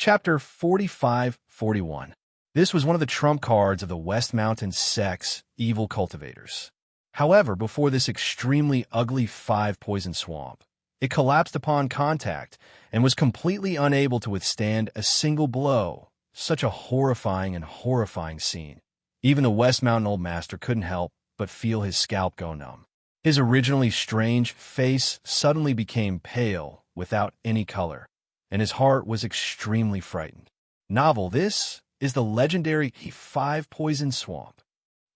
Chapter 45-41. This was one of the trump cards of the West Mountain Sect's evil cultivators. However, before this extremely ugly 5-poison swamp, it collapsed upon contact and was completely unable to withstand a single blow. Such a horrifying scene. Even the West Mountain Old Master couldn't help but feel his scalp go numb. His originally strange face suddenly became pale without any color, and his heart was extremely frightened. Novel, this is the legendary 5-poison swamp.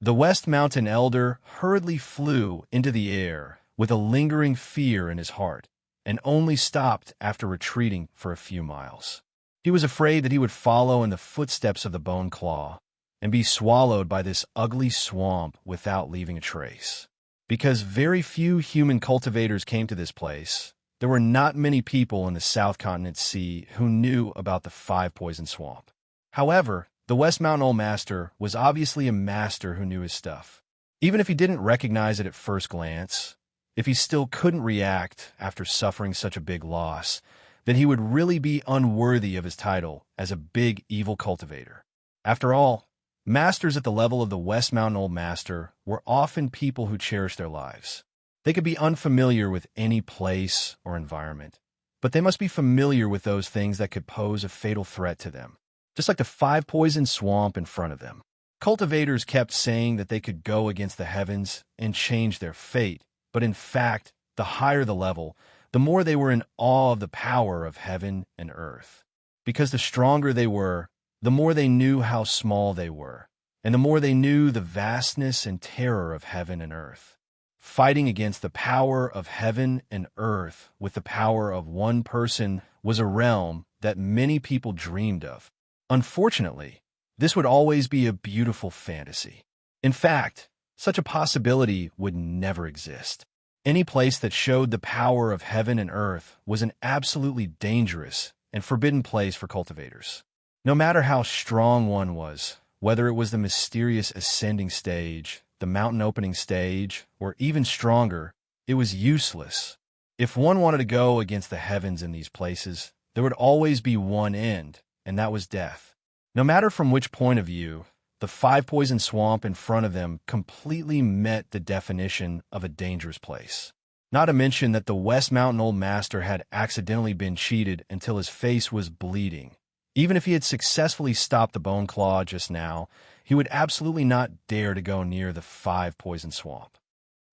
The West Mountain Elder hurriedly flew into the air with a lingering fear in his heart, and only stopped after retreating for a few miles. He was afraid that he would follow in the footsteps of the Bone Claw and be swallowed by this ugly swamp without leaving a trace. Because very few human cultivators came to this place, there were not many people in the South Continent Sea who knew about the 5-poison swamp. However, the West Mountain Old Master was obviously a master who knew his stuff. Even if he didn't recognize it at first glance, if he still couldn't react after suffering such a big loss, then he would really be unworthy of his title as a big evil cultivator. After all, masters at the level of the West Mountain Old Master were often people who cherished their lives. They could be unfamiliar with any place or environment, but they must be familiar with those things that could pose a fatal threat to them. Just like the 5-poison swamp in front of them. Cultivators kept saying that they could go against the heavens and change their fate, but in fact, the higher the level, the more they were in awe of the power of heaven and earth. Because the stronger they were, the more they knew how small they were, and the more they knew the vastness and terror of heaven and earth. Fighting against the power of heaven and earth with the power of one person was a realm that many people dreamed of. Unfortunately, this would always be a beautiful fantasy. In fact, such a possibility would never exist. Any place that showed the power of heaven and earth was an absolutely dangerous and forbidden place for cultivators. No matter how strong one was, whether it was the mysterious ascending stage, the mountain opening stage, or even stronger, it was useless. If one wanted to go against the heavens in these places, there would always be one end, and that was death. No matter from which point of view, the 5-poison swamp in front of them completely met the definition of a dangerous place. Not to mention that the West Mountain Old Master had accidentally been cheated until his face was bleeding. Even if he had successfully stopped the Bone Claw just now, he would absolutely not dare to go near the 5-poison swamp.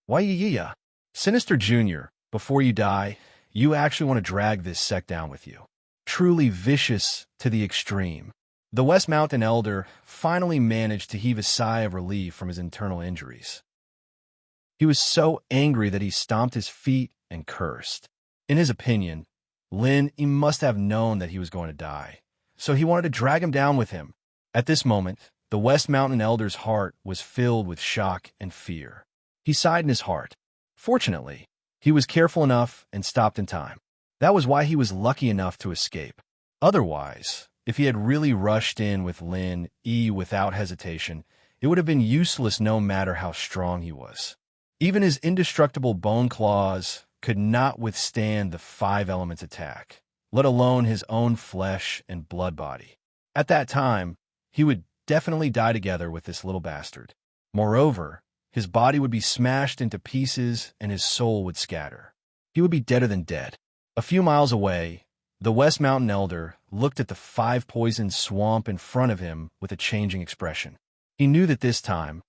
Why, Sinister Jr., before you die, you actually want to drag this sect down with you. Truly vicious to the extreme. The West Mountain Elder finally managed to heave a sigh of relief from his internal injuries. He was so angry that he stomped his feet and cursed. In his opinion, he must have known that he was going to die, so he wanted to drag him down with him. At this moment, the West Mountain Elder's heart was filled with shock and fear. He sighed in his heart. Fortunately, he was careful enough and stopped in time. That was why he was lucky enough to escape. Otherwise, if he had really rushed in with without hesitation, it would have been useless no matter how strong he was. Even his indestructible bone claws could not withstand the 5 elements attack, let alone his own flesh and blood body. At that time, he would definitely die together with this little bastard. Moreover, his body would be smashed into pieces and his soul would scatter. He would be deader than dead. A few miles away, the West Mountain Elder looked at the 5-poison swamp in front of him with a changing expression. He knew that this time,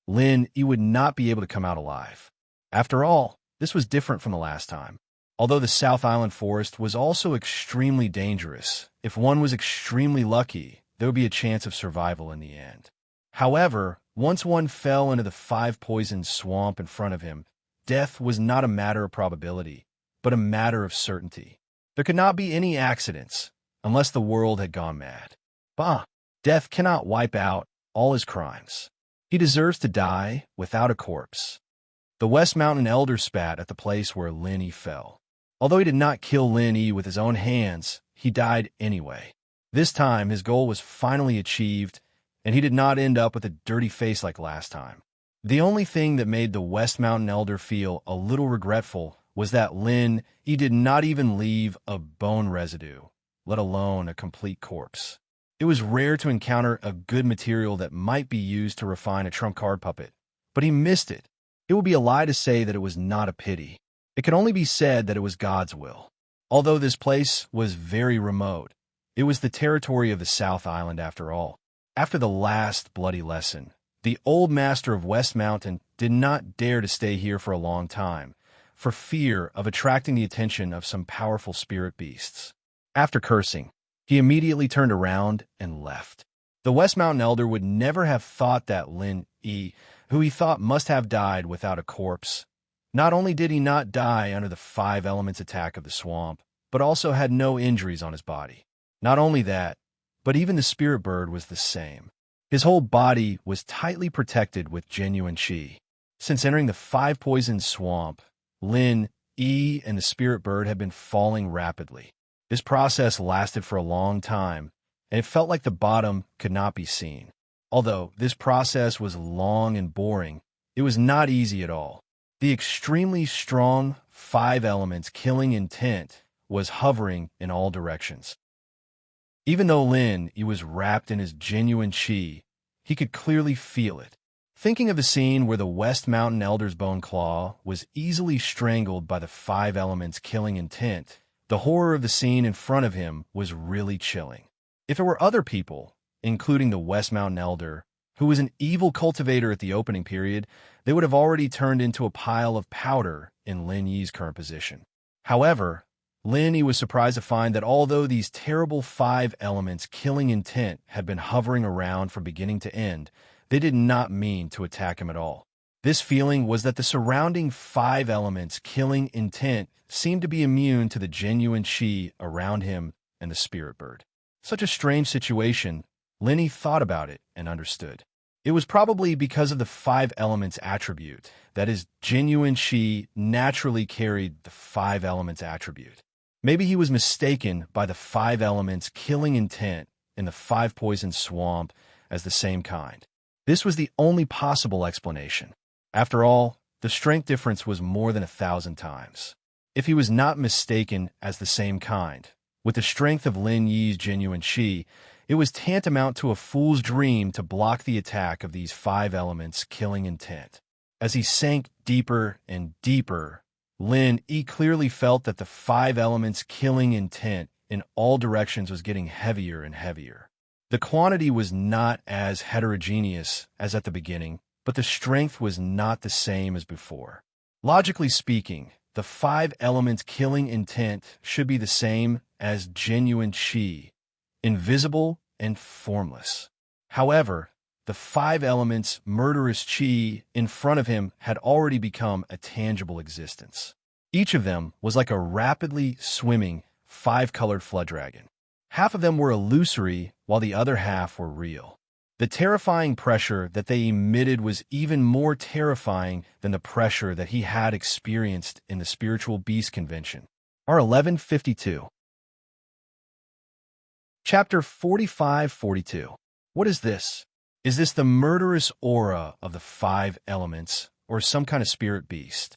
he would not be able to come out alive. After all, this was different from the last time. Although the South Island Forest was also extremely dangerous, if one was extremely lucky, there would be a chance of survival in the end. However, once one fell into the 5-poison swamp in front of him, death was not a matter of probability, but a matter of certainty. There could not be any accidents, unless the world had gone mad. Death cannot wipe out all his crimes. He deserves to die without a corpse. The West Mountain Elder spat at the place where Lin fell. Although he did not kill Lin with his own hands, he died anyway. This time, his goal was finally achieved, and he did not end up with a dirty face like last time. The only thing that made the West Mountain Elder feel a little regretful was that he did not even leave a bone residue, let alone a complete corpse. It was rare to encounter a good material that might be used to refine a trump card puppet, but he missed it. It would be a lie to say that it was not a pity. It could only be said that it was God's will. Although this place was very remote, it was the territory of the South Island after all. After the last bloody lesson, the old master of West Mountain did not dare to stay here for a long time, for fear of attracting the attention of some powerful spirit beasts. After cursing, he immediately turned around and left. The West Mountain Elder would never have thought that Lin Yi, who he thought must have died without a corpse. Not only did he not die under the 5 elements attack of the swamp, but also had no injuries on his body. Not only that, but even the spirit bird was the same. His whole body was tightly protected with genuine qi. Since entering the 5-poison swamp, Lin Yi and the spirit bird had been falling rapidly. This process lasted for a long time, and it felt like the bottom could not be seen. Although this process was long and boring, it was not easy at all. The extremely strong 5 elements killing intent was hovering in all directions. Even though Lin Yi was wrapped in his genuine qi, he could clearly feel it. Thinking of the scene where the West Mountain Elder's bone claw was easily strangled by the 5 elements killing intent, the horror of the scene in front of him was really chilling. If it were other people, including the West Mountain Elder, who was an evil cultivator at the opening period, they would have already turned into a pile of powder in Lin Yi's current position. However, Lin Yi was surprised to find that although these terrible 5 elements killing intent had been hovering around from beginning to end, they did not mean to attack him at all. This feeling was that the surrounding 5 elements killing intent seemed to be immune to the genuine qi around him and the spirit bird. Such a strange situation, Lin Yi thought about it and understood. It was probably because of the 5 elements attribute, that his genuine qi naturally carried the 5 elements attribute. Maybe he was mistaken by the 5 elements killing intent in the 5-poison swamp as the same kind. This was the only possible explanation. After all, the strength difference was more than 1,000 times. If he was not mistaken as the same kind, with the strength of Lin Yi's genuine qi, it was tantamount to a fool's dream to block the attack of these 5 elements killing intent. As he sank deeper and deeper, Lin Yi clearly felt that the 5 elements killing intent in all directions was getting heavier and heavier. The quantity was not as heterogeneous as at the beginning, but the strength was not the same as before. Logically speaking, the 5 elements killing intent should be the same as genuine qi, invisible and formless. However, the 5 elements murderous qi in front of him had already become a tangible existence. Each of them was like a rapidly swimming 5-colored flood dragon. Half of them were illusory, while the other half were real. The terrifying pressure that they emitted was even more terrifying than the pressure that he had experienced in the Spiritual Beast Convention. R1152. Chapter 45-42. What is this? Is this the murderous aura of the 5 elements, or some kind of spirit beast?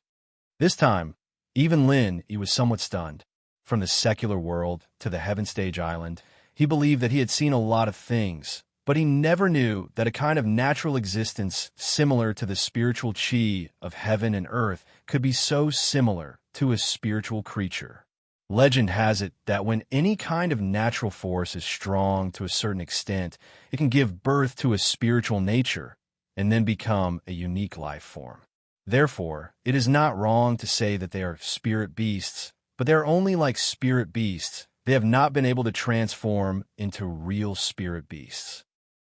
This time, even Lin Yi was somewhat stunned. From the secular world to the Heaven Stage Island, he believed that he had seen a lot of things, but he never knew that a kind of natural existence similar to the spiritual qi of heaven and earth could be so similar to a spiritual creature. Legend has it that when any kind of natural force is strong to a certain extent, it can give birth to a spiritual nature and then become a unique life form. Therefore, it is not wrong to say that they are spirit beasts, but they are only like spirit beasts. They have not been able to transform into real spirit beasts.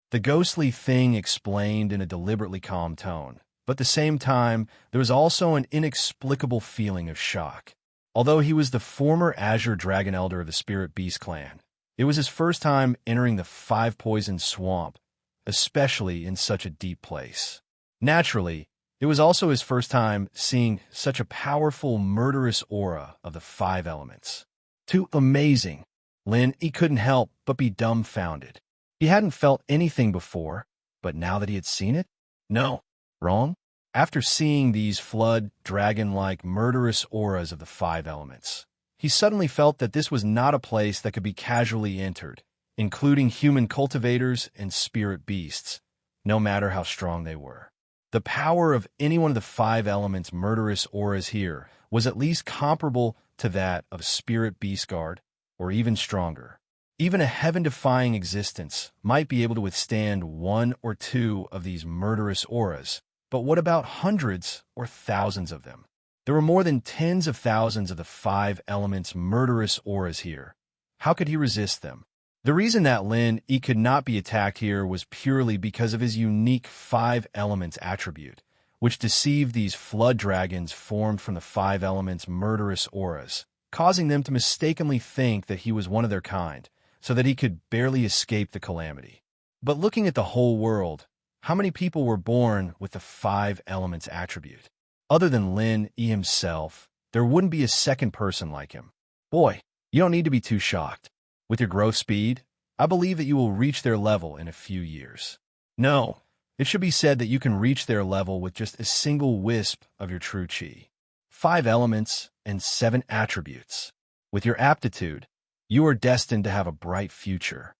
The ghostly thing explained in a deliberately calm tone, but at the same time, there was also an inexplicable feeling of shock. Although he was the former Azure Dragon Elder of the Spirit Beast clan, it was his first time entering the 5-poison swamp, especially in such a deep place. Naturally, it was also his first time seeing such a powerful, murderous aura of the 5 elements. Too amazing. Lin Yi couldn't help but be dumbfounded. He hadn't felt anything before, but now that he had seen it? No. Wrong? After seeing these flood, dragon-like, murderous auras of the 5 elements, he suddenly felt that this was not a place that could be casually entered, including human cultivators and spirit beasts, no matter how strong they were. The power of any one of the 5 elements' murderous auras here was at least comparable to that of a spirit beast guard, or even stronger. Even a heaven-defying existence might be able to withstand 1 or 2 of these murderous auras, but what about hundreds or thousands of them? There were more than tens of thousands of the 5 elements' murderous auras here. How could he resist them? The reason that Lin Yi could not be attacked here was purely because of his unique 5 elements attribute, which deceived these flood dragons formed from the 5 elements' murderous auras, causing them to mistakenly think that he was one of their kind, so that he could barely escape the calamity. But looking at the whole world, how many people were born with the 5 elements attribute? Other than Lin Yi himself, there wouldn't be a second person like him. Boy, you don't need to be too shocked. With your growth speed, I believe that you will reach their level in a few years. No, it should be said that you can reach their level with just a single wisp of your true chi. 5 elements and 7 attributes. With your aptitude, you are destined to have a bright future.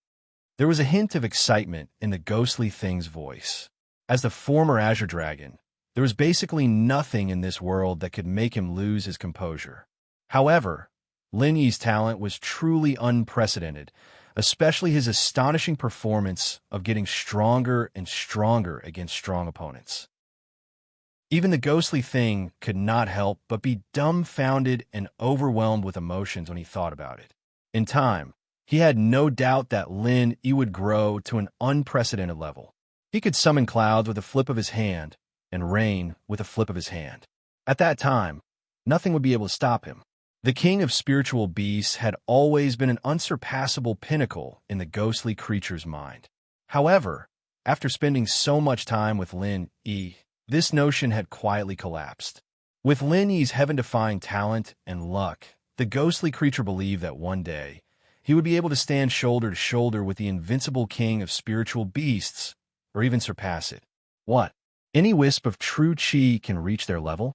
There was a hint of excitement in the ghostly thing's voice. As the former Azure Dragon, there was basically nothing in this world that could make him lose his composure. However, Lin Yi's talent was truly unprecedented, especially his astonishing performance of getting stronger and stronger against strong opponents. Even the ghostly thing could not help but be dumbfounded and overwhelmed with emotions when he thought about it. In time, he had no doubt that Lin Yi would grow to an unprecedented level. He could summon clouds with a flip of his hand, and rain with a flip of his hand. At that time, nothing would be able to stop him. The king of spiritual beasts had always been an unsurpassable pinnacle in the ghostly creature's mind. However, after spending so much time with Lin Yi, this notion had quietly collapsed. With Lin Yi's heaven-defying talent and luck, the ghostly creature believed that one day, he would be able to stand shoulder to shoulder with the invincible king of spiritual beasts, or even surpass it. What? Any wisp of true chi can reach their level?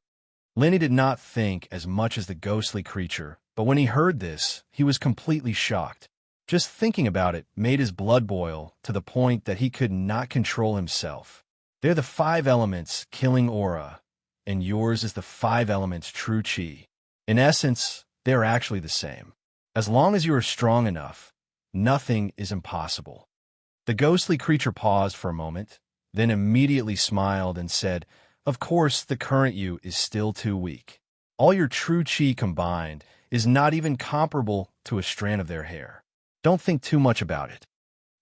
Lin Yi did not think as much as the ghostly creature, but when he heard this, he was completely shocked. Just thinking about it made his blood boil to the point that he could not control himself. They're the 5 elements killing aura, and yours is the 5 elements true chi. In essence, they're actually the same. As long as you are strong enough, nothing is impossible. The ghostly creature paused for a moment, then immediately smiled and said, "Of course, the current you is still too weak. All your true chi combined is not even comparable to a strand of their hair. Don't think too much about it."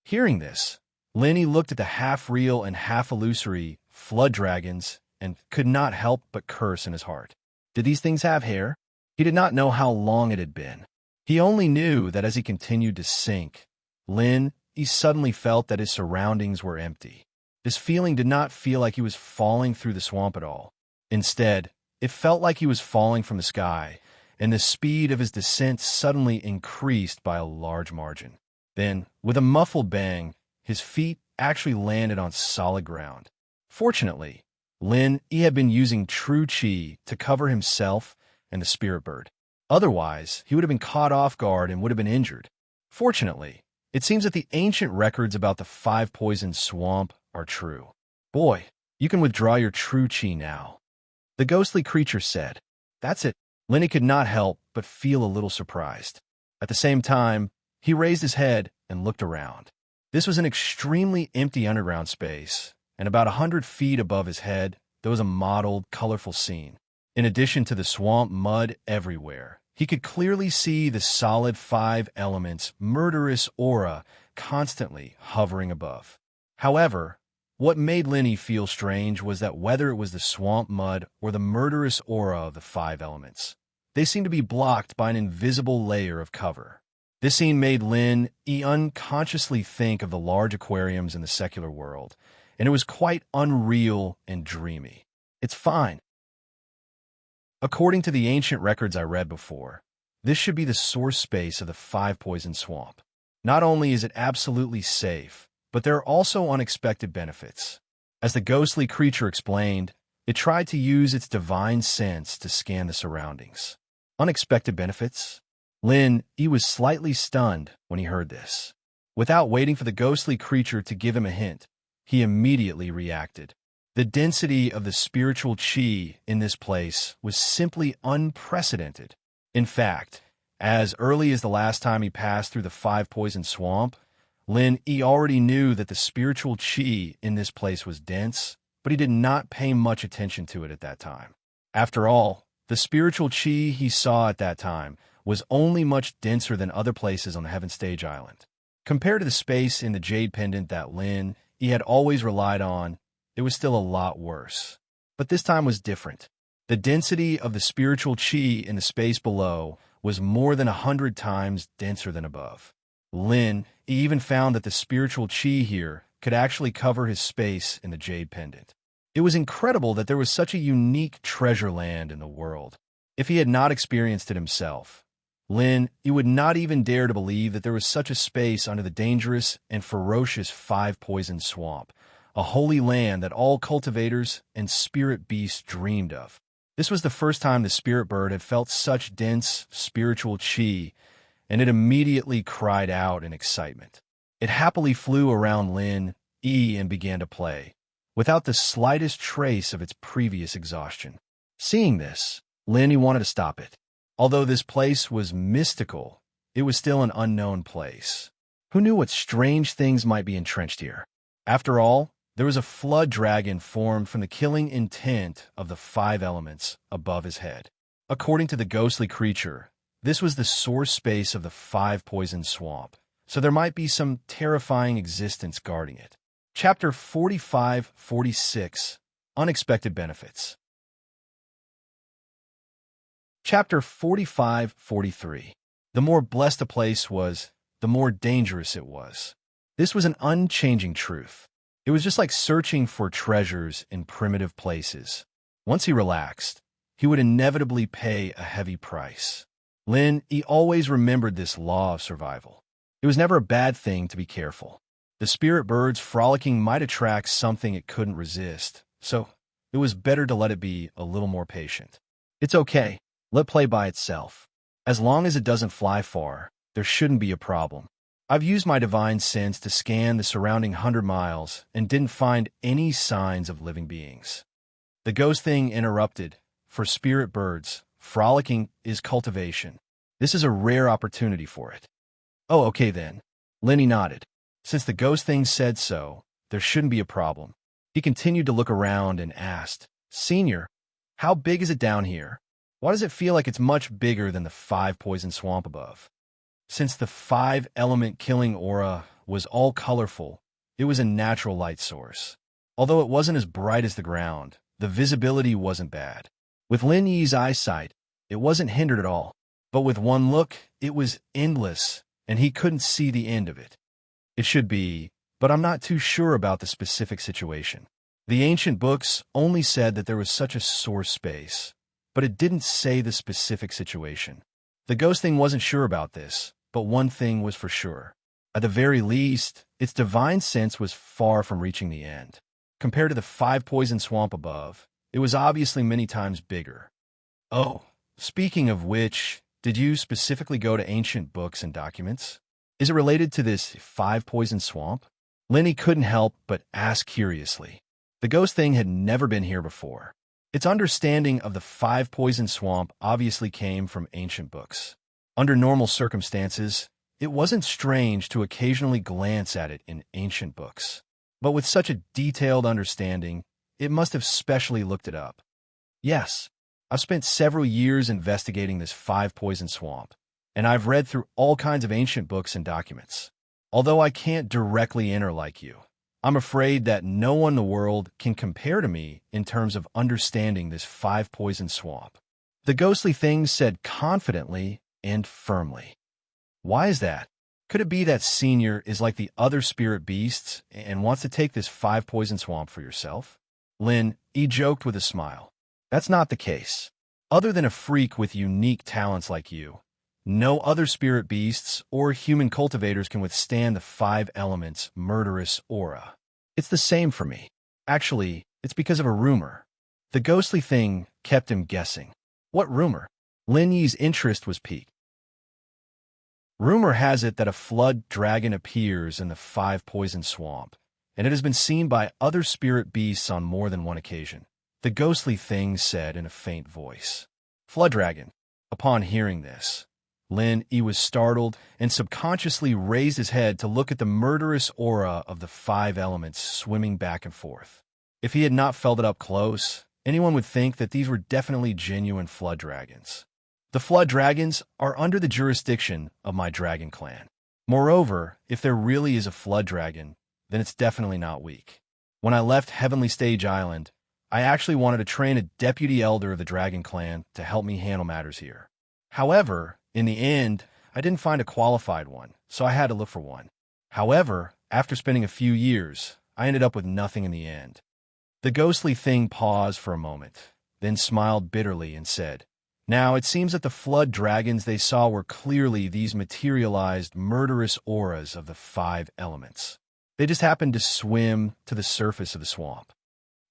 Hearing this, Lin Yi looked at the half-real and half-illusory flood dragons and could not help but curse in his heart. Did these things have hair? He did not know how long it had been. He only knew that as he continued to sink, Lin Yi suddenly felt that his surroundings were empty. This feeling did not feel like he was falling through the swamp at all. Instead, it felt like he was falling from the sky, and the speed of his descent suddenly increased by a large margin. Then, with a muffled bang, his feet actually landed on solid ground. Fortunately, Lin Yi had been using true chi to cover himself and the spirit bird. Otherwise, he would have been caught off guard and would have been injured. Fortunately, it seems that the ancient records about the 5-poisoned swamp are true. Boy, you can withdraw your true chi now. The ghostly creature said. That's it. Lin Yi could not help but feel a little surprised. At the same time, he raised his head and looked around. This was an extremely empty underground space, and about 100 feet above his head, there was a mottled, colorful scene. In addition to the swamp mud everywhere, he could clearly see the solid 5 elements murderous aura constantly hovering above. However, what made Lin Yi feel strange was that whether it was the swamp mud or the murderous aura of the 5 elements, they seemed to be blocked by an invisible layer of cover. This scene made Lin Yi unconsciously think of the large aquariums in the secular world, and it was quite unreal and dreamy. It's fine. According to the ancient records I read before, this should be the source space of the 5-poisoned swamp. Not only is it absolutely safe, but there are also unexpected benefits. As the ghostly creature explained, it tried to use its divine sense to scan the surroundings. Unexpected benefits? Lin, he was slightly stunned when he heard this. Without waiting for the ghostly creature to give him a hint, he immediately reacted. The density of the spiritual chi in this place was simply unprecedented. In fact, as early as the last time he passed through the five-poison swamp, Lin he already knew that the spiritual chi in this place was dense, but he did not pay much attention to it at that time. After all, the spiritual chi he saw at that time was only much denser than other places on the Heaven Stage Island. Compared to the space in the Jade Pendant that Lin he had always relied on, it was still a lot worse. But this time was different. The density of the spiritual chi in the space below was more than 100 times denser than above. Lin he even found that the spiritual chi here could actually cover his space in the Jade Pendant. It was incredible that there was such a unique treasure land in the world. If he had not experienced it himself, Lin he would not even dare to believe that there was such a space under the dangerous and ferocious five-poison swamp, a holy land that all cultivators and spirit beasts dreamed of. This was the first time the spirit bird had felt such dense spiritual chi, and it immediately cried out in excitement. It happily flew around Lin and began to play, without the slightest trace of its previous exhaustion. Seeing this, Lin wanted to stop it. Although this place was mystical, it was still an unknown place. Who knew what strange things might be entrenched here? After all, there was a flood dragon formed from the killing intent of the five elements above his head. According to the ghostly creature, this was the source space of the five-poison swamp, so there might be some terrifying existence guarding it. Chapter 45-46, Unexpected Benefits. Chapter 45-43. The more blessed a place was, the more dangerous it was. This was an unchanging truth. It was just like searching for treasures in primitive places. Once he relaxed, he would inevitably pay a heavy price. Lin he always remembered this law of survival. It was never a bad thing to be careful. The spirit bird's frolicking might attract something it couldn't resist, so it was better to let it be a little more patient. It's okay. Let play by itself. As long as it doesn't fly far, there shouldn't be a problem. I've used my divine sense to scan the surrounding 100 miles and didn't find any signs of living beings. The ghost thing interrupted. For spirit birds, frolicking is cultivation. This is a rare opportunity for it. Oh, okay then. Lenny nodded. Since the ghost thing said so, there shouldn't be a problem. He continued to look around and asked, Senior, how big is it down here? Why does it feel like it's much bigger than the five-poison swamp above? Since the five-element killing aura was all colorful, it was a natural light source. Although it wasn't as bright as the ground, the visibility wasn't bad. With Lin Yi's eyesight, it wasn't hindered at all. But with one look, it was endless, and he couldn't see the end of it. It should be, but I'm not too sure about the specific situation. The ancient books only said that there was such a source space, but it didn't say the specific situation. The ghost thing wasn't sure about this, but one thing was for sure. At the very least, its divine sense was far from reaching the end. Compared to the five-poison swamp above, it was obviously many times bigger. Oh, speaking of which, did you specifically go to ancient books and documents? Is it related to this five-poison swamp? Lenny couldn't help but ask curiously. The ghost thing had never been here before. Its understanding of the five-poison swamp obviously came from ancient books. Under normal circumstances, it wasn't strange to occasionally glance at it in ancient books. But with such a detailed understanding, it must have specially looked it up. Yes, I've spent several years investigating this five-poison swamp, and I've read through all kinds of ancient books and documents. Although I can't directly enter like you, I'm afraid that no one in the world can compare to me in terms of understanding this five-poison swamp. The ghostly thing said confidently and firmly. Why is that? Could it be that Senior is like the other spirit beasts and wants to take this five-poison swamp for yourself? Lin, he joked with a smile. That's not the case. Other than a freak with unique talents like you, no other spirit beasts or human cultivators can withstand the five elements' murderous aura. It's the same for me. Actually, it's because of a rumor. The ghostly thing kept him guessing. What rumor? Lin Yi's interest was piqued. Rumor has it that a flood dragon appears in the Five Poison Swamp, and it has been seen by other spirit beasts on more than one occasion. The ghostly thing said in a faint voice. Flood dragon. Upon hearing this, Lin-Yi was startled and subconsciously raised his head to look at the murderous aura of the five elements swimming back and forth. If he had not felt it up close, anyone would think that these were definitely genuine flood dragons. The flood dragons are under the jurisdiction of my dragon clan. Moreover, if there really is a flood dragon, then it's definitely not weak. When I left Heavenly Stage Island, I actually wanted to train a deputy elder of the dragon clan to help me handle matters here. However, in the end, I didn't find a qualified one, so I had to look for one. However, after spending a few years, I ended up with nothing in the end. The ghostly thing paused for a moment, then smiled bitterly and said, "Now, it seems that the flood dragons they saw were clearly these materialized, murderous auras of the five elements. They just happened to swim to the surface of the swamp."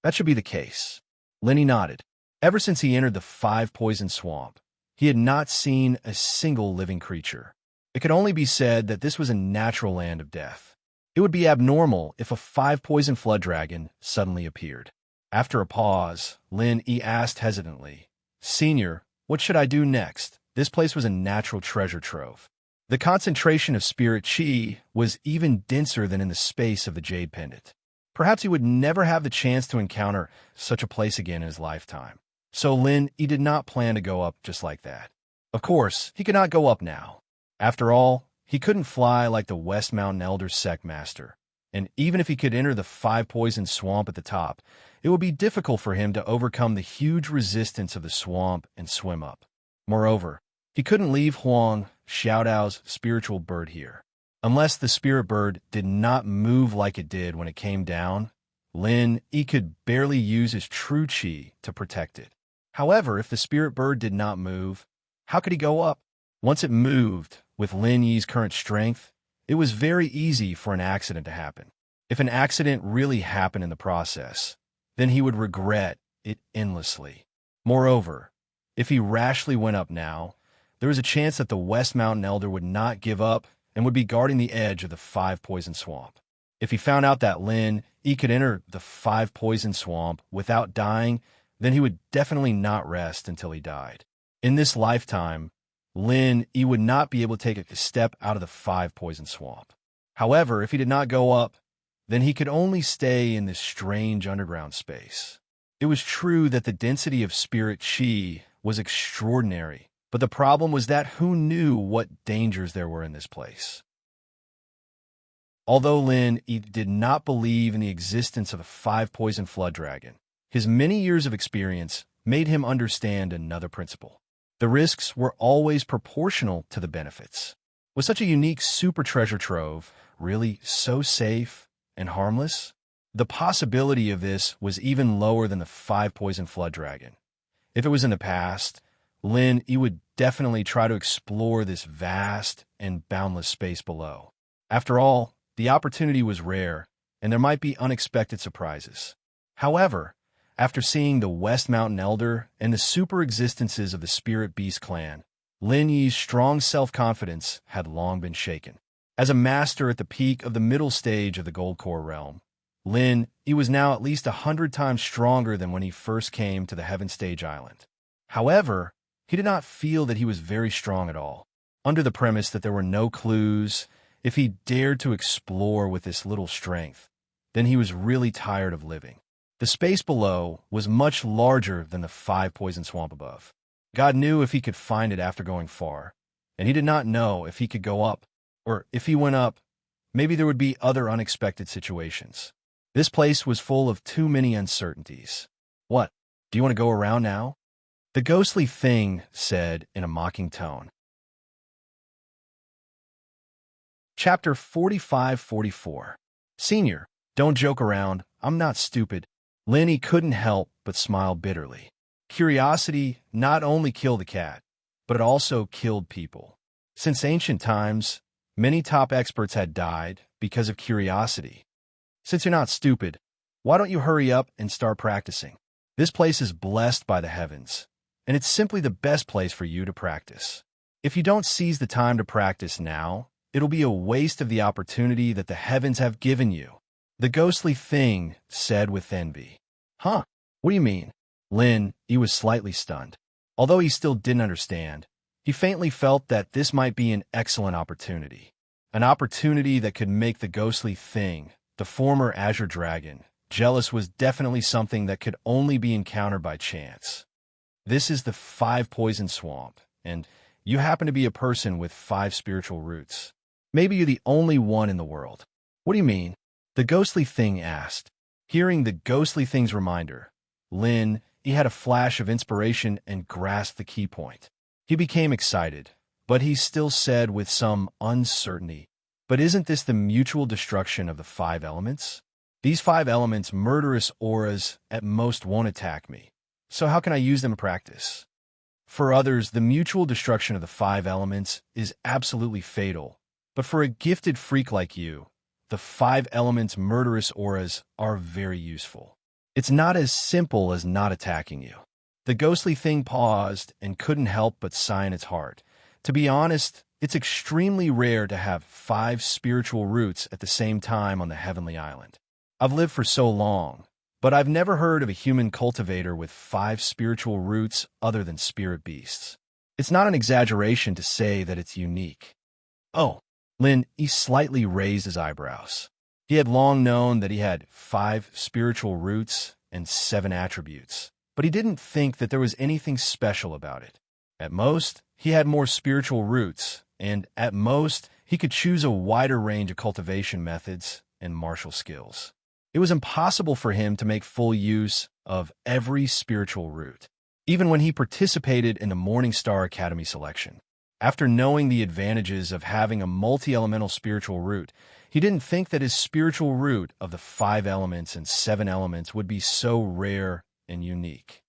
That should be the case. Lenny nodded. Ever since he entered the Five Poison Swamp, he had not seen a single living creature. It could only be said that this was a natural land of death. It would be abnormal if a five-poison flood dragon suddenly appeared. After a pause, Lin-Yi asked hesitantly, "Senior, what should I do next?" This place was a natural treasure trove. The concentration of spirit chi was even denser than in the space of the Jade Pendant. Perhaps he would never have the chance to encounter such a place again in his lifetime. So Lin-Yi did not plan to go up just like that. Of course, he could not go up now. After all, he couldn't fly like the West Mountain Elder Sect Master, and even if he could enter the Five Poison Swamp at the top, it would be difficult for him to overcome the huge resistance of the swamp and swim up. Moreover, he couldn't leave Huang Xiaodao's spiritual bird here. Unless the spirit bird did not move like it did when it came down, Lin-Yi could barely use his true chi to protect it. However, if the spirit bird did not move, how could he go up? Once it moved, with Lin-Yi's current strength, it was very easy for an accident to happen. If an accident really happened in the process, then he would regret it endlessly. Moreover, if he rashly went up now, there was a chance that the West Mountain Elder would not give up and would be guarding the edge of the Five Poison Swamp. If he found out that Lin-Yi could enter the Five Poison Swamp without dying, then he would definitely not rest until he died. In this lifetime, Lin-Yi would not be able to take a step out of the Five Poison Swamp. However, if he did not go up, then he could only stay in this strange underground space. It was true that the density of spirit chi was extraordinary, but the problem was that who knew what dangers there were in this place? Although Lin-Yi did not believe in the existence of a Five Poison Flood Dragon, his many years of experience made him understand another principle. The risks were always proportional to the benefits. Was such a unique super treasure trove really so safe and harmless? The possibility of this was even lower than the Five Poison Flood Dragon. If it was in the past, Lin-Yi would definitely try to explore this vast and boundless space below. After all, the opportunity was rare, and there might be unexpected surprises. However, after seeing the West Mountain Elder and the super existences of the Spirit Beast clan, Lin-Yi's strong self-confidence had long been shaken. As a master at the peak of the middle stage of the Gold Core realm, Lin-Yi was now at least 100 times stronger than when he first came to the Heaven Stage Island. However, he did not feel that he was very strong at all. Under the premise that there were no clues, if he dared to explore with this little strength, then he was really tired of living. The space below was much larger than the Five Poison Swamp above. God knew if he could find it after going far, and he did not know if he could go up, or if he went up, maybe there would be other unexpected situations. This place was full of too many uncertainties. "What? Do you want to go around now?" the ghostly thing said in a mocking tone. Chapter 45-44. Senior, don't joke around. I'm not stupid. Lin-Yi couldn't help but smile bitterly. Curiosity not only killed the cat, but it also killed people. Since ancient times, many top experts had died because of curiosity. Since you're not stupid, why don't you hurry up and start practicing? This place is blessed by the heavens, and it's simply the best place for you to practice. If you don't seize the time to practice now, it'll be a waste of the opportunity that the heavens have given you. The ghostly thing said with envy. Huh? What do you mean? He was slightly stunned. Although he still didn't understand, he faintly felt that this might be an excellent opportunity. An opportunity that could make the ghostly thing, the former Azure Dragon, jealous was definitely something that could only be encountered by chance. This is the 5 Poison Swamp, and you happen to be a person with 5 spiritual roots. Maybe you're the only one in the world. What do you mean? The ghostly thing asked. Hearing the ghostly thing's reminder, he had a flash of inspiration and grasped the key point. He became excited, but he still said with some uncertainty, "But isn't this the mutual destruction of the 5 elements? These 5 elements, murderous auras, at most won't attack me. So how can I use them in practice?" For others, the mutual destruction of the 5 elements is absolutely fatal. But for a gifted freak like you, the 5 elements' murderous auras are very useful. It's not as simple as not attacking you. The ghostly thing paused and couldn't help but sigh in its heart. To be honest, it's extremely rare to have 5 spiritual roots at the same time on the Heavenly Island. I've lived for so long, but I've never heard of a human cultivator with 5 spiritual roots other than spirit beasts. It's not an exaggeration to say that it's unique. Oh, he slightly raised his eyebrows. He had long known that he had 5 spiritual roots and 7 attributes, but he didn't think that there was anything special about it. At most, he had more spiritual roots, and at most, he could choose a wider range of cultivation methods and martial skills. It was impossible for him to make full use of every spiritual root, even when he participated in the Morningstar Academy selection. After knowing the advantages of having a multi-elemental spiritual root, he didn't think that his spiritual root of the 5 elements and 7 elements would be so rare and unique.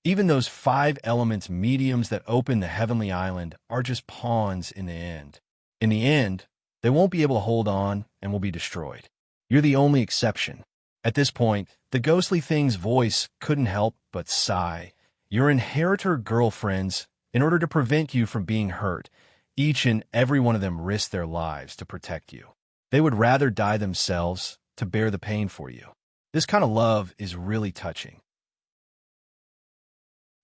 Even those 5 elements mediums that open the Heavenly Island are just pawns in the end. In the end, they won't be able to hold on and will be destroyed. You're the only exception. At this point, the ghostly thing's voice couldn't help but sigh. Your inheritor girlfriends, in order to prevent you from being hurt, each and every one of them risked their lives to protect you. They would rather die themselves to bear the pain for you. This kind of love is really touching.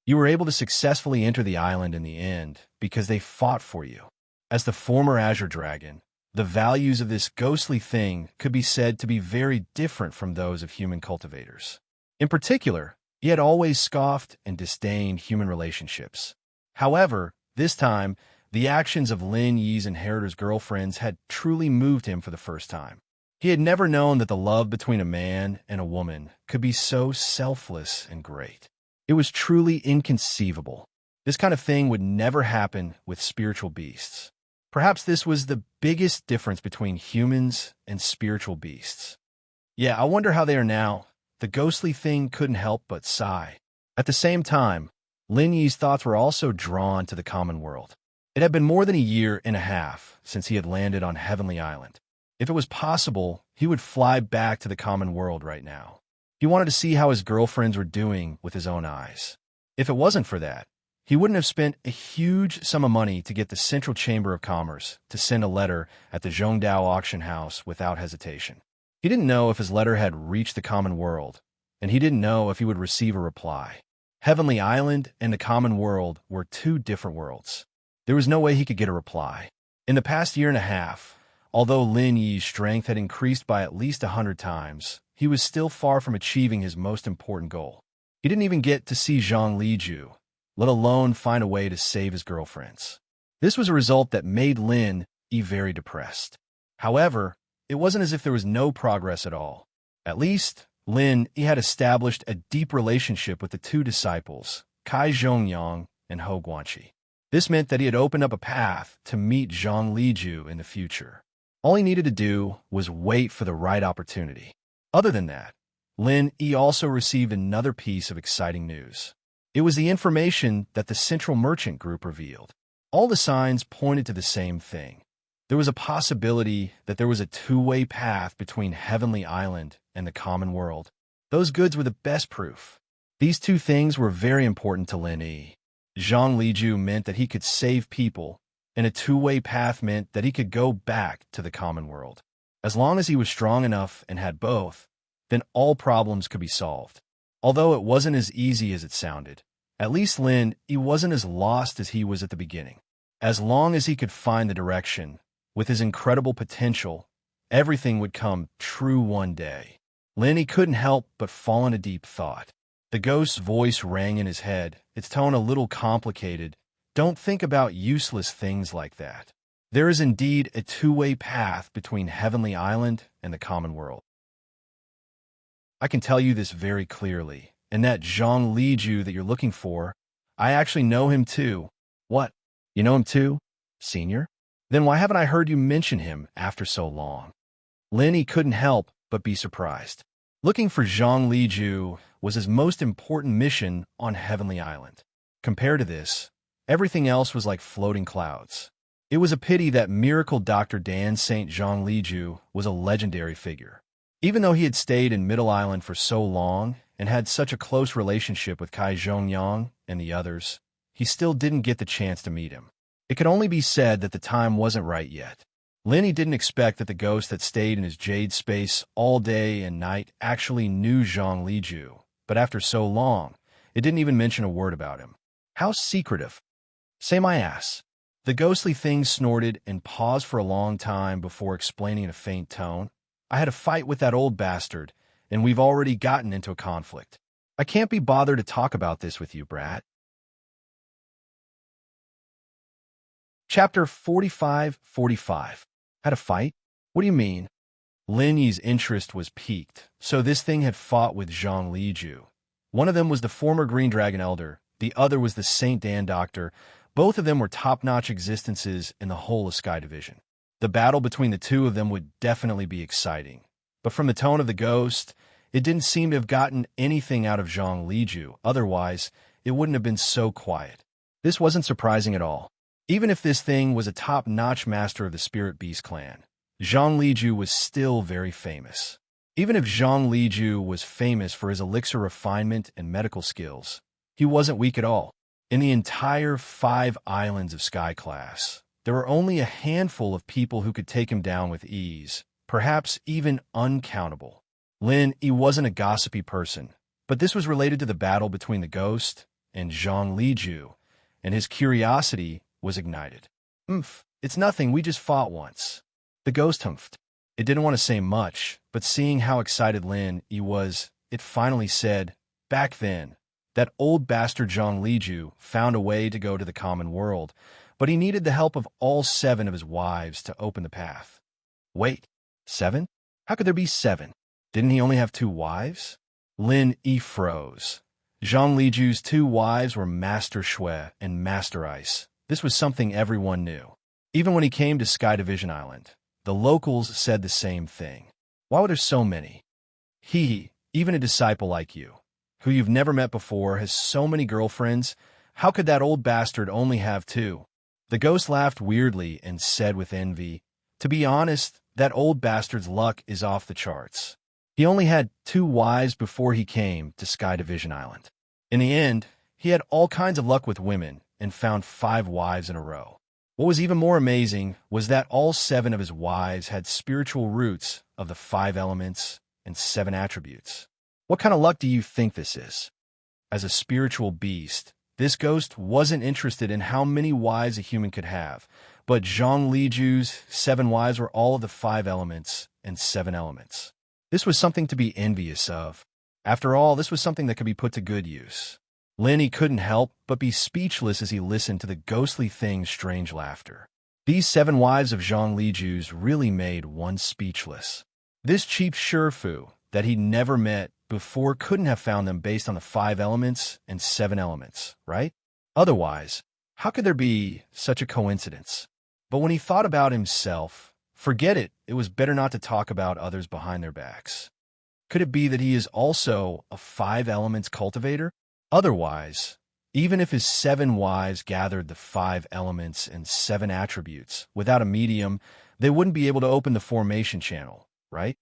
You were able to successfully enter the island in the end because they fought for you. As the former Azure Dragon, the values of this ghostly thing could be said to be very different from those of human cultivators. In particular, he had always scoffed and disdained human relationships. However, this time, the actions of Lin Yi's inheritor's girlfriends had truly moved him for the first time. He had never known that the love between a man and a woman could be so selfless and great. It was truly inconceivable. This kind of thing would never happen with spiritual beasts. Perhaps this was the biggest difference between humans and spiritual beasts. Yeah, I wonder how they are now. The ghostly thing couldn't help but sigh. At the same time, Lin Yi's thoughts were also drawn to the common world. It had been more than a year and a half since he had landed on Heavenly Island. If it was possible, he would fly back to the common world right now. He wanted to see how his girlfriends were doing with his own eyes. If it wasn't for that, he wouldn't have spent a huge sum of money to get the Central Chamber of Commerce to send a letter at the Zhongdao auction house without hesitation. He didn't know if his letter had reached the common world, and he didn't know if he would receive a reply. Heavenly Island and the common world were 2 different worlds. There was no way he could get a reply. In the past year and a half, although Lin Yi's strength had increased by at least 100 times, he was still far from achieving his most important goal. He didn't even get to see Zhang Liju, let alone find a way to save his girlfriends. This was a result that made Lin Yi very depressed. However, it wasn't as if there was no progress at all. At least, Lin Yi had established a deep relationship with the 2 disciples, Kai Zhongyang and Hou Guanqi. This meant that he had opened up a path to meet Zhang Liju in the future. All he needed to do was wait for the right opportunity. Other than that, Lin Yi also received another piece of exciting news. It was the information that the Central Merchant Group revealed. All the signs pointed to the same thing. There was a possibility that there was a 2-way path between Heavenly Island and the common world. Those goods were the best proof. These 2 things were very important to Lin Yi. Zhang Liju meant that he could save people, and a two-way path meant that he could go back to the common world. As long as he was strong enough and had both, then all problems could be solved. Although it wasn't as easy as it sounded, at least Lin, he wasn't as lost as he was at the beginning. As long as he could find the direction, with his incredible potential, everything would come true one day. Lin, he couldn't help but fall into deep thought. The ghost's voice rang in his head, its tone a little complicated. Don't think about useless things like that. There is indeed a two-way path between Heavenly Island and the common world. I can tell you this very clearly, and that Zhang Liju that you're looking for, I actually know him too. What? You know him too? Senior? Then why haven't I heard you mention him after so long? Lin, he couldn't help but be surprised. Looking for Zhang Liju was his most important mission on Heavenly Island. Compared to this, everything else was like floating clouds. It was a pity that miracle Dr. Dan St. Zhang Liju was a legendary figure. Even though he had stayed in Middle Island for so long and had such a close relationship with Kai Zhongyang and the others, he still didn't get the chance to meet him. It could only be said that the time wasn't right yet. Lin, he didn't expect that the ghost that stayed in his jade space all day and night actually knew Zhang Liju, but after so long, it didn't even mention a word about him. How secretive. Say my ass. The ghostly thing snorted and paused for a long time before explaining in a faint tone. I had a fight with that old bastard, and we've already gotten into a conflict. I can't be bothered to talk about this with you, brat. Chapter 45:45. Had a fight? What do you mean? Lin Yi's interest was piqued, so this thing had fought with Zhang Liju. One of them was the former Green Dragon Elder, the other was the St. Dan Doctor. Both of them were top-notch existences in the whole of Sky Division. The battle between the two of them would definitely be exciting. But from the tone of the ghost, it didn't seem to have gotten anything out of Zhang Liju. Otherwise, it wouldn't have been so quiet. This wasn't surprising at all. Even if this thing was a top-notch master of the Spirit Beast clan, Zhang Liju was still very famous. Even if Zhang Liju was famous for his elixir refinement and medical skills, he wasn't weak at all. In the entire 5 islands of Sky Class, there were only a handful of people who could take him down with ease, perhaps even uncountable. Lin, he wasn't a gossipy person, but this was related to the battle between the ghost and Zhang Liju, and his curiosity was ignited. It's nothing, we just fought once. The ghost humphed. It didn't want to say much, but seeing how excited Lin he was, it finally said, back then, that old bastard Zhang Liju found a way to go to the common world, but he needed the help of all 7 of his wives to open the path. Wait, 7? How could there be 7? Didn't he only have 2 wives? Lin he froze. Zhang Liju's 2 wives were Master Shui and Master Ice. This was something everyone knew. Even when he came to Sky Division Island, the locals said the same thing. Why were there so many? Even a disciple like you, who you've never met before, has so many girlfriends. How could that old bastard only have 2? The ghost laughed weirdly and said with envy, to be honest, that old bastard's luck is off the charts. He only had 2 wives before he came to Sky Division Island. In the end, he had all kinds of luck with women and found 5 wives in a row. What was even more amazing was that all 7 of his wives had spiritual roots of the 5 elements and 7 attributes. What kind of luck do you think this is? As a spiritual beast, this ghost wasn't interested in how many wives a human could have, but Zhang Liju's 7 wives were all of the 5 elements and 7 elements. This was something to be envious of. After all, this was something that could be put to good use. Lin, he couldn't help but be speechless as he listened to the ghostly thing's strange laughter. These 7 wives of Zhang Liju's really made one speechless. This cheap Shifu that he'd never met before couldn't have found them based on the 5 elements and 7 elements, right? Otherwise, how could there be such a coincidence? But when he thought about himself, forget it, it was better not to talk about others behind their backs. Could it be that he is also a 5 elements cultivator? Otherwise, even if his 7 wives gathered the 5 elements and 7 attributes without a medium, they wouldn't be able to open the formation channel, right?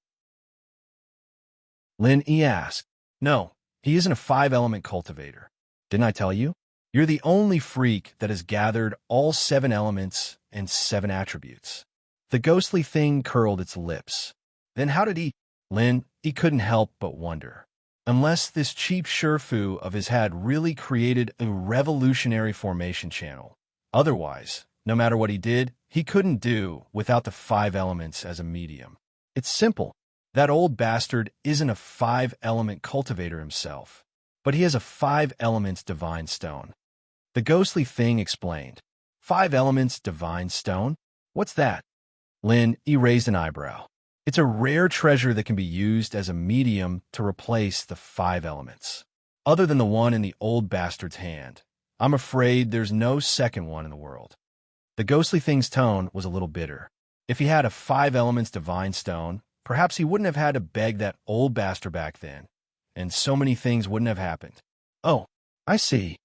Lin E asked. No, he isn't a 5 element cultivator. Didn't I tell you? You're the only freak that has gathered all 7 elements and 7 attributes. The ghostly thing curled its lips. Then how did he? Lin, he couldn't help but wonder. Unless this cheap Sherfu of his had really created a revolutionary formation channel. Otherwise, no matter what he did, he couldn't do without the 5 elements as a medium. It's simple. That old bastard isn't a 5-element cultivator himself, but he has a 5 elements divine stone. The ghostly thing explained. 5 elements divine stone? What's that? Lin, he raised an eyebrow. It's a rare treasure that can be used as a medium to replace the 5 elements. Other than the one in the old bastard's hand, I'm afraid there's no second one in the world. The ghostly thing's tone was a little bitter. If he had a 5 elements divine stone, perhaps he wouldn't have had to beg that old bastard back then, and so many things wouldn't have happened. Oh, I see.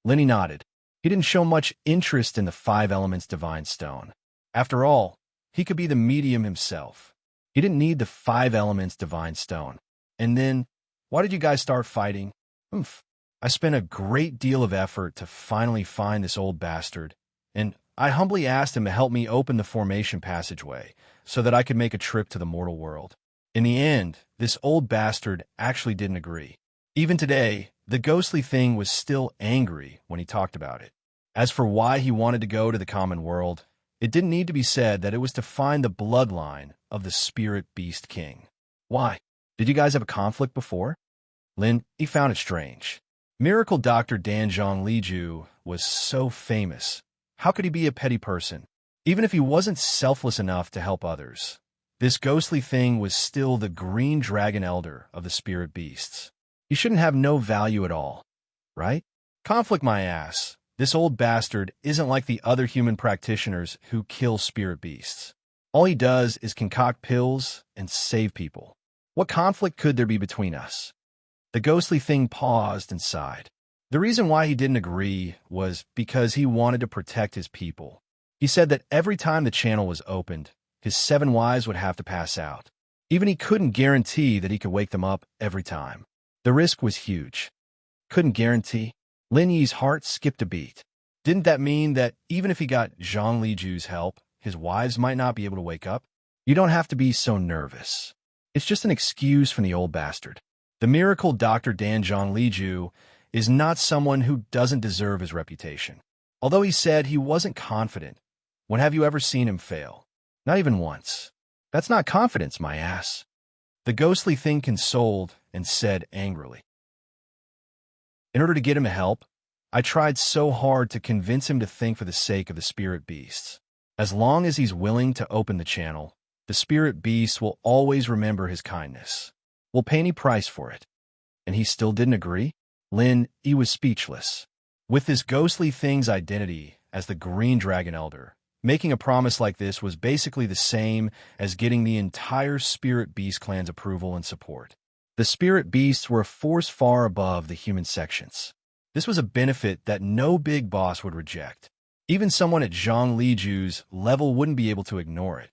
Lenny nodded. He didn't show much interest in the 5 elements divine stone. After all, he could be the medium himself. He didn't need the 5 elements divine stone. And then, why did you guys start fighting? I spent a great deal of effort to finally find this old bastard, and I humbly asked him to help me open the formation passageway so that I could make a trip to the mortal world. In the end, this old bastard actually didn't agree. Even today, the ghostly thing was still angry when he talked about it. As for why he wanted to go to the common world, it didn't need to be said that it was to find the bloodline of the spirit beast king. Why? Did you guys have a conflict before? Lin, he found it strange. Miracle Dr. Danzhong Liju was so famous. How could he be a petty person? Even if he wasn't selfless enough to help others, this ghostly thing was still the green dragon elder of the spirit beasts. He shouldn't have no value at all, right? Conflict my ass. This old bastard isn't like the other human practitioners who kill spirit beasts. All he does is concoct pills and save people. What conflict could there be between us? The ghostly thing paused and sighed. The reason why he didn't agree was because he wanted to protect his people. He said that every time the channel was opened, his 7 wives would have to pass out. Even he couldn't guarantee that he could wake them up every time. The risk was huge. Couldn't guarantee? Lin Yi's heart skipped a beat. Didn't that mean that even if he got Zhang Liju's help, his wives might not be able to wake up? You don't have to be so nervous. It's just an excuse from the old bastard. The miracle Dr. Danzhong Liju is not someone who doesn't deserve his reputation. Although he said he wasn't confident, when have you ever seen him fail? Not even once. That's not confidence, my ass. The ghostly thing consoled and said angrily. In order to get him help, I tried so hard to convince him to think for the sake of the spirit beasts. As long as he's willing to open the channel, the spirit beasts will always remember his kindness. Will pay any price for it. And he still didn't agree? Lin, he was speechless. With this ghostly thing's identity as the Green Dragon Elder, making a promise like this was basically the same as getting the entire Spirit Beast clan's approval and support. The Spirit Beasts were a force far above the human sections. This was a benefit that no big boss would reject. Even someone at Zhang Liju's level wouldn't be able to ignore it.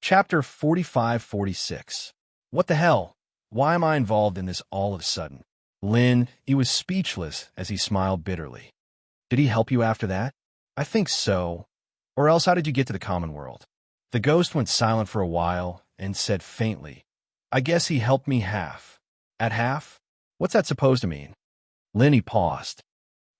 Chapter 45-46. What the hell? Why am I involved in this all of a sudden? Lin, he was speechless as he smiled bitterly. Did he help you after that? I think so. Or else how did you get to the common world? The ghost went silent for a while and said faintly, I guess he helped me half. At half? What's that supposed to mean? Lin, he paused.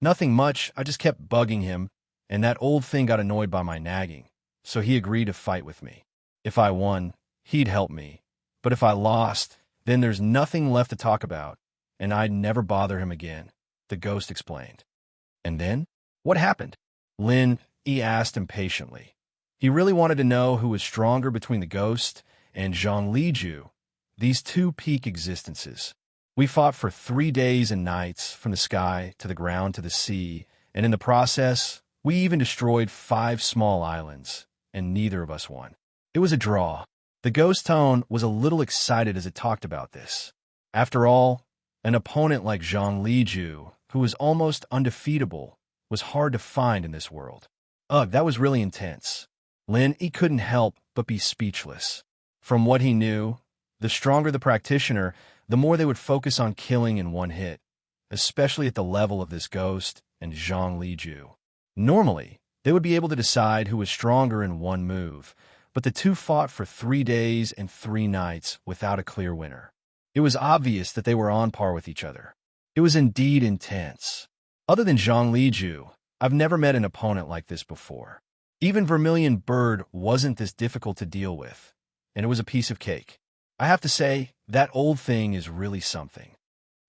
Nothing much, I just kept bugging him, and that old thing got annoyed by my nagging, so he agreed to fight with me. If I won, he'd help me. But if I lost, then there's nothing left to talk about, and I'd never bother him again, the ghost explained. And then? What happened? Lin, he asked impatiently. He really wanted to know who was stronger between the ghost and Zhang Liju, these two peak existences. We fought for 3 days and nights, from the sky to the ground to the sea, and in the process, we even destroyed 5 small islands, and neither of us won. It was a draw. The ghost tone was a little excited as it talked about this. After all, an opponent like Zhang Liju, who was almost undefeatable, was hard to find in this world. Ugh, that was really intense. Lin, he couldn't help but be speechless. From what he knew, the stronger the practitioner, the more they would focus on killing in one hit, especially at the level of this ghost and Zhang Liju. Normally, they would be able to decide who was stronger in one move, but the two fought for 3 days and 3 nights without a clear winner. It was obvious that they were on par with each other. It was indeed intense. Other than Zhang Liju, I've never met an opponent like this before. Even Vermilion Bird wasn't this difficult to deal with, and it was a piece of cake. I have to say, that old thing is really something.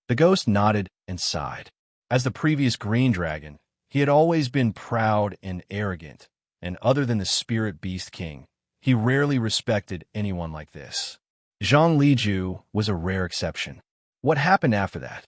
The ghost nodded and sighed. As the previous Green Dragon, he had always been proud and arrogant, and other than the Spirit Beast King, he rarely respected anyone like this. Zhang Liju was a rare exception. What happened after that?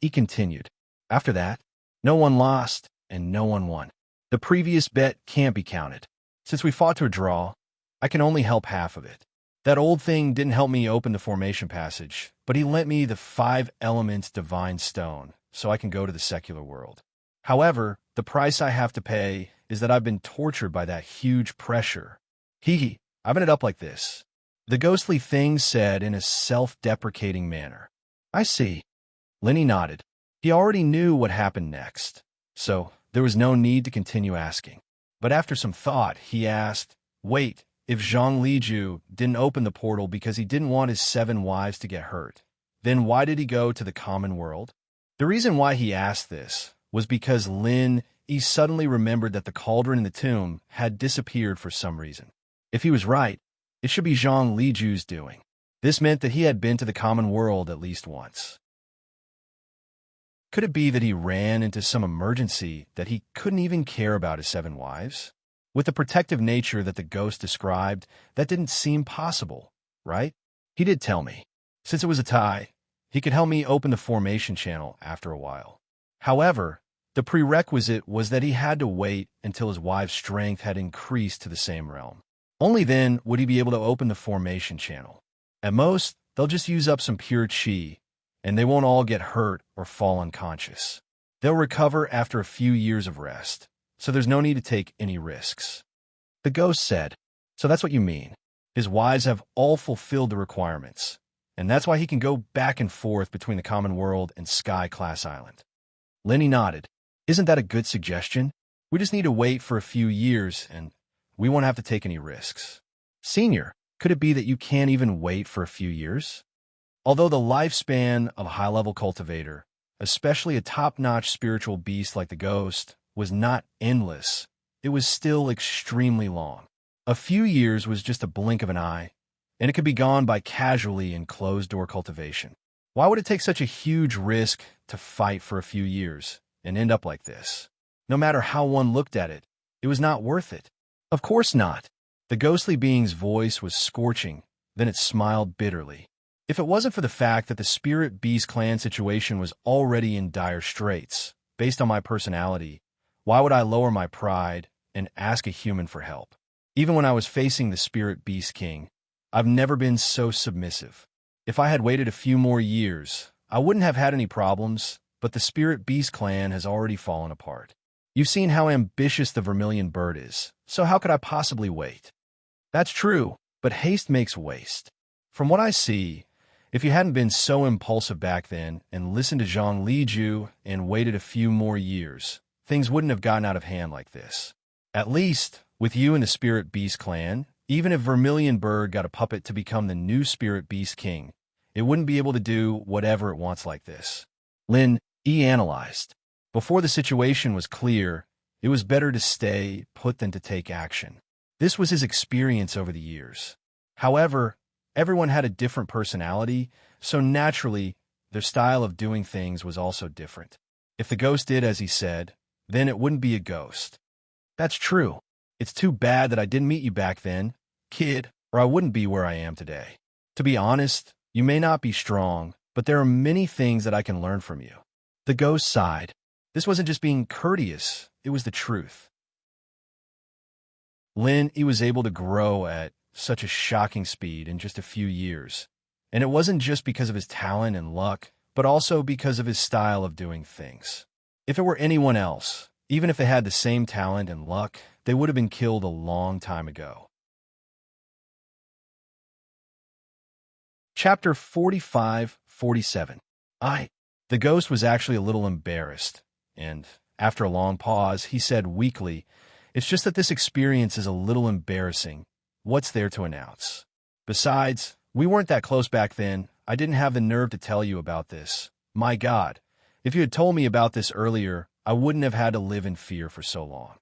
He continued. After that, no one lost and no one won. The previous bet can't be counted. Since we fought to a draw, I can only help half of it. That old thing didn't help me open the formation passage, but he lent me the 5 elements divine stone so I can go to the secular world. However, the price I have to pay is that I've been tortured by that huge pressure. I've ended up like this. The ghostly thing said in a self-deprecating manner. I see. Lenny nodded. He already knew what happened next, so there was no need to continue asking. But after some thought, he asked, wait, if Zhang Liju didn't open the portal because he didn't want his 7 wives to get hurt, then why did he go to the common world? The reason why he asked this was because he suddenly remembered that the cauldron in the tomb had disappeared for some reason. If he was right, it should be Zhang Liju's doing. This meant that he had been to the common world at least once. Could it be that he ran into some emergency that he couldn't even care about his 7 wives? With the protective nature that the ghost described, that didn't seem possible, right? He did tell me. Since it was a tie, he could help me open the formation channel after a while. However, the prerequisite was that he had to wait until his wife's strength had increased to the same realm. Only then would he be able to open the formation channel. At most, they'll just use up some pure chi, and they won't all get hurt or fall unconscious. They'll recover after a few years of rest, so there's no need to take any risks. The ghost said, so that's what you mean. His wives have all fulfilled the requirements, and that's why he can go back and forth between the common world and Sky Class Island. Lenny nodded. Isn't that a good suggestion? We just need to wait for a few years, and we won't have to take any risks. Senior, could it be that you can't even wait for a few years? Although the lifespan of a high-level cultivator, especially a top-notch spiritual beast like the ghost, was not endless, it was still extremely long. A few years was just a blink of an eye, and it could be gone by casually in closed-door cultivation. Why would it take such a huge risk to fight for a few years and end up like this? No matter how one looked at it, it was not worth it. Of course not. The ghostly being's voice was scorching, then it smiled bitterly. If it wasn't for the fact that the Spirit Beast clan situation was already in dire straits, based on my personality, why would I lower my pride and ask a human for help? Even when I was facing the Spirit Beast King, I've never been so submissive. If I had waited a few more years, I wouldn't have had any problems, but the Spirit Beast clan has already fallen apart. You've seen how ambitious the Vermilion Bird is, so how could I possibly wait? That's true, but haste makes waste. From what I see, if you hadn't been so impulsive back then and listened to Zhang Liju and waited a few more years, things wouldn't have gotten out of hand like this. At least, with you and the Spirit Beast clan, even if Vermilion Bird got a puppet to become the new Spirit Beast King, it wouldn't be able to do whatever it wants like this. He analyzed. Before the situation was clear, it was better to stay put than to take action. This was his experience over the years. However, everyone had a different personality, so naturally, their style of doing things was also different. If the ghost did as he said, then it wouldn't be a ghost. That's true. It's too bad that I didn't meet you back then, kid, or I wouldn't be where I am today. To be honest, you may not be strong, but there are many things that I can learn from you. The ghost sighed. This wasn't just being courteous, it was the truth. He was able to grow at such a shocking speed in just a few years. And it wasn't just because of his talent and luck, but also because of his style of doing things. If it were anyone else, even if they had the same talent and luck, they would have been killed a long time ago. Chapter 45-46 47. The ghost was actually a little embarrassed, and after a long pause, he said weakly, "It's just that this experience is a little embarrassing. What's there to announce? Besides, we weren't that close back then. I didn't have the nerve to tell you about this. My God, if you had told me about this earlier, I wouldn't have had to live in fear for so long."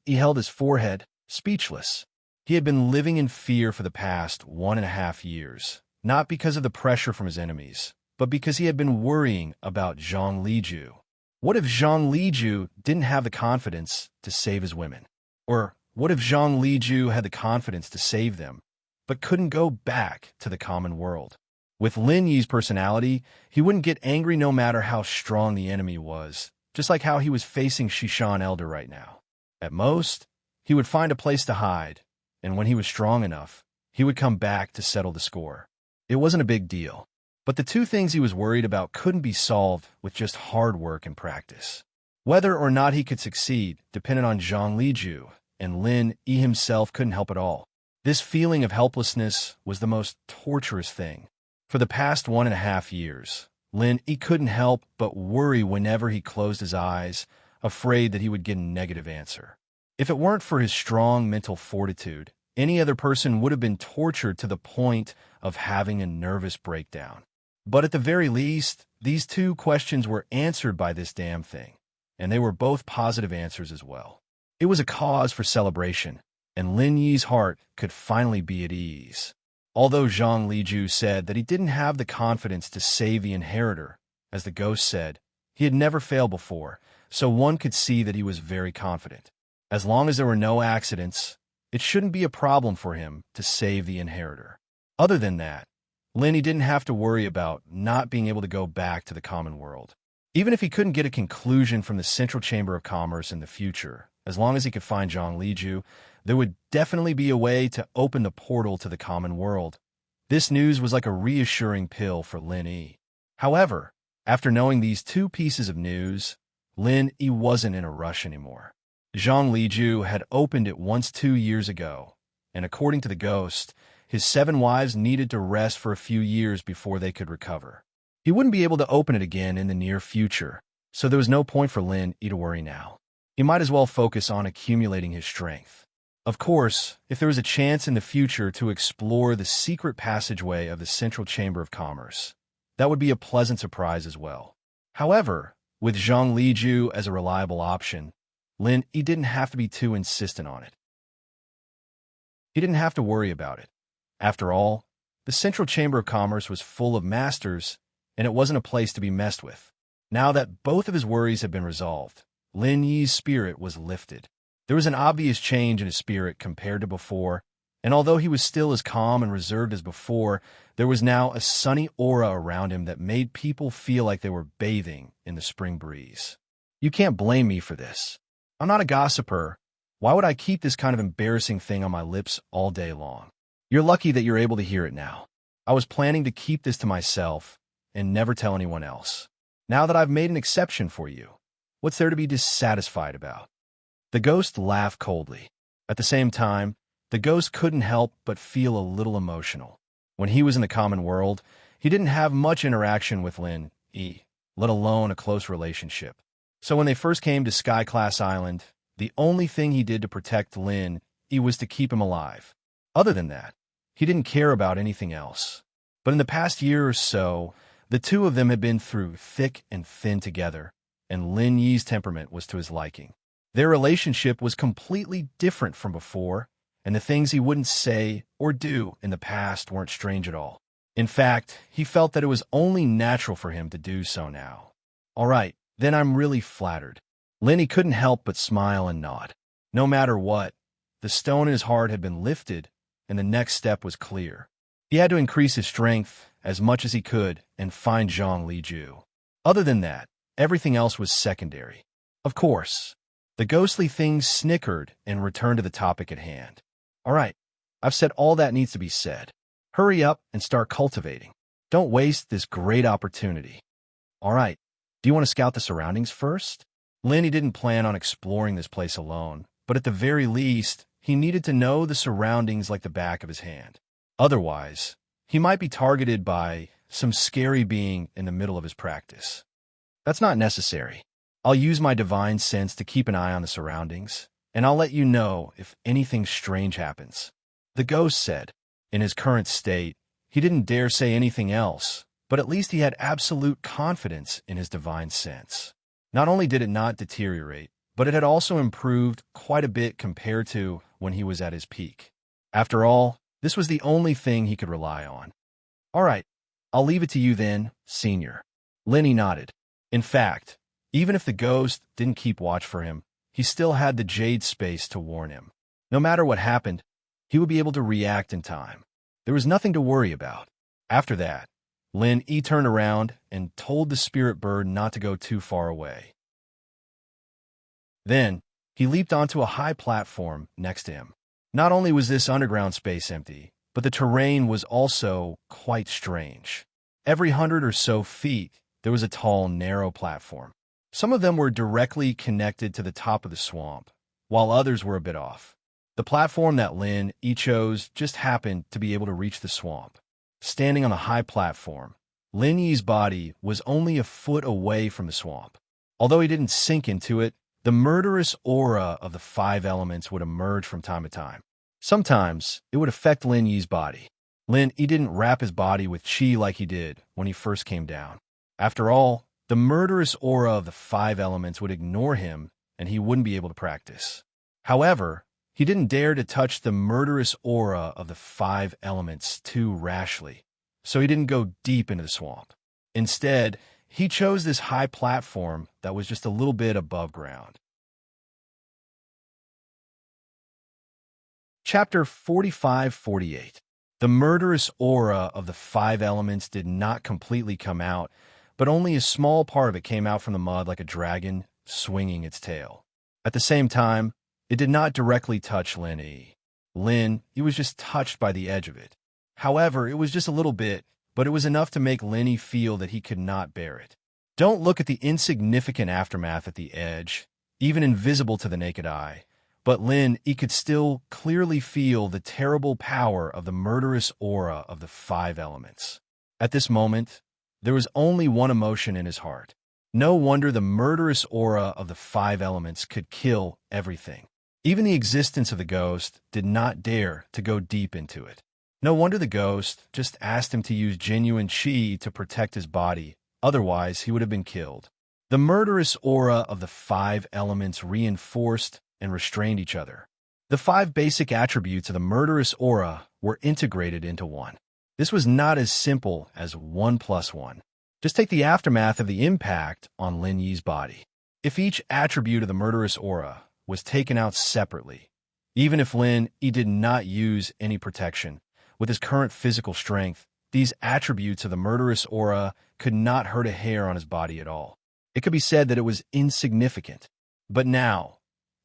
He held his forehead, speechless. He had been living in fear for the past 1.5 years, not because of the pressure from his enemies, but because he had been worrying about Zhang Liju. What if Zhang Liju didn't have the confidence to save his women? Or what if Zhang Liju had the confidence to save them, but couldn't go back to the common world? With Lin Yi's personality, he wouldn't get angry no matter how strong the enemy was, just like how he was facing Shishan Elder right now. At most, he would find a place to hide, and when he was strong enough, he would come back to settle the score. It wasn't a big deal, but the two things he was worried about couldn't be solved with just hard work and practice. Whether or not he could succeed depended on Zhang Liju, and Lin Yi himself couldn't help at all. This feeling of helplessness was the most torturous thing. For the past 1.5 years, Lin Yi couldn't help but worry whenever he closed his eyes, afraid that he would get a negative answer. If it weren't for his strong mental fortitude, any other person would have been tortured to the point of having a nervous breakdown. But at the very least, these two questions were answered by this damn thing, and they were both positive answers as well. It was a cause for celebration, and Lin Yi's heart could finally be at ease. Although Zhang Liju said that he didn't have the confidence to save the inheritor, as the ghost said, he had never failed before, so one could see that he was very confident. As long as there were no accidents, it shouldn't be a problem for him to save the inheritor. Other than that, Lin Yi didn't have to worry about not being able to go back to the common world. Even if he couldn't get a conclusion from the Central Chamber of Commerce in the future, as long as he could find Zhang Liju, there would definitely be a way to open the portal to the common world. This news was like a reassuring pill for Lin Yi. However, after knowing these two pieces of news, Lin Yi wasn't in a rush anymore. Zhang Liju had opened it once 2 years ago, and according to the ghost, his 7 wives needed to rest for a few years before they could recover. He wouldn't be able to open it again in the near future, so there was no point for Lin Yi to worry now. He might as well focus on accumulating his strength. Of course, if there was a chance in the future to explore the secret passageway of the Central Chamber of Commerce, that would be a pleasant surprise as well. However, with Zhang Liju as a reliable option, Lin Yi didn't have to be too insistent on it. He didn't have to worry about it. After all, the Central Chamber of Commerce was full of masters, and it wasn't a place to be messed with. Now that both of his worries had been resolved, Lin Yi's spirit was lifted. There was an obvious change in his spirit compared to before, and although he was still as calm and reserved as before, there was now a sunny aura around him that made people feel like they were bathing in the spring breeze. You can't blame me for this. I'm not a gossiper. Why would I keep this kind of embarrassing thing on my lips all day long? You're lucky that you're able to hear it now. I was planning to keep this to myself and never tell anyone else. Now that I've made an exception for you, what's there to be dissatisfied about? The ghost laughed coldly. At the same time, the ghost couldn't help but feel a little emotional. When he was in the common world, he didn't have much interaction with Lin Yi, let alone a close relationship. So when they first came to Sky Class Island, the only thing he did to protect Lin Yi was to keep him alive. Other than that, he didn't care about anything else. But in the past year or so, the two of them had been through thick and thin together, and Lin Yi's temperament was to his liking. Their relationship was completely different from before, and the things he wouldn't say or do in the past weren't strange at all. In fact, he felt that it was only natural for him to do so now. All right, then I'm really flattered. Lin Yi couldn't help but smile and nod. No matter what, the stone in his heart had been lifted, and the next step was clear. He had to increase his strength as much as he could and find Zhang Liju. Other than that, everything else was secondary. Of course, the ghostly thing snickered and returned to the topic at hand. All right, I've said all that needs to be said. Hurry up and start cultivating. Don't waste this great opportunity. All right, do you want to scout the surroundings first? Lin Yi didn't plan on exploring this place alone, but at the very least, he needed to know the surroundings like the back of his hand. Otherwise, he might be targeted by some scary being in the middle of his practice. That's not necessary. I'll use my divine sense to keep an eye on the surroundings, and I'll let you know if anything strange happens. The ghost said. In his current state, he didn't dare say anything else, but at least he had absolute confidence in his divine sense. Not only did it not deteriorate, but it had also improved quite a bit compared to when he was at his peak. After all, this was the only thing he could rely on. All right, I'll leave it to you then, Senior. Lenny nodded. In fact, even if the ghost didn't keep watch for him, he still had the jade space to warn him. No matter what happened, he would be able to react in time. There was nothing to worry about. After that, Lin Yi turned around and told the spirit bird not to go too far away. Then, he leaped onto a high platform next to him. Not only was this underground space empty, but the terrain was also quite strange. Every 100 or so feet, there was a tall, narrow platform. Some of them were directly connected to the top of the swamp, while others were a bit off. The platform that Lin Yi chose just happened to be able to reach the swamp. Standing on the high platform, Lin Yi's body was only a foot away from the swamp. Although he didn't sink into it, the murderous aura of the 5 elements would emerge from time to time. Sometimes, it would affect Lin Yi's body. Lin Yi didn't wrap his body with qi like he did when he first came down. After all, the murderous aura of the 5 elements would ignore him, and he wouldn't be able to practice. However, he didn't dare to touch the murderous aura of the 5 elements too rashly, so he didn't go deep into the swamp. Instead, he chose this high platform that was just a little bit above ground. Chapter 45-48. The murderous aura of the 5 elements did not completely come out, but only a small part of it came out from the mud like a dragon swinging its tail. At the same time, it did not directly touch Lin Yi. Lin Yi was just touched by the edge of it. However, it was just a little bit, but it was enough to make Lin Yi feel that he could not bear it. Don't look at the insignificant aftermath at the edge, even invisible to the naked eye, but Lin Yi could still clearly feel the terrible power of the murderous aura of the 5 elements. At this moment, there was only one emotion in his heart. No wonder the murderous aura of the 5 elements could kill everything. Even the existence of the ghost did not dare to go deep into it. No wonder the ghost just asked him to use genuine qi to protect his body, otherwise he would have been killed. The murderous aura of the 5 elements reinforced and restrained each other. The 5 basic attributes of the murderous aura were integrated into one. This was not as simple as 1 + 1. Just take the aftermath of the impact on Lin Yi's body. If each attribute of the murderous aura was taken out separately, even if Lin Yi did not use any protection, with his current physical strength, these attributes of the murderous aura could not hurt a hair on his body at all. It could be said that it was insignificant. But now,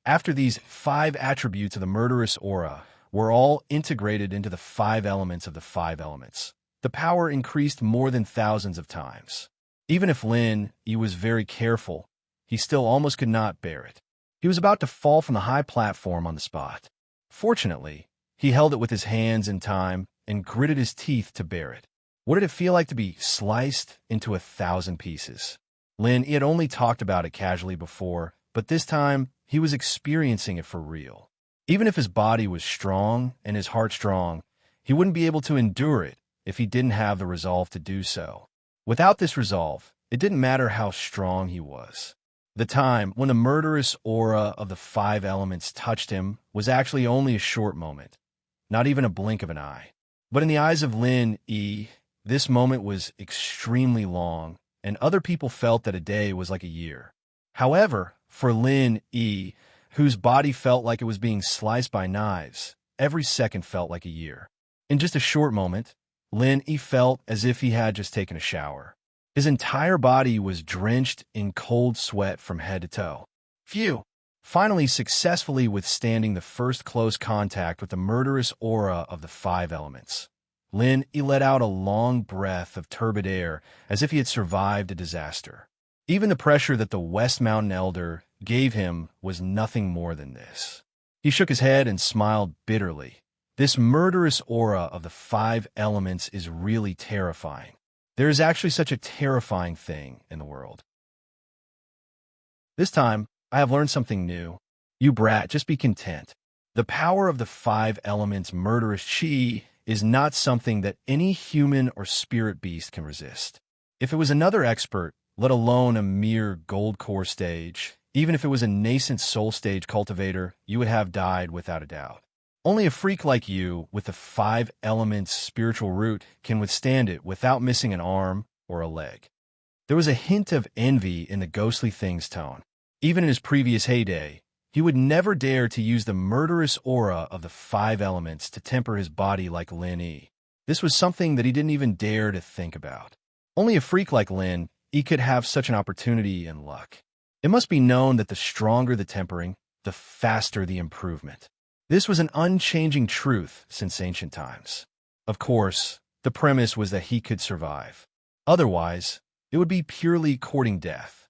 after these 5 attributes of the murderous aura were all integrated into the 5 elements of the 5 elements, the power increased more than thousands of times. Even if Lin Yi was very careful, he still almost could not bear it. He was about to fall from the high platform on the spot. Fortunately, he held it with his hands in time and gritted his teeth to bear it. What did it feel like to be sliced into 1,000 pieces? Lin Yi had only talked about it casually before, but this time he was experiencing it for real. Even if his body was strong and his heart strong, he wouldn't be able to endure it if he didn't have the resolve to do so. Without this resolve, it didn't matter how strong he was. The time when the murderous aura of the 5 elements touched him was actually only a short moment, not even a blink of an eye. But in the eyes of Lin Yi, this moment was extremely long, and other people felt that a day was like a year. However, for Lin Yi, whose body felt like it was being sliced by knives, every second felt like a year. In just a short moment, Lin Yi felt as if he had just taken a shower. His entire body was drenched in cold sweat from head to toe. Phew! Finally successfully withstanding the first close contact with the murderous aura of the 5 elements, Lin Yi let out a long breath of turbid air as if he had survived a disaster. Even the pressure that the West Mountain Elder gave him was nothing more than this. He shook his head and smiled bitterly. This murderous aura of the 5 elements is really terrifying. There is actually such a terrifying thing in the world. This time, I have learned something new. You brat, just be content. The power of the 5 elements murderous chi is not something that any human or spirit beast can resist. If it was another expert, let alone a mere gold core stage, even if it was a nascent soul stage cultivator, you would have died without a doubt. Only a freak like you, with the 5 elements spiritual root, can withstand it without missing an arm or a leg. There was a hint of envy in the ghostly thing's tone. Even in his previous heyday, he would never dare to use the murderous aura of the 5 elements to temper his body like Lin Yi. This was something that he didn't even dare to think about. Only a freak like Lin Yi could have such an opportunity and luck. It must be known that the stronger the tempering, the faster the improvement. This was an unchanging truth since ancient times. Of course, the premise was that he could survive. Otherwise, it would be purely courting death.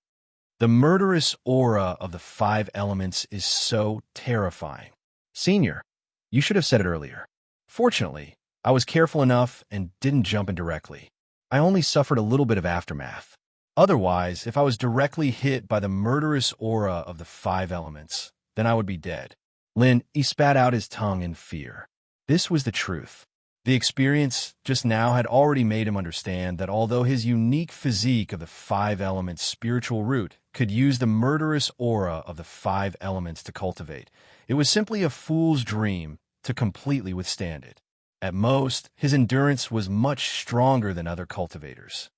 The murderous aura of the 5 elements is so terrifying. Senior, you should have said it earlier. Fortunately, I was careful enough and didn't jump in directly. I only suffered a little bit of aftermath. Otherwise, if I was directly hit by the murderous aura of the 5 elements, then I would be dead. Lin, he spat out his tongue in fear. This was the truth. The experience just now had already made him understand that although his unique physique of the 5 elements spiritual root could use the murderous aura of the 5 elements to cultivate, it was simply a fool's dream to completely withstand it. At most, his endurance was much stronger than other cultivators.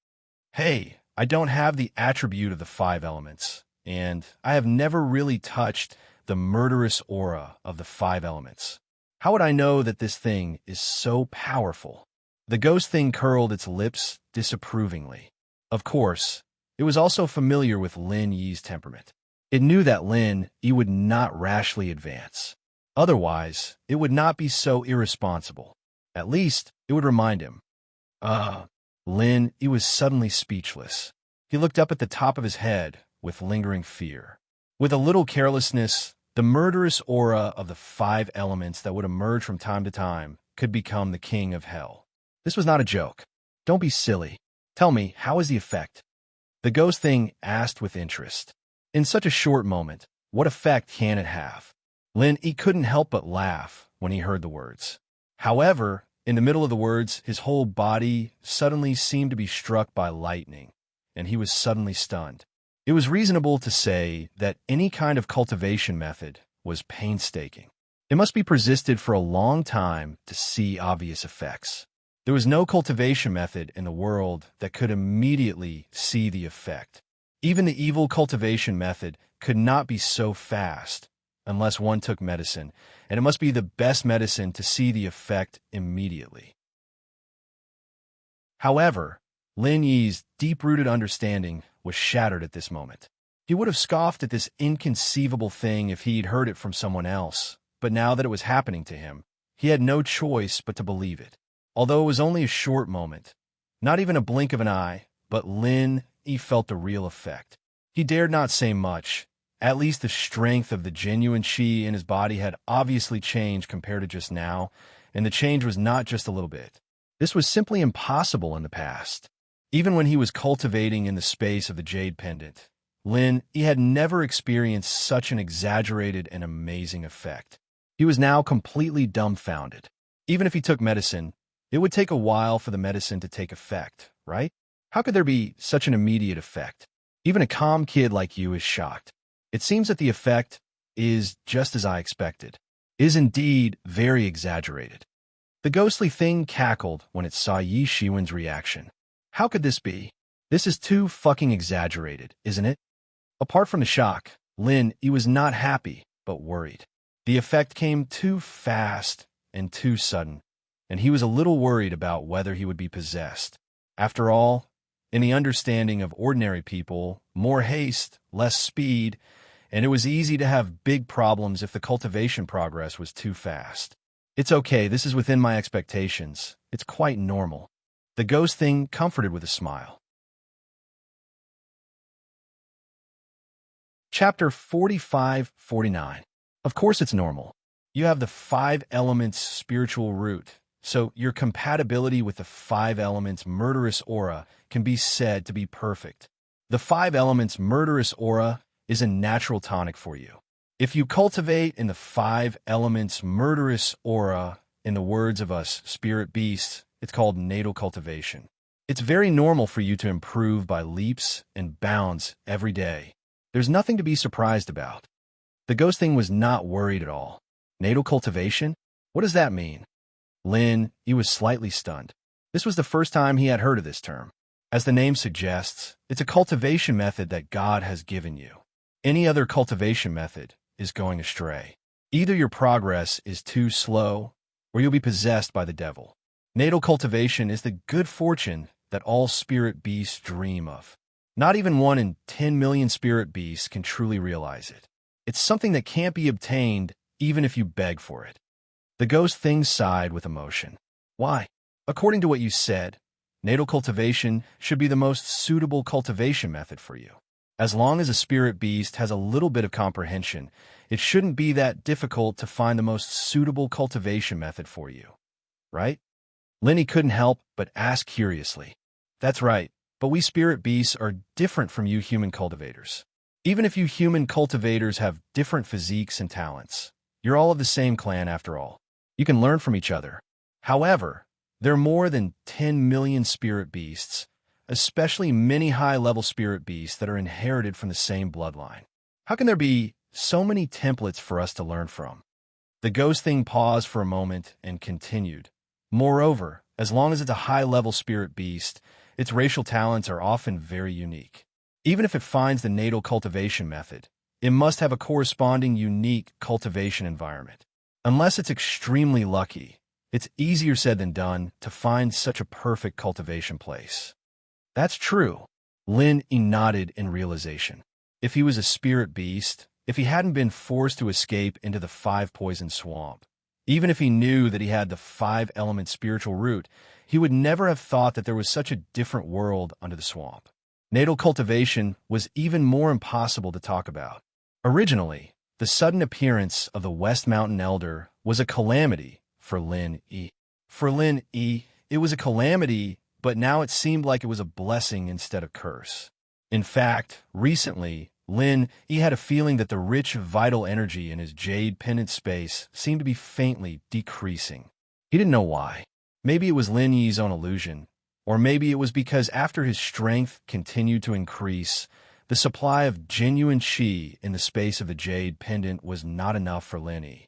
Hey, I don't have the attribute of the 5 elements, and I have never really touched the murderous aura of the 5 elements. How would I know that this thing is so powerful? The ghost thing curled its lips disapprovingly. Of course, it was also familiar with Lin Yi's temperament. It knew that Lin Yi would not rashly advance. Otherwise, it would not be so irresponsible. At least, it would remind him. Lin Yi was suddenly speechless. He looked up at the top of his head with lingering fear. With a little carelessness, the murderous aura of the 5 elements that would emerge from time to time could become the king of hell. This was not a joke. Don't be silly. Tell me, how is the effect? The ghost thing asked with interest. In such a short moment, what effect can it have? Lin Yi couldn't help but laugh when he heard the words. However, in the middle of the words, his whole body suddenly seemed to be struck by lightning, and he was suddenly stunned. It was reasonable to say that any kind of cultivation method was painstaking. It must be persisted for a long time to see obvious effects. There was no cultivation method in the world that could immediately see the effect. Even the evil cultivation method could not be so fast unless one took medicine, and it must be the best medicine to see the effect immediately. However, Lin Yi's deep-rooted understanding was shattered at this moment. He would have scoffed at this inconceivable thing if he'd heard it from someone else, but now that it was happening to him, he had no choice but to believe it. Although it was only a short moment, not even a blink of an eye, but Lin Yi felt the real effect. He dared not say much. At least the strength of the genuine chi in his body had obviously changed compared to just now, and the change was not just a little bit. This was simply impossible in the past. Even when he was cultivating in the space of the jade pendant, Lin Yi had never experienced such an exaggerated and amazing effect. He was now completely dumbfounded. Even if he took medicine, it would take a while for the medicine to take effect, right? How could there be such an immediate effect? Even a calm kid like you is shocked. It seems that the effect is just as I expected. It is indeed very exaggerated. The ghostly thing cackled when it saw Yi Shiwen's reaction. How could this be? This is too fucking exaggerated, isn't it? Apart from the shock, Lin Yi was not happy, but worried. The effect came too fast and too sudden, and he was a little worried about whether he would be possessed. After all, in the understanding of ordinary people, more haste, less speed, and it was easy to have big problems if the cultivation progress was too fast. It's okay, this is within my expectations. It's quite normal. The ghost thing comforted with a smile. Chapter 45-49. Of course it's normal. You have the 5 elements spiritual root, so your compatibility with the five elements' murderous aura can be said to be perfect. The five elements' murderous aura is a natural tonic for you. If you cultivate in the five elements' murderous aura, in the words of us spirit beasts, it's called natal cultivation. It's very normal for you to improve by leaps and bounds every day. There's nothing to be surprised about. The ghost thing was not worried at all. Natal cultivation? What does that mean? Lin, he was slightly stunned. This was the first time he had heard of this term. As the name suggests, it's a cultivation method that God has given you. Any other cultivation method is going astray. Either your progress is too slow, or you'll be possessed by the devil. Natal cultivation is the good fortune that all spirit beasts dream of. Not even 1 in 10 million spirit beasts can truly realize it. It's something that can't be obtained even if you beg for it. The ghost thing sighed with emotion. Why? According to what you said, natal cultivation should be the most suitable cultivation method for you. As long as a spirit beast has a little bit of comprehension, it shouldn't be that difficult to find the most suitable cultivation method for you. Right? Lenny couldn't help but ask curiously. That's right, but we spirit beasts are different from you human cultivators. Even if you human cultivators have different physiques and talents, you're all of the same clan after all. You can learn from each other. However, there are more than 10 million spirit beasts, especially many high-level spirit beasts that are inherited from the same bloodline. How can there be so many templates for us to learn from? The ghost thing paused for a moment and continued. Moreover, as long as it's a high-level spirit beast, its racial talents are often very unique. Even if it finds the natal cultivation method, it must have a corresponding unique cultivation environment. Unless it's extremely lucky, it's easier said than done to find such a perfect cultivation place. That's true. Lin nodded in realization. If he was a spirit beast, if he hadn't been forced to escape into the five-poison swamp, even if he knew that he had the five-element spiritual root, he would never have thought that there was such a different world under the swamp. Natal cultivation was even more impossible to talk about. Originally, the sudden appearance of the West Mountain Elder was a calamity for Lin E. For Lin E, it was a calamity, but now it seemed like it was a blessing instead of curse. In fact, recently, Lin E had a feeling that the rich, vital energy in his jade pendant space seemed to be faintly decreasing. He didn't know why. Maybe it was Lin Yi's own illusion, or maybe it was because after his strength continued to increase, the supply of genuine qi in the space of the jade pendant was not enough for Lin E.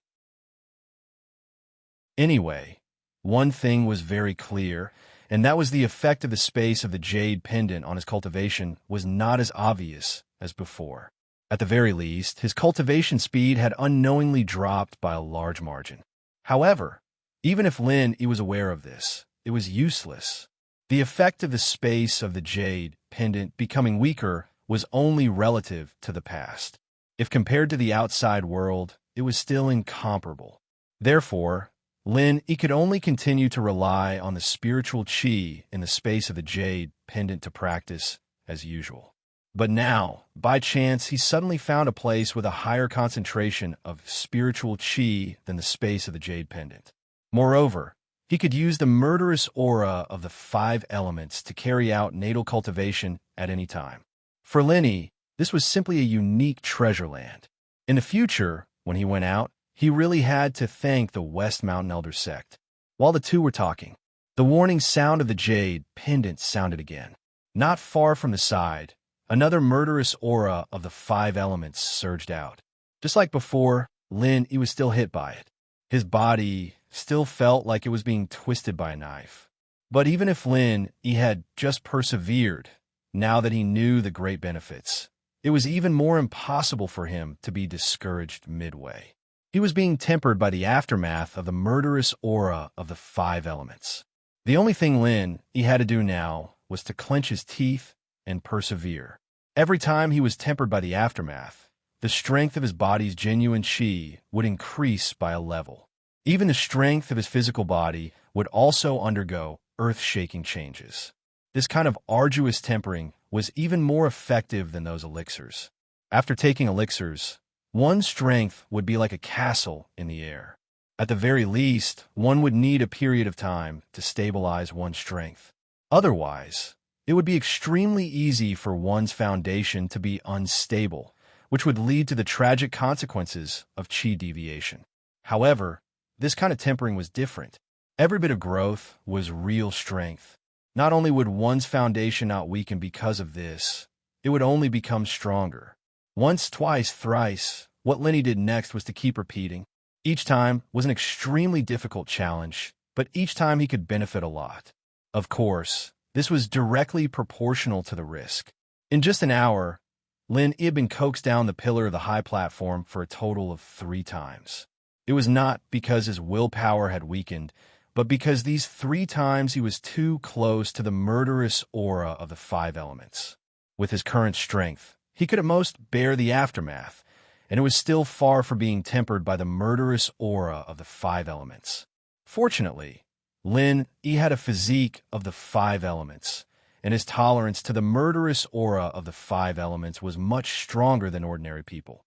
Anyway, one thing was very clear, and that was the effect of the space of the jade pendant on his cultivation was not as obvious as before. At the very least, his cultivation speed had unknowingly dropped by a large margin. However, even if Lin E was aware of this, it was useless. The effect of the space of the jade pendant becoming weaker was only relative to the past. If compared to the outside world, it was still incomparable. Therefore, Lin E could only continue to rely on the spiritual qi in the space of the jade pendant to practice as usual. But now, by chance, he suddenly found a place with a higher concentration of spiritual qi than the space of the jade pendant. Moreover, he could use the murderous aura of the five elements to carry out natal cultivation at any time. For Lin E, this was simply a unique treasure land. In the future, when he went out, he really had to thank the West Mountain Elder sect. While the two were talking, the warning sound of the jade pendant sounded again. Not far from the side, another murderous aura of the five elements surged out. Just like before, Lin E was still hit by it. His body still felt like it was being twisted by a knife. But even if Lin E had just persevered, now that he knew the great benefits, it was even more impossible for him to be discouraged midway. He was being tempered by the aftermath of the murderous aura of the five elements. The only thing Lin E had to do now was to clench his teeth and persevere. Every time he was tempered by the aftermath, the strength of his body's genuine qi would increase by a level. Even the strength of his physical body would also undergo earth-shaking changes. This kind of arduous tempering was even more effective than those elixirs. After taking elixirs, one's strength would be like a castle in the air. At the very least, one would need a period of time to stabilize one's strength. Otherwise, it would be extremely easy for one's foundation to be unstable, which would lead to the tragic consequences of chi deviation. However, this kind of tempering was different. Every bit of growth was real strength. Not only would one's foundation not weaken because of this, it would only become stronger. Once, twice, thrice, what Lenny did next was to keep repeating. Each time was an extremely difficult challenge, but each time he could benefit a lot. Of course, this was directly proportional to the risk. In just an hour, Lin had been coaxed down the pillar of the high platform for a total of 3 times. It was not because his willpower had weakened, but because these 3 times he was too close to the murderous aura of the 5 elements. With his current strength, he could at most bear the aftermath, and it was still far from being tempered by the murderous aura of the 5 elements. Fortunately, Lin had a physique of the 5 elements, and his tolerance to the murderous aura of the 5 elements was much stronger than ordinary people.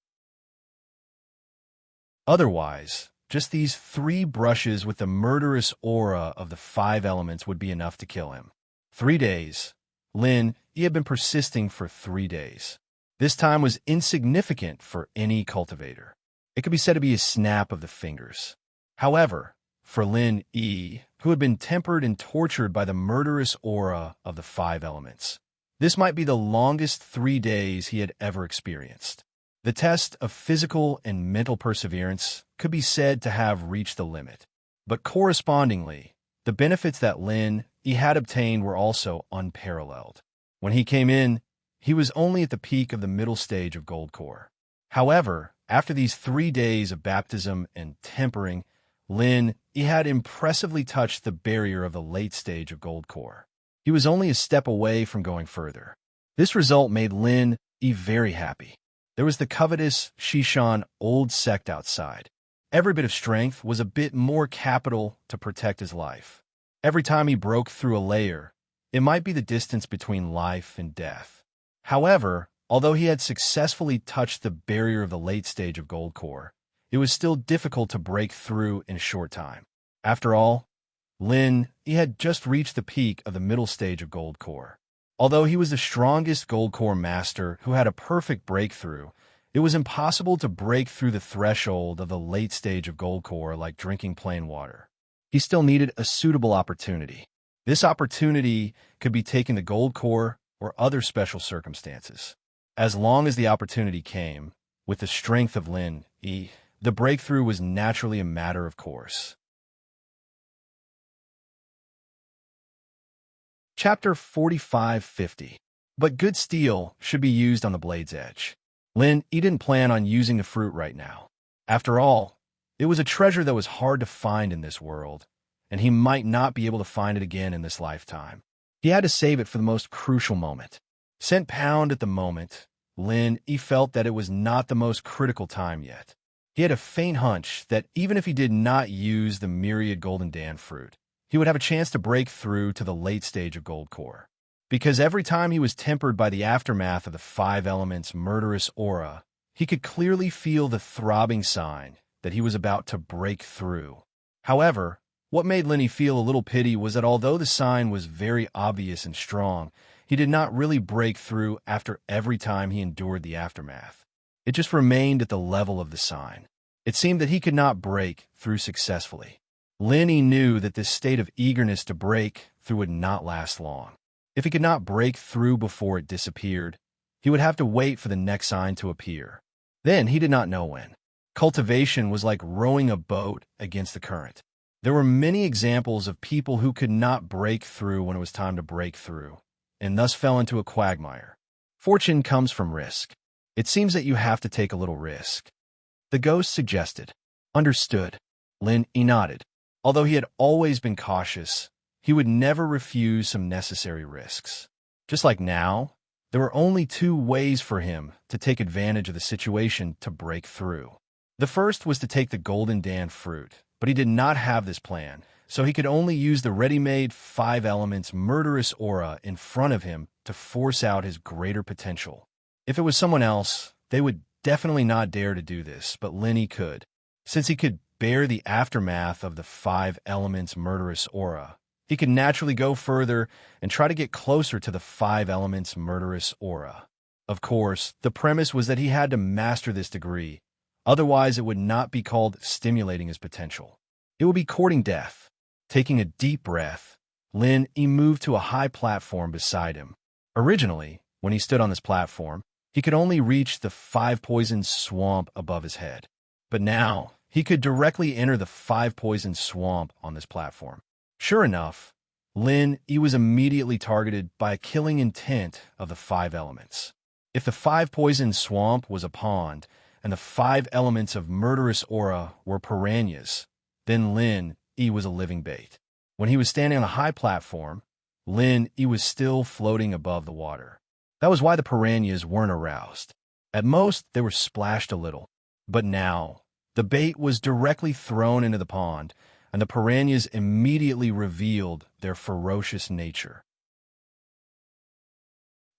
Otherwise, just these 3 brushes with the murderous aura of the 5 elements would be enough to kill him. 3 days. Lin had been persisting for 3 days. This time was insignificant for any cultivator. It could be said to be a snap of the fingers. However, for Lin, who had been tempered and tortured by the murderous aura of the 5 elements, this might be the longest 3 days he had ever experienced. The test of physical and mental perseverance could be said to have reached the limit. But correspondingly, the benefits that Lin had obtained were also unparalleled. When he came in, he was only at the peak of the middle stage of Gold Core. However, after these 3 days of baptism and tempering, Lin had impressively touched the barrier of the late stage of Gold Core. He was only a step away from going further. This result made Lin very happy. There was the covetous Shishan old sect outside. Every bit of strength was a bit more capital to protect his life. Every time he broke through a layer, it might be the distance between life and death. However, although he had successfully touched the barrier of the late stage of Gold Core, it was still difficult to break through in a short time. After all, Lin had just reached the peak of the middle stage of Gold Core. Although he was the strongest Gold Core master who had a perfect breakthrough, it was impossible to break through the threshold of the late stage of Gold Core like drinking plain water. He still needed a suitable opportunity. This opportunity could be taken to Gold Core or other special circumstances. As long as the opportunity came, with the strength of Lin, the breakthrough was naturally a matter of course. Chapter 4550. But good steel should be used on the blade's edge. Lin didn't plan on using the fruit right now. After all, it was a treasure that was hard to find in this world, and he might not be able to find it again in this lifetime. He had to save it for the most crucial moment. Cent pound at the moment, Lin felt that it was not the most critical time yet. He had a faint hunch that even if he did not use the myriad golden Dan fruit, he would have a chance to break through to the late stage of Gold Core. Because every time he was tempered by the aftermath of the 5 elements' murderous aura, he could clearly feel the throbbing sign that he was about to break through. However, what made Lenny feel a little pity was that although the sign was very obvious and strong, he did not really break through after every time he endured the aftermath. It just remained at the level of the sign. It seemed that he could not break through successfully. Lenny knew that this state of eagerness to break through would not last long. If he could not break through before it disappeared, he would have to wait for the next sign to appear. Then he did not know when. Cultivation was like rowing a boat against the current. There were many examples of people who could not break through when it was time to break through, and thus fell into a quagmire. Fortune comes from risk. It seems that you have to take a little risk. The ghost suggested. Understood. Lin nodded. Although he had always been cautious, he would never refuse some necessary risks. Just like now, there were only 2 ways for him to take advantage of the situation to break through. The first was to take the golden Dan fruit, but he did not have this plan, so he could only use the ready-made 5 elements murderous aura in front of him to force out his greater potential. If it was someone else, they would definitely not dare to do this, but Lenny could. Since he could bear the aftermath of the five elements murderous aura, he could naturally go further and try to get closer to the five elements murderous aura. Of course, the premise was that he had to master this degree, otherwise it would not be called stimulating his potential. It would be courting death. Taking a deep breath, Lin Yi moved to a high platform beside him. Originally, when he stood on this platform, he could only reach the five-poisoned swamp above his head. But now, he could directly enter the five-poisoned swamp on this platform. Sure enough, Lin Yi was immediately targeted by a killing intent of the five elements. If the five-poisoned swamp was a pond, and the five elements of murderous aura were piranhas, then Lin Yi was a living bait. When he was standing on a high platform, Lin Yi was still floating above the water. That was why the piranhas weren't aroused. At most, they were splashed a little. But now, the bait was directly thrown into the pond, and the piranhas immediately revealed their ferocious nature.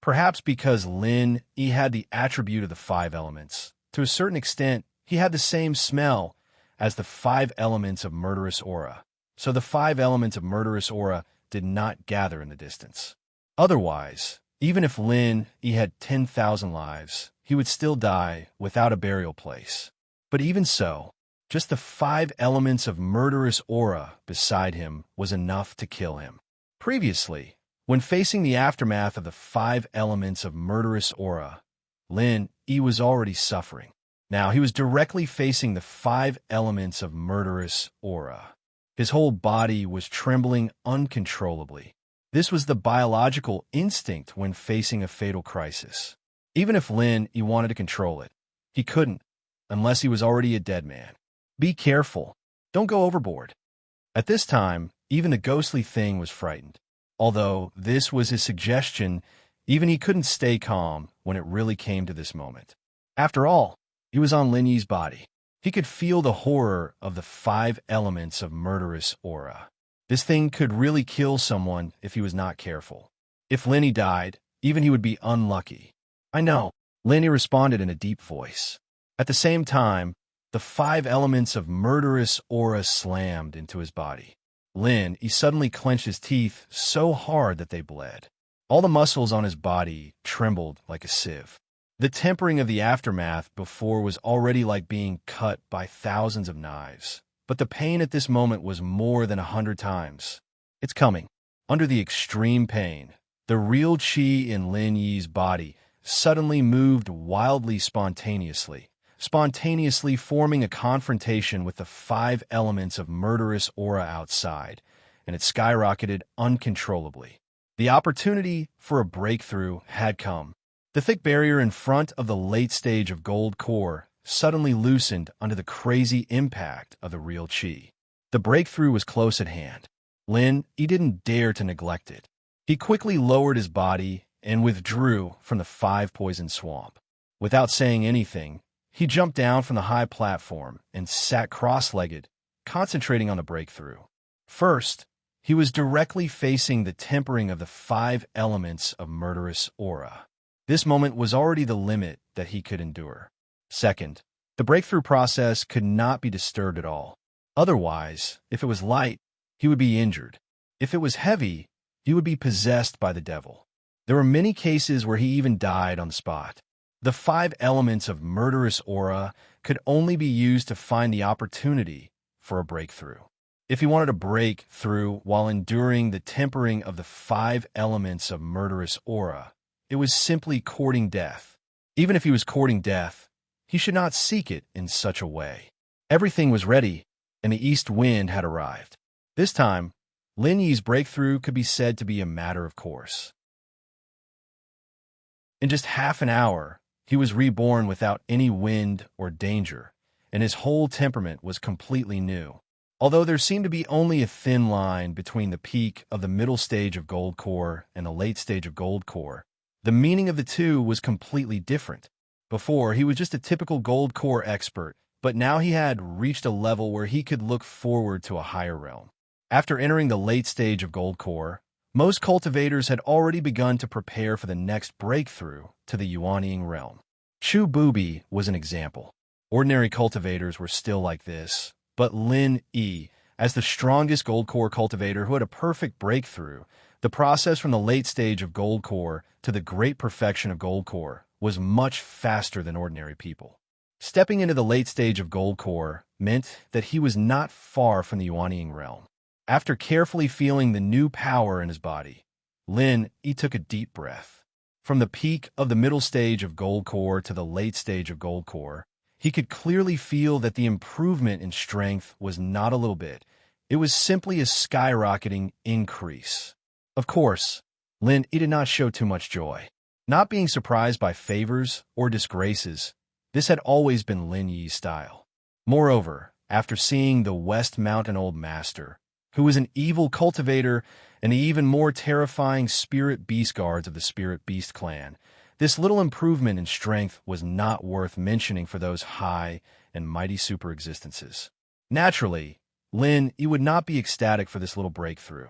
Perhaps because Lin Yi had the attribute of the five elements, to a certain extent, he had the same smell as the five elements of murderous aura. So the five elements of murderous aura did not gather in the distance. Otherwise, even if Lin Yi had 10,000 lives, he would still die without a burial place. But even so, just the five elements of murderous aura beside him was enough to kill him. Previously, when facing the aftermath of the five elements of murderous aura, Lin Yi was already suffering. Now he was directly facing the five elements of murderous aura. His whole body was trembling uncontrollably. This was the biological instinct when facing a fatal crisis. Even if Lin Yi wanted to control it, he couldn't, unless he was already a dead man. Be careful. Don't go overboard. At this time, even the ghostly thing was frightened. Although this was his suggestion, even he couldn't stay calm when it really came to this moment. After all, he was on Lin Yi's body. He could feel the horror of the five elements of murderous aura. This thing could really kill someone if he was not careful. If Lin Yi died, even he would be unlucky. I know, Lin Yi responded in a deep voice. At the same time, the five elements of murderous aura slammed into his body. Lin Yi suddenly clenched his teeth so hard that they bled. All the muscles on his body trembled like a sieve. The tempering of the aftermath before was already like being cut by thousands of knives. But the pain at this moment was more than 100 times. It's coming. Under the extreme pain, the real qi in Lin Yi's body suddenly moved wildly spontaneously forming a confrontation with the five elements of murderous aura outside, and it skyrocketed uncontrollably. The opportunity for a breakthrough had come. The thick barrier in front of the late stage of gold core suddenly loosened under the crazy impact of the real qi. The breakthrough was close at hand. Lin Yi didn't dare to neglect it. He quickly lowered his body and withdrew from the five-poison swamp. Without saying anything, he jumped down from the high platform and sat cross-legged, concentrating on the breakthrough. First, he was directly facing the tempering of the five elements of murderous aura. This moment was already the limit that he could endure. Second, the breakthrough process could not be disturbed at all. Otherwise, if it was light, he would be injured. If it was heavy, he would be possessed by the devil. There were many cases where he even died on the spot. The five elements of murderous aura could only be used to find the opportunity for a breakthrough. If he wanted to break through while enduring the tempering of the five elements of murderous aura, it was simply courting death. Even if he was courting death, he should not seek it in such a way. Everything was ready, and the east wind had arrived. This time, Lin Yi's breakthrough could be said to be a matter of course. In just half an hour, he was reborn without any wind or danger, and his whole temperament was completely new. Although there seemed to be only a thin line between the peak of the middle stage of gold core and the late stage of gold core, the meaning of the two was completely different. Before, he was just a typical gold core expert, but now he had reached a level where he could look forward to a higher realm. After entering the late stage of gold core, most cultivators had already begun to prepare for the next breakthrough to the Yuanying realm. Chu Bubi was an example. Ordinary cultivators were still like this, But Lin Yi, as the strongest gold core cultivator who had a perfect breakthrough, the process from the late stage of gold core to the great perfection of gold core was much faster than ordinary people. Stepping into the late stage of gold core meant that he was not far from the Yuanying realm. After carefully feeling the new power in his body, Lin Yi took a deep breath. From the peak of the middle stage of gold core to the late stage of gold core, he could clearly feel that the improvement in strength was not a little bit. It was simply a skyrocketing increase. Of course, Lin Yi did not show too much joy. Not being surprised by favors or disgraces, this had always been Lin Yi's style. Moreover, after seeing the West Mountain Old Master, who was an evil cultivator and the even more terrifying spirit beast guards of the spirit beast clan, this little improvement in strength was not worth mentioning for those high and mighty super existences. Naturally, Lin Yi would not be ecstatic for this little breakthrough.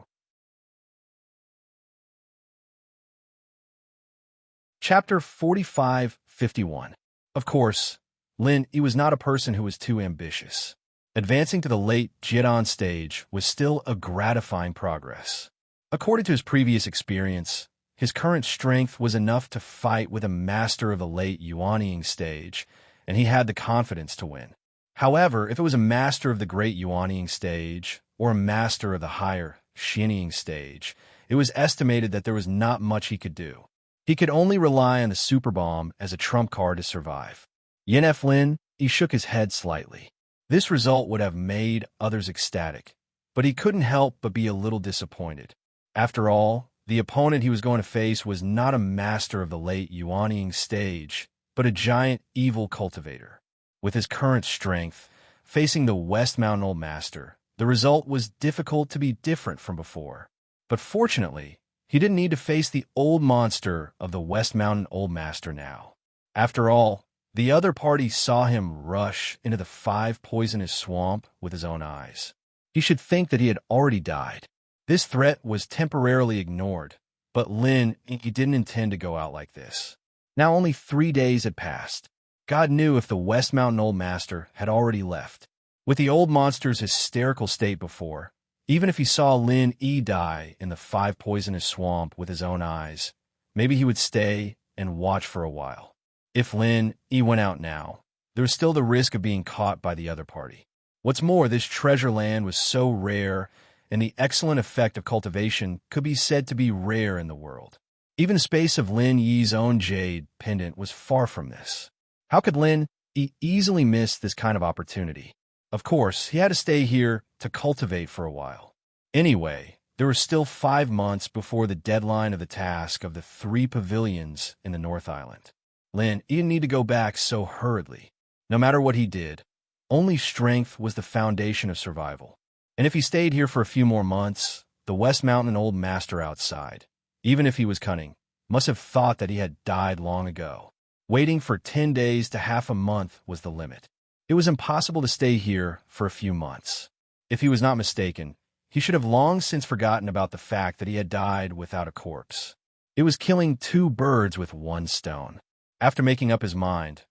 Chapter 45-51. Of course, Lin Yi was not a person who was too ambitious. Advancing to the late Jidan stage was still a gratifying progress. According to his previous experience, his current strength was enough to fight with a master of the late Yuanying stage, and he had the confidence to win. However, if it was a master of the great Yuanying stage or a master of the higher Xianying stage, it was estimated that there was not much he could do. He could only rely on the super bomb as a trump card to survive. Yen Lin, he shook his head slightly. This result would have made others ecstatic, but he couldn't help but be a little disappointed. After all, the opponent he was going to face was not a master of the late Yuanying stage, but a giant evil cultivator. With his current strength, facing the West Mountain Old Master, the result was difficult to be different from before. But fortunately, he didn't need to face the old monster of the West Mountain Old Master now. After all, the other party saw him rush into the 5 poisonous swamp with his own eyes. He should think that he had already died. This threat was temporarily ignored, but Lin, he didn't intend to go out like this. Now only 3 days had passed. God knew if the West Mountain Old Master had already left. With the old monster's hysterical state before, even if he saw Lin Yi die in the 5 poisonous swamp with his own eyes, maybe he would stay and watch for a while. If Lin Yi went out now, there was still the risk of being caught by the other party. What's more, this treasure land was so rare, and the excellent effect of cultivation could be said to be rare in the world. Even the space of Lin Yi's own jade pendant was far from this. How could Lin Yi easily miss this kind of opportunity? Of course, he had to stay here to cultivate for a while. Anyway, there were still 5 months before the deadline of the task of the 3 pavilions in the North Island. Lin Yi didn't need to go back so hurriedly. No matter what he did, only strength was the foundation of survival. And if he stayed here for a few more months, the West Mountain Old Master outside, even if he was cunning, must have thought that he had died long ago. Waiting for 10 days to half a month was the limit. It was impossible to stay here for a few months. If he was not mistaken, he should have long since forgotten about the fact that he had died without a corpse. It was killing 2 birds with 1 stone. After making up his mind,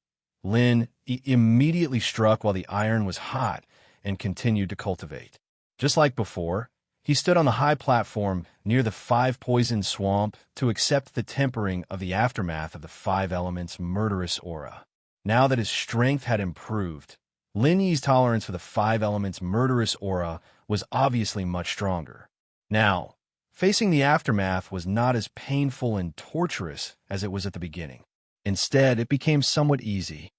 Lin immediately struck while the iron was hot and continued to cultivate. Just like before, he stood on the high platform near the 5 poisoned swamp to accept the tempering of the aftermath of the 5 elements' murderous aura. Now that his strength had improved, Lin Yi's tolerance for the 5 elements' murderous aura was obviously much stronger. Now, facing the aftermath was not as painful and torturous as it was at the beginning. Instead, it became somewhat easy.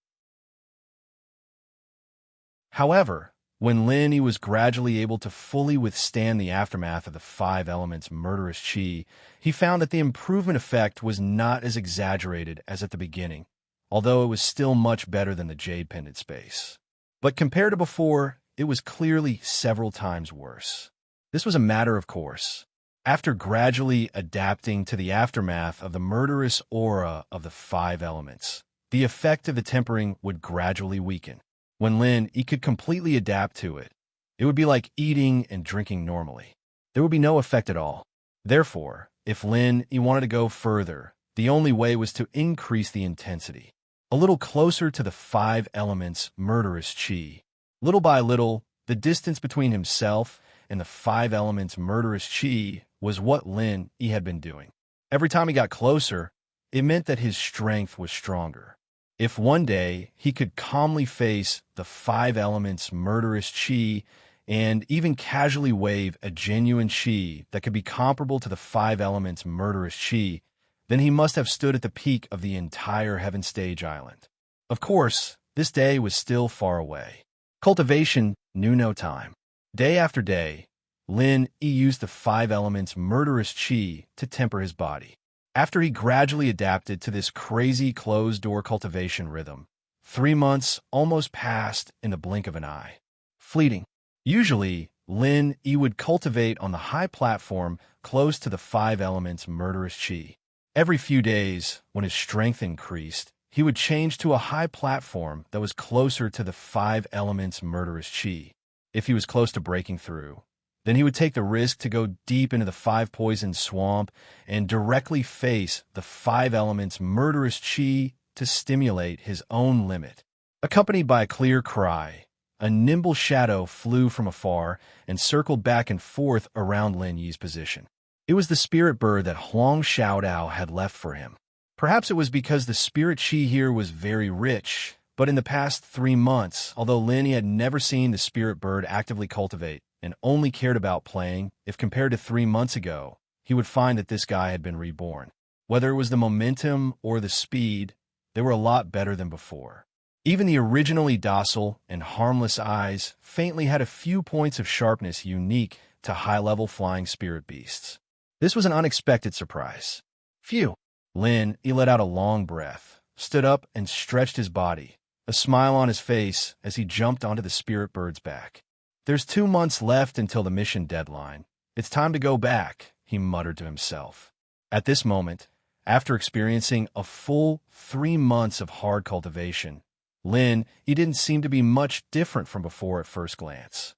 However, when Lin Yi was gradually able to fully withstand the aftermath of the 5 elements' murderous qi, he found that the improvement effect was not as exaggerated as at the beginning, although it was still much better than the jade pendant space. But compared to before, it was clearly several times worse. This was a matter of course. After gradually adapting to the aftermath of the murderous aura of the 5 elements, the effect of the tempering would gradually weaken. When Lin Yi could completely adapt to it, it would be like eating and drinking normally. There would be no effect at all. Therefore, if Lin Yi wanted to go further, the only way was to increase the intensity. A little closer to the 5 elements' murderous qi. Little by little, The distance between himself and the five elements murderous chi was what Lin Yi had been doing. Every time he got closer, it meant that his strength was stronger. If one day he could calmly face the five elements murderous chi and even casually wave a genuine chi that could be comparable to the five elements murderous chi, then he must have stood at the peak of the entire Heaven Stage Island. Of course, this day was still far away. Cultivation knew no time. Day after day, Lin Yi used the five elements murderous chi to temper his body. After he gradually adapted to this crazy closed-door cultivation rhythm, 3 months almost passed in the blink of an eye. Fleeting. Usually, Lin Yi would cultivate on the high platform close to the five elements murderous chi. Every few days, when his strength increased, he would change to a high platform that was closer to the five elements murderous chi. If he was close to breaking through, then he would take the risk to go deep into the five poison swamp and directly face the five elements murderous chi to stimulate his own limit. Accompanied by a clear cry, a nimble shadow flew from afar and circled back and forth around Lin Yi's position. It was the spirit bird that Huang Xiaodao had left for him. Perhaps it was because the spirit chi here was very rich, but in the past 3 months, although Lin Yi had never seen the spirit bird actively cultivate and only cared about playing, if compared to 3 months ago, he would find that this guy had been reborn. Whether it was the momentum or the speed, they were a lot better than before. Even the originally docile and harmless eyes faintly had a few points of sharpness unique to high-level flying spirit beasts. This was an unexpected surprise. Phew! Lin Yi let out a long breath, stood up and stretched his body, a smile on his face as he jumped onto the spirit bird's back. There's 2 months left until the mission deadline. It's time to go back, he muttered to himself. At this moment, after experiencing a full 3 months of hard cultivation, Lin Yi didn't seem to be much different from before at first glance.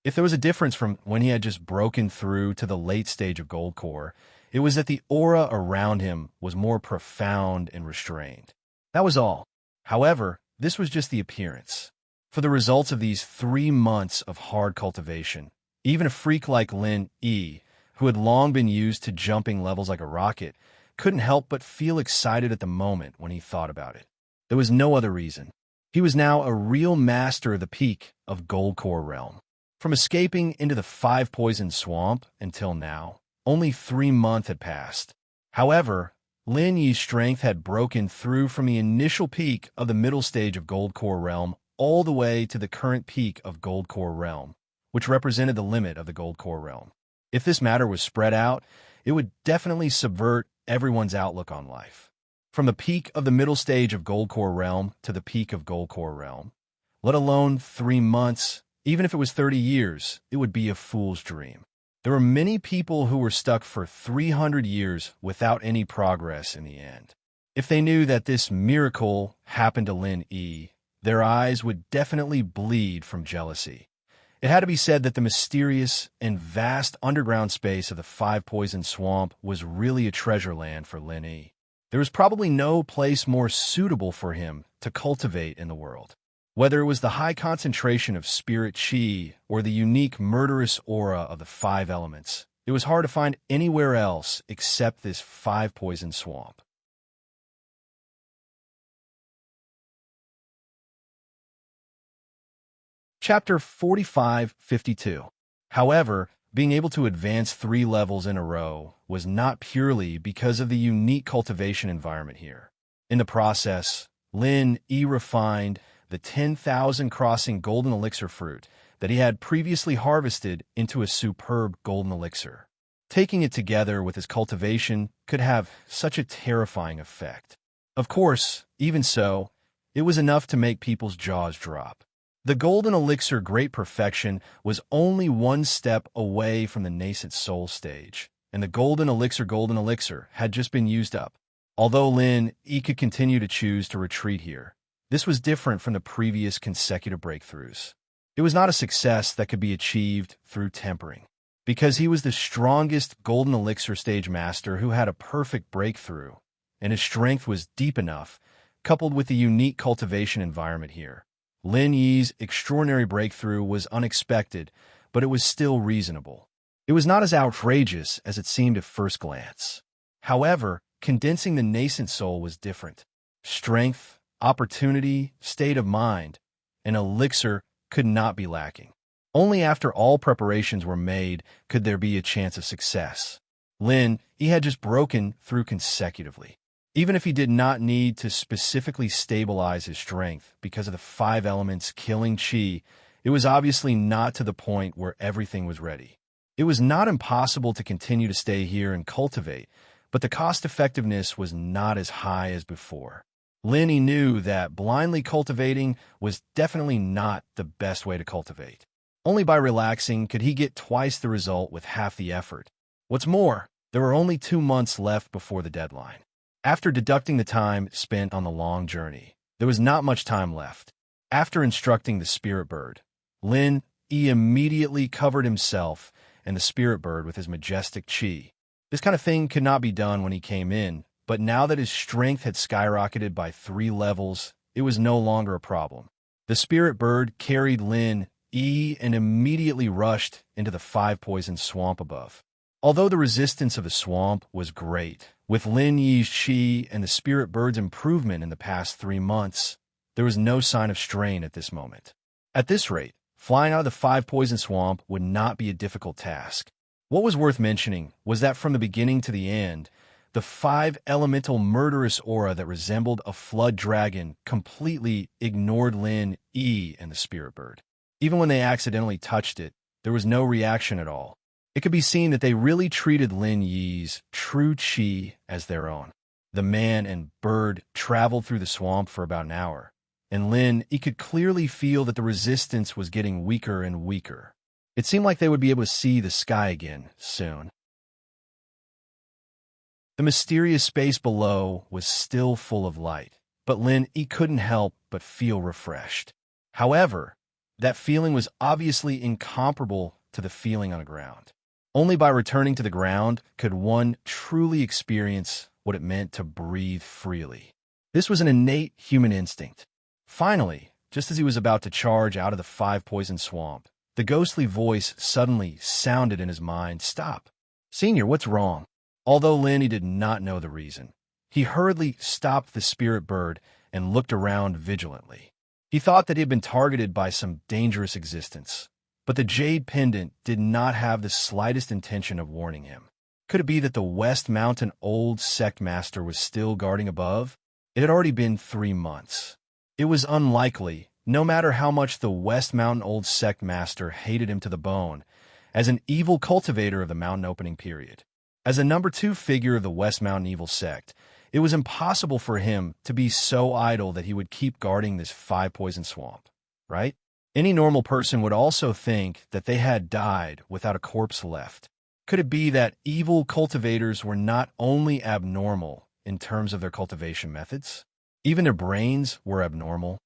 If there was a difference from when he had just broken through to the late stage of Gold Core, it was that the aura around him was more profound and restrained. That was all. However, this was just the appearance. For the results of these 3 months of hard cultivation, even a freak like Lin Yi, who had long been used to jumping levels like a rocket, couldn't help but feel excited at the moment when he thought about it. There was no other reason. He was now a real master of the peak of Gold Core realm. From escaping into the five poison swamp until now, only 3 months had passed. However, Lin Yi's strength had broken through from the initial peak of the middle stage of Gold Core realm all the way to the current peak of Gold Core realm, which represented the limit of the Gold Core realm. If this matter was spread out, it would definitely subvert everyone's outlook on life. From the peak of the middle stage of Gold Core realm to the peak of Gold Core realm, let alone 3 months, even if it was 30 years, it would be a fool's dream. There were many people who were stuck for 300 years without any progress in the end. If they knew that this miracle happened to Lin Yi, their eyes would definitely bleed from jealousy. It had to be said that the mysterious and vast underground space of the Five Poison Swamp was really a treasure land for Lin Yi. There was probably no place more suitable for him to cultivate in the world. Whether it was the high concentration of spirit chi or the unique murderous aura of the five elements, it was hard to find anywhere else except this Five Poison Swamp. Chapter 45-52. However, being able to advance 3 levels in a row was not purely because of the unique cultivation environment here. In the process, Lin Yi refined the 10,000 crossing golden elixir fruit that he had previously harvested into a superb golden elixir. Taking it together with his cultivation could have such a terrifying effect. Of course, even so, it was enough to make people's jaws drop. The golden elixir great perfection was only 1 step away from the nascent soul stage, and the golden elixir had just been used up. Although Lin Yi could continue to choose to retreat here, this was different from the previous consecutive breakthroughs. It was not a success that could be achieved through tempering. Because he was the strongest golden elixir stage master who had a perfect breakthrough, and his strength was deep enough, coupled with the unique cultivation environment here, Lin Yi's extraordinary breakthrough was unexpected, but it was still reasonable. It was not as outrageous as it seemed at first glance. However, condensing the nascent soul was different. Strength, opportunity, state of mind, an elixir could not be lacking. Only after all preparations were made could there be a chance of success. Lin, he had just broken through consecutively. Even if he did not need to specifically stabilize his strength because of the 5 elements killing Qi, it was obviously not to the point where everything was ready. It was not impossible to continue to stay here and cultivate, but the cost-effectiveness was not as high as before. Lin knew that blindly cultivating was definitely not the best way to cultivate. Only by relaxing could he get twice the result with half the effort. What's more, there were only 2 months left before the deadline. After deducting the time spent on the long journey, there was not much time left. After instructing the spirit bird, Lin immediately covered himself and the spirit bird with his majestic Qi. This kind of thing could not be done when he came in, but now that his strength had skyrocketed by 3 levels, it was no longer a problem. The spirit bird carried Lin and immediately rushed into the 5-poison swamp above. Although the resistance of the swamp was great, with Lin Yi's Qi and the spirit bird's improvement in the past 3 months, there was no sign of strain at this moment. At this rate, flying out of the 5-poison swamp would not be a difficult task. What was worth mentioning was that from the beginning to the end, the 5-elemental murderous aura that resembled a flood dragon completely ignored Lin Yi and the spirit bird. Even when they accidentally touched it, there was no reaction at all. It could be seen that they really treated Lin Yi's true Qi as their own. The man and bird traveled through the swamp for about an hour, and Lin, he could clearly feel that the resistance was getting weaker and weaker. It seemed like they would be able to see the sky again soon. The mysterious space below was still full of light, but Lin, he couldn't help but feel refreshed. However, that feeling was obviously incomparable to the feeling on the ground. Only by returning to the ground could one truly experience what it meant to breathe freely. This was an innate human instinct. Finally, just as he was about to charge out of the 5-poison swamp, the ghostly voice suddenly sounded in his mind, "Stop. Senior, what's wrong?" Although Lin did not know the reason, he hurriedly stopped the spirit bird and looked around vigilantly. He thought that he had been targeted by some dangerous existence, but the jade pendant did not have the slightest intention of warning him. Could it be that the West Mountain Old Sect Master was still guarding above? It had already been 3 months. It was unlikely, no matter how much the West Mountain Old Sect Master hated him to the bone, as an evil cultivator of the mountain opening period. As a number 2 figure of the West Mountain Evil Sect, it was impossible for him to be so idle that he would keep guarding this 5-poison swamp, right? Any normal person would also think that they had died without a corpse left. Could it be that evil cultivators were not only abnormal in terms of their cultivation methods? Even their brains were abnormal.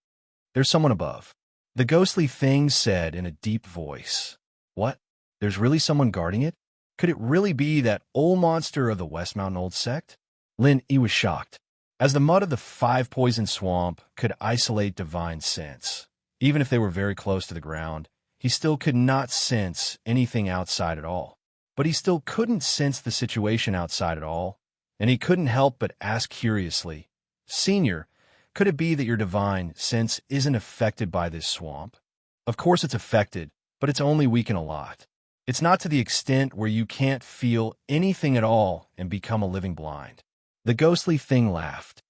"There's someone above," the ghostly thing said in a deep voice. "What? There's really someone guarding it? Could it really be that old monster of the West Mountain Old Sect?" Lin, he was shocked. As the mud of the 5-poison swamp could isolate divine sense, even if they were very close to the ground, he still could not sense anything outside at all. But he still couldn't sense the situation outside at all, and he couldn't help but ask curiously, "Senior, could it be that your divine sense isn't affected by this swamp?" Of course it's affected, but it's only weakened a lot. It's not to the extent where you can't feel anything at all and become a living blind. The ghostly thing laughed.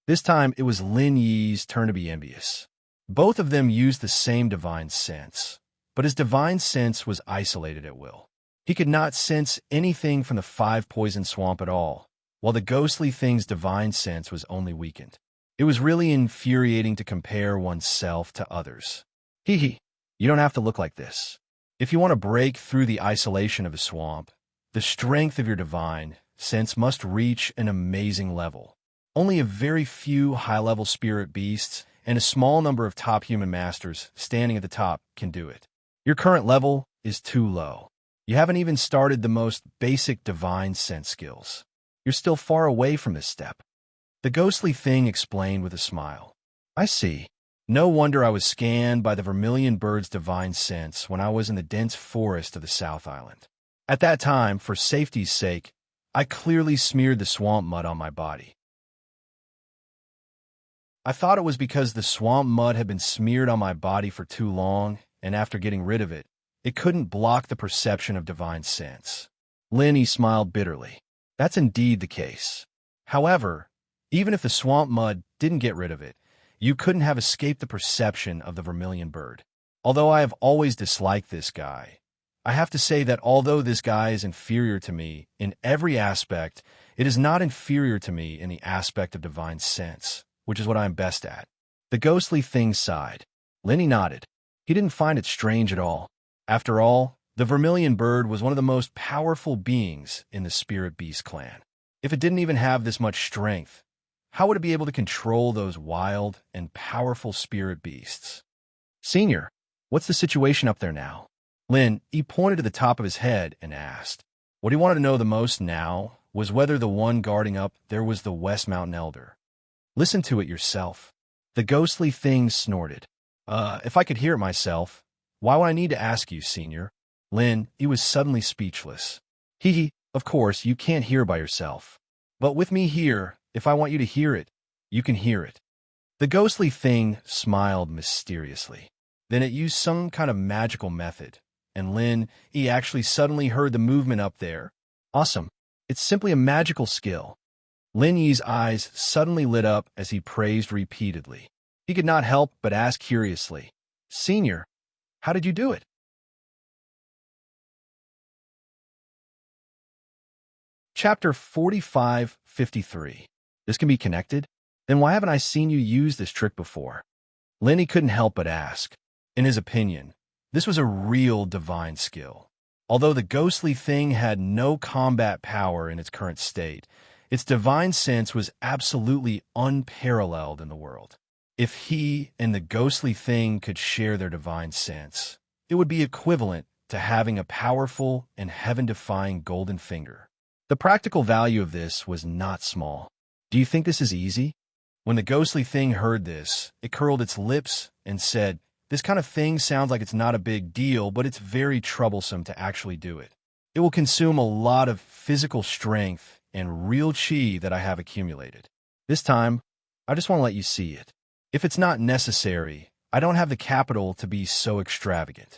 This time it was Lin Yi's turn to be envious. Both of them used the same divine sense, but his divine sense was isolated at will. He could not sense anything from the 5-poison swamp at all, while the ghostly thing's divine sense was only weakened. It was really infuriating to compare oneself to others. You don't have to look like this. If you want to break through the isolation of a swamp, the strength of your divine sense must reach an amazing level. Only a very few high-level spirit beasts and a small number of top human masters standing at the top can do it. Your current level is too low. You haven't even started the most basic divine sense skills. You're still far away from this step. The ghostly thing explained with a smile. "I see. No wonder I was scanned by the vermilion bird's divine sense when I was in the dense forest of the South Island. At that time, for safety's sake, I clearly smeared the swamp mud on my body. I thought it was because the swamp mud had been smeared on my body for too long, and after getting rid of it, it couldn't block the perception of divine sense. Lenny smiled bitterly. That's indeed the case. However, even if the swamp mud didn't get rid of it, you couldn't have escaped the perception of the vermilion bird. Although I have always disliked this guy, I have to say that although this guy is inferior to me in every aspect, it is not inferior to me in the aspect of divine sense, which is what I am best at. The ghostly thing sighed. Lenny nodded. He didn't find it strange at all. After all, the vermilion bird was one of the most powerful beings in the spirit beast clan. If it didn't even have this much strength, how would it be able to control those wild and powerful spirit beasts? Senior, what's the situation up there now? He pointed to the top of his head and asked. What he wanted to know the most now was whether the one guarding up there was the West Mountain Elder. Listen to it yourself. The ghostly thing snorted. If I could hear it myself, why would I need to ask you, Senior? He was suddenly speechless. Of course, you can't hear by yourself. But with me here, if I want you to hear it, you can hear it. The ghostly thing smiled mysteriously. Then it used some kind of magical method, and he actually suddenly heard the movement up there. Awesome. It's simply a magical skill. Yi's eyes suddenly lit up as he praised repeatedly. He could not help but ask curiously, Senior, how did you do it? Chapter 45:53. This can be connected? Then why haven't I seen you use this trick before? Lenny couldn't help but ask. In his opinion, this was a real divine skill. Although the ghostly thing had no combat power in its current state, its divine sense was absolutely unparalleled in the world. If he and the ghostly thing could share their divine sense, it would be equivalent to having a powerful and heaven-defying golden finger. The practical value of this was not small. Do you think this is easy? When the ghostly thing heard this, it curled its lips and said, This kind of thing sounds like it's not a big deal, but it's very troublesome to actually do it. It will consume a lot of physical strength and real chi that I have accumulated. This time, I just want to let you see it. If it's not necessary, I don't have the capital to be so extravagant.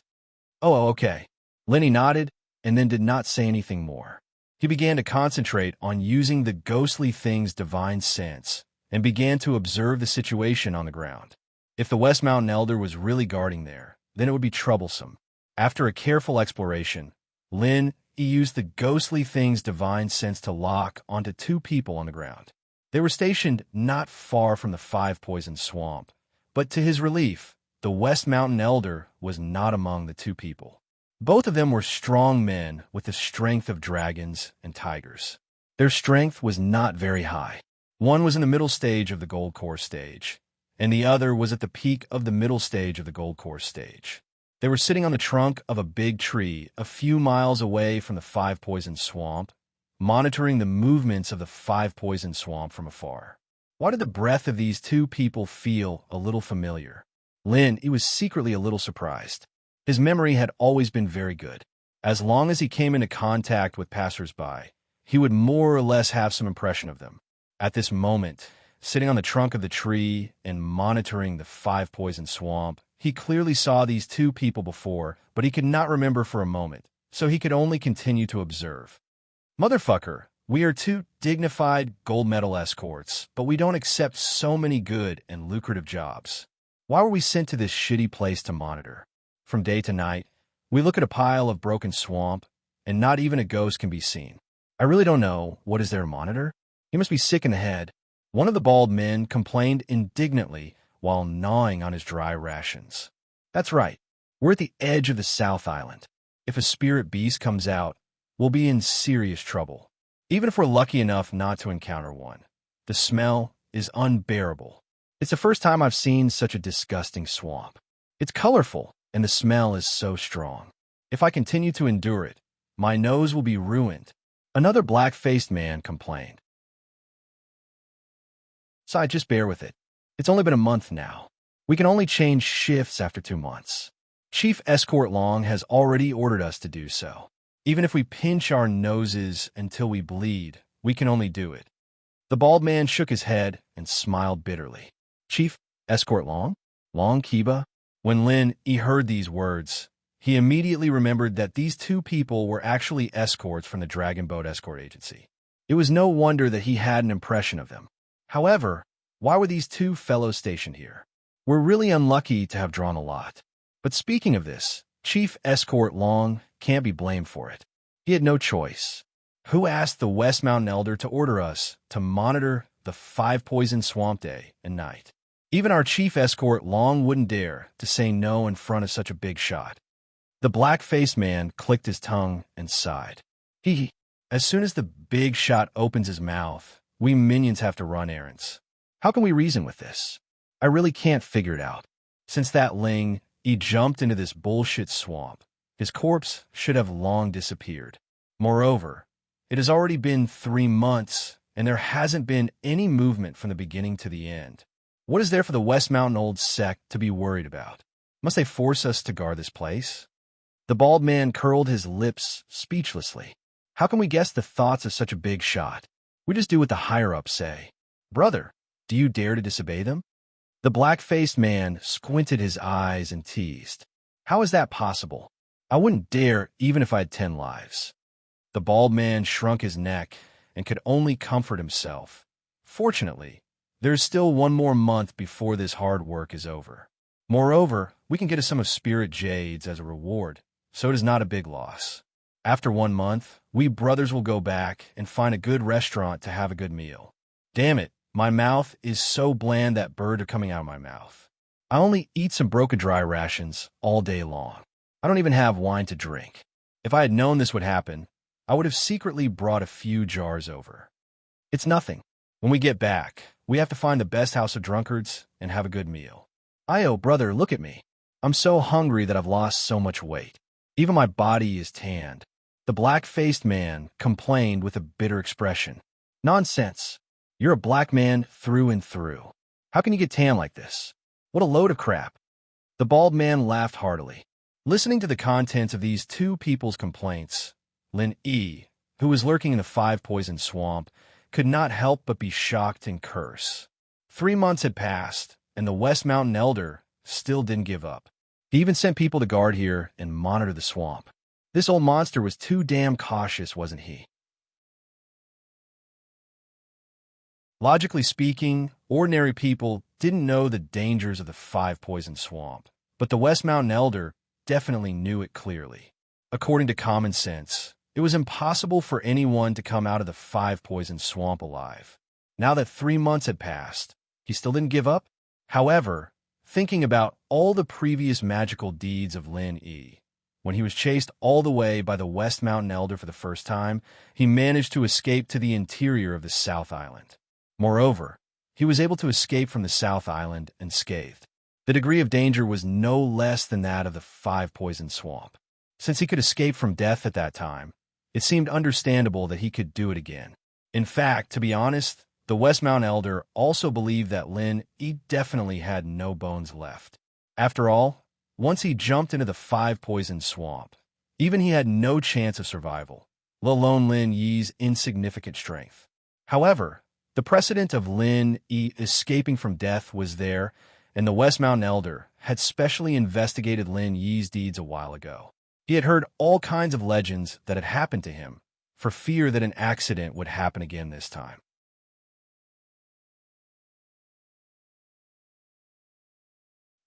Oh, okay. Lenny nodded and then did not say anything more. He began to concentrate on using the ghostly thing's divine sense and began to observe the situation on the ground. If the West Mountain Elder was really guarding there, then it would be troublesome. After a careful exploration, he used the ghostly thing's divine sense to lock onto two people on the ground. They were stationed not far from the Five Poison Swamp, but to his relief, the West Mountain Elder was not among the two people. Both of them were strong men with the strength of dragons and tigers. Their strength was not very high. One was in the middle stage of the Gold Core stage, and the other was at the peak of the middle stage of the Gold Core stage. They were sitting on the trunk of a big tree a few miles away from the Five Poison Swamp, monitoring the movements of the Five Poison Swamp from afar. Why did the breath of these two people feel a little familiar? He was secretly a little surprised. His memory had always been very good. As long as he came into contact with passers-by, he would more or less have some impression of them. At this moment, sitting on the trunk of the tree and monitoring the Five Poison Swamp, he clearly saw these two people before, but he could not remember for a moment, so he could only continue to observe. Motherfucker, we are two dignified gold medal escorts, but we don't accept so many good and lucrative jobs. Why were we sent to this shitty place to monitor? From day to night, we look at a pile of broken swamp, and not even a ghost can be seen. I really don't know. What is there to monitor? He must be sick in the head. One of the bald men complained indignantly while gnawing on his dry rations. That's right. We're at the edge of the South Island. If a spirit beast comes out, we'll be in serious trouble. Even if we're lucky enough not to encounter one. The smell is unbearable. It's the first time I've seen such a disgusting swamp. It's colorful, and the smell is so strong. If I continue to endure it, my nose will be ruined. Another black-faced man complained. So just bear with it. It's only been a month now. We can only change shifts after 2 months. Chief Escort Long has already ordered us to do so. Even if we pinch our noses until we bleed, we can only do it. The bald man shook his head and smiled bitterly. Chief Escort Long? Long Kiba? When Lin Yi heard these words, he immediately remembered that these two people were actually escorts from the Dragon Boat Escort Agency. It was no wonder that he had an impression of them. However, why were these two fellows stationed here? We're really unlucky to have drawn a lot. But speaking of this, Chief Escort Long can't be blamed for it. He had no choice. Who asked the West Mountain Elder to order us to monitor the 5 Poison Swamp day and night? Even our Chief Escort Long wouldn't dare to say no in front of such a big shot. The black-faced man clicked his tongue and sighed. As soon as the big shot opens his mouth, we minions have to run errands. How can we reason with this? I really can't figure it out. Since that Ling, he jumped into this bullshit swamp. His corpse should have long disappeared. Moreover, it has already been 3 months, and there hasn't been any movement from the beginning to the end. What is there for the West Mountain Old Sect to be worried about? Must they force us to guard this place? The bald man curled his lips speechlessly. How can we guess the thoughts of such a big shot? We just do what the higher-ups say. Brother, do you dare to disobey them? The black-faced man squinted his eyes and teased. How is that possible? I wouldn't dare even if I had 10 lives. The bald man shrunk his neck and could only comfort himself. Fortunately, there's still 1 more month before this hard work is over. Moreover, we can get us some of Spirit Jades as a reward, so it is not a big loss. After 1 month, we brothers will go back and find a good restaurant to have a good meal. Damn it, my mouth is so bland that birds are coming out of my mouth. I only eat some Broca-Dry rations all day long. I don't even have wine to drink. If I had known this would happen, I would have secretly brought a few jars over. It's nothing. When we get back, we have to find the best house of drunkards and have a good meal. Brother, look at me. I'm so hungry that I've lost so much weight. Even my body is tanned. The black-faced man complained with a bitter expression. Nonsense. You're a black man through and through. How can you get tan like this? What a load of crap. The bald man laughed heartily. Listening to the contents of these two people's complaints, Lin Yi, who was lurking in the 5 Poison Swamp, could not help but be shocked and curse. 3 months had passed, and the West Mountain Elder still didn't give up. He even sent people to guard here and monitor the swamp. This old monster was too damn cautious, wasn't he? Logically speaking, ordinary people didn't know the dangers of the 5 Poison Swamp, but the West Mountain Elder definitely knew it clearly. According to common sense, it was impossible for anyone to come out of the 5 Poison Swamp alive. Now that 3 months had passed, he still didn't give up? However, thinking about all the previous magical deeds of Lin Yi, when he was chased all the way by the West Mountain Elder for the first time, he managed to escape to the interior of the South Island. Moreover, he was able to escape from the South Island unscathed. The degree of danger was no less than that of the 5 Poison Swamp. Since he could escape from death at that time, it seemed understandable that he could do it again. In fact, to be honest, the West Mountain Elder also believed that Lin Yi definitely had no bones left. After all, once he jumped into the 5 Poison Swamp, even he had no chance of survival, let alone Lin Yi's insignificant strength. However, the precedent of Lin Yi escaping from death was there, and the West Mountain Elder had specially investigated Lin Yi's deeds a while ago. He had heard all kinds of legends that had happened to him, for fear that an accident would happen again this time.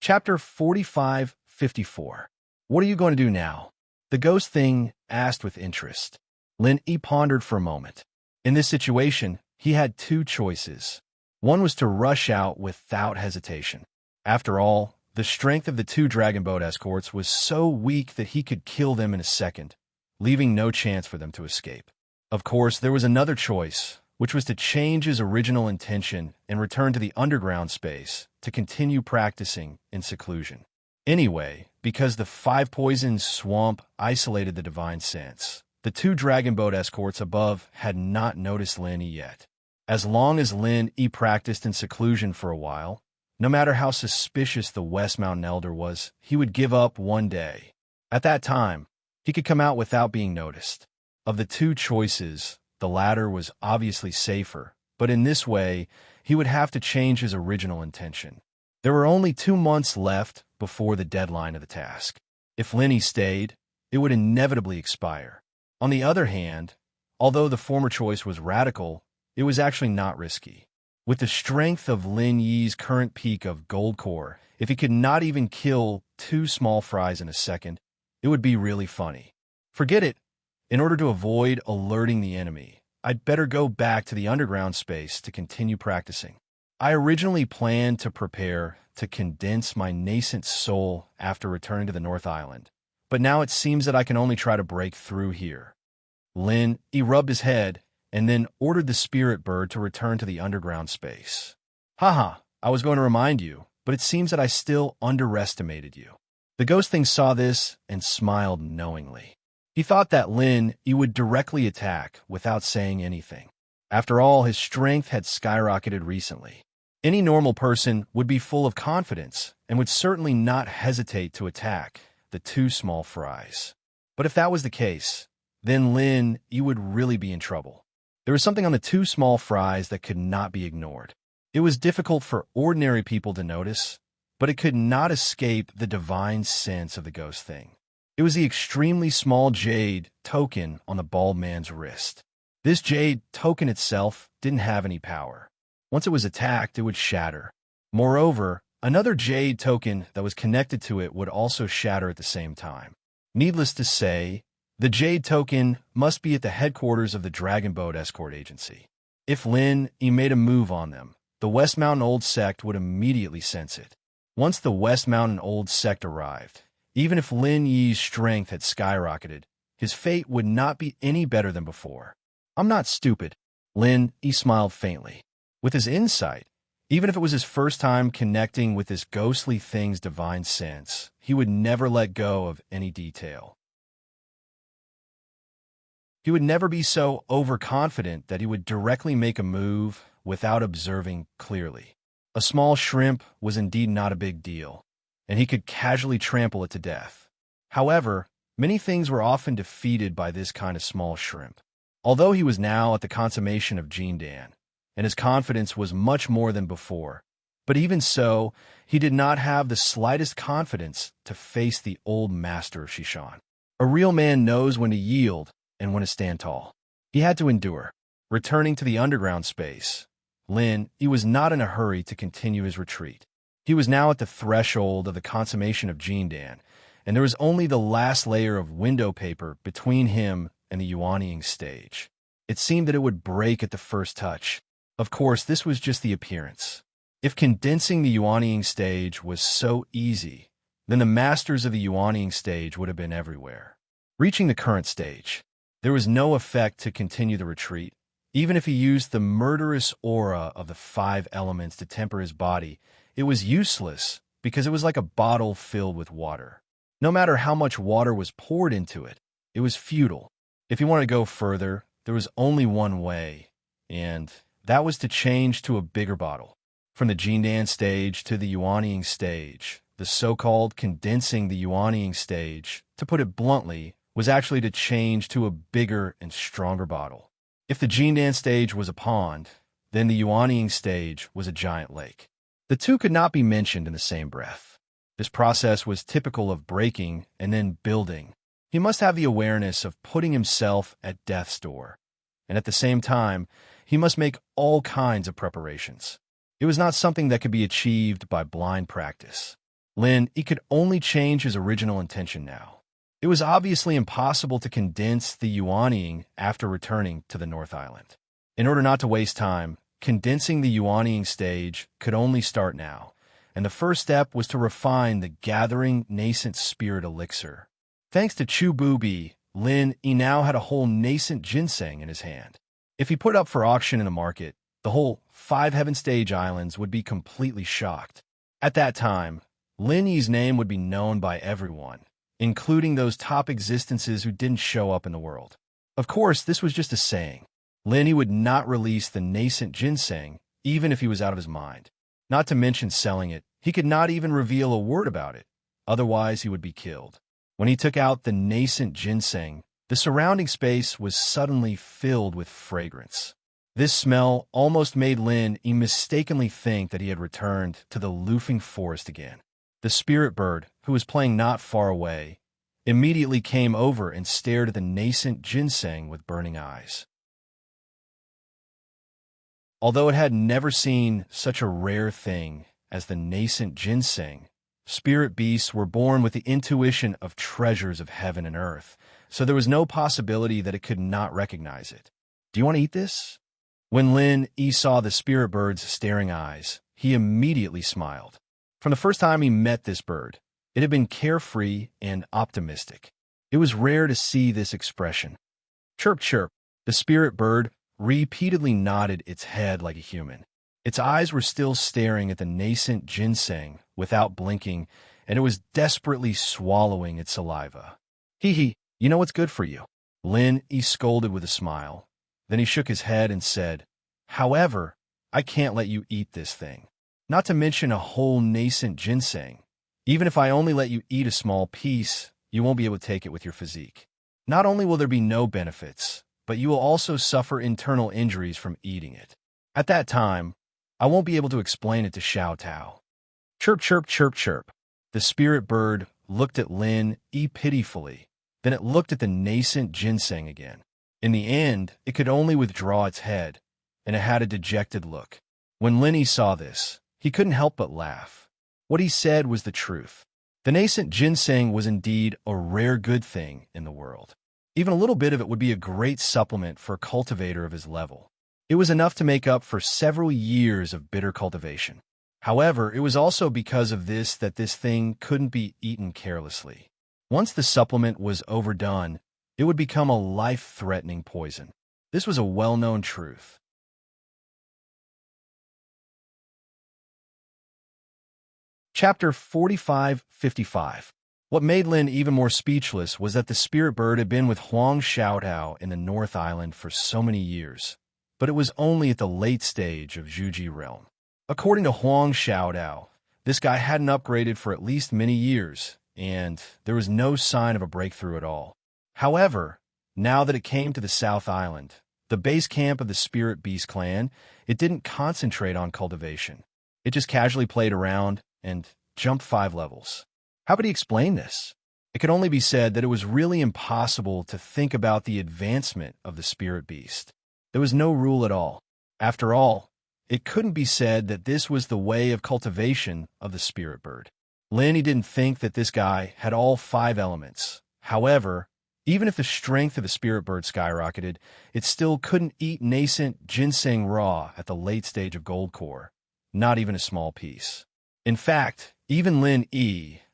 Chapter 45-54. What are you going to do now? The ghost thing asked with interest. Lin Yi pondered for a moment. In this situation, he had 2 choices. One was to rush out without hesitation. After all, the strength of the 2 dragon boat escorts was so weak that he could kill them in a second, leaving no chance for them to escape. Of course, there was another choice, which was to change his original intention and return to the underground space to continue practicing in seclusion. Anyway, because the 5 Poison Swamp isolated the divine sense, the 2 dragon boat escorts above had not noticed Lin Yi yet. As long as Lin Yi practiced in seclusion for a while, No matter how suspicious the West Mountain Elder was, he would give up one day. At that time, he could come out without being noticed. Of the two choices, the latter was obviously safer, but in this way, he would have to change his original intention. There were only 2 months left before the deadline of the task. If Lenny stayed, it would inevitably expire. On the other hand, although the former choice was radical, it was actually not risky. With the strength of Lin Yi's current peak of gold core, if he could not even kill 2 small fries in a second, it would be really funny. Forget it. In order to avoid alerting the enemy, I'd better go back to the underground space to continue practicing. I originally planned to prepare to condense my nascent soul after returning to the North Island, but now it seems that I can only try to break through here. Lin Yi rubbed his head and then ordered the spirit bird to return to the underground space. Haha, I was going to remind you, but it seems that I still underestimated you. The ghost thing saw this and smiled knowingly. He thought that Lin Yi would directly attack without saying anything. After all, his strength had skyrocketed recently. Any normal person would be full of confidence and would certainly not hesitate to attack the 2 small fries. But if that was the case, then Lin Yi would really be in trouble. There was something on the 2 small fries that could not be ignored. It was difficult for ordinary people to notice, but it could not escape the divine sense of the ghost thing. It was the extremely small jade token on the bald man's wrist. This jade token itself didn't have any power. Once it was attacked, it would shatter. Moreover, another jade token that was connected to it would also shatter at the same time. Needless to say, the jade token must be at the headquarters of the Dragon Boat Escort Agency. If Lin Yi made a move on them, the West Mountain Old Sect would immediately sense it. Once the West Mountain Old Sect arrived, even if Lin Yi's strength had skyrocketed, his fate would not be any better than before. I'm not stupid. Lin Yi smiled faintly. With his insight, even if it was his first time connecting with this ghostly thing's divine sense, he would never let go of any detail. He would never be so overconfident that he would directly make a move without observing clearly. A small shrimp was indeed not a big deal, and he could casually trample it to death. However, many things were often defeated by this kind of small shrimp. Although he was now at the consummation of Jindan, and his confidence was much more than before, but even so, he did not have the slightest confidence to face the old master of Shishan. A real man knows when to yield and when to stand tall. He had to endure. Returning to the underground space, Lin Yi was not in a hurry to continue his retreat. He was now at the threshold of the consummation of Jindan, and there was only the last layer of window paper between him and the Yuanying stage. It seemed that it would break at the first touch. Of course, this was just the appearance. If condensing the Yuanying stage was so easy, then the masters of the Yuanying stage would have been everywhere. Reaching the current stage, there was no effect to continue the retreat. Even if he used the murderous aura of the 5 elements to temper his body, it was useless because it was like a bottle filled with water. No matter how much water was poured into it, it was futile. If he wanted to go further, there was only one way, and that was to change to a bigger bottle. From the Jindan stage to the Yuanying stage, the so-called condensing the Yuanying stage, to put it bluntly, was actually to change to a bigger and stronger bottle. If the Jindan stage was a pond, then the Yuanying stage was a giant lake. The two could not be mentioned in the same breath. This process was typical of breaking and then building. He must have the awareness of putting himself at death's door, and at the same time, he must make all kinds of preparations. It was not something that could be achieved by blind practice. Lin Yi could only change his original intention now. It was obviously impossible to condense the Yuanying after returning to the North Island. In order not to waste time, condensing the Yuanying stage could only start now, and the first step was to refine the gathering nascent spirit elixir. Thanks to Chu Bubi, Lin Yi now had a whole nascent ginseng in his hand. If he put up for auction in the market, the whole 5 Heaven Stage Islands would be completely shocked. At that time, Lin Yi's name would be known by everyone, including those top existences who didn't show up in the world. Of course, this was just a saying. Lin Yi would not release the nascent ginseng, even if he was out of his mind. Not to mention selling it, he could not even reveal a word about it, otherwise he would be killed. When he took out the nascent ginseng, the surrounding space was suddenly filled with fragrance. This smell almost made Lin mistakenly think that he had returned to the loofing forest again. The spirit bird, who was playing not far away, immediately came over and stared at the nascent ginseng with burning eyes. Although it had never seen such a rare thing as the nascent ginseng, spirit beasts were born with the intuition of treasures of heaven and earth, so there was no possibility that it could not recognize it. "Do you want to eat this?" When Lin saw the spirit bird's staring eyes, he immediately smiled. From the first time he met this bird, it had been carefree and optimistic. It was rare to see this expression. "Chirp, chirp." The spirit bird repeatedly nodded its head like a human. Its eyes were still staring at the nascent ginseng without blinking, and it was desperately swallowing its saliva. "Hee, you know what's good for you." Lin scolded with a smile. Then he shook his head and said, "However, I can't let you eat this thing. Not to mention a whole nascent ginseng. Even if I only let you eat a small piece, you won't be able to take it with your physique. Not only will there be no benefits, but you will also suffer internal injuries from eating it. At that time, I won't be able to explain it to Xiao Tao." "Chirp, chirp, chirp, chirp." The spirit bird looked at Lin pitifully. Then it looked at the nascent ginseng again. In the end, it could only withdraw its head, and it had a dejected look. When Lin saw this, he couldn't help but laugh. What he said was the truth. The nascent ginseng was indeed a rare good thing in the world. Even a little bit of it would be a great supplement for a cultivator of his level. It was enough to make up for several years of bitter cultivation. However, it was also because of this that this thing couldn't be eaten carelessly. Once the supplement was overdone, it would become a life-threatening poison. This was a well-known truth. Chapter 45-55. What made Lin even more speechless was that the spirit bird had been with Huang Xiaotao in the North Island for so many years, but it was only at the late stage of Zhuji realm. According to Huang Xiaotao, this guy hadn't upgraded for at least many years, and there was no sign of a breakthrough at all. However, now that it came to the South Island, the base camp of the Spirit Beast clan, it didn't concentrate on cultivation. It just casually played around and jumped 5 levels. How could he explain this? It could only be said that it was really impossible to think about the advancement of the Spirit Beast. There was no rule at all. After all, it couldn't be said that this was the way of cultivation of the Spirit Bird. Lin didn't think that this guy had all 5 elements. However, even if the strength of the Spirit Bird skyrocketed, it still couldn't eat nascent ginseng raw at the late stage of Gold Core, not even a small piece. In fact, even Lin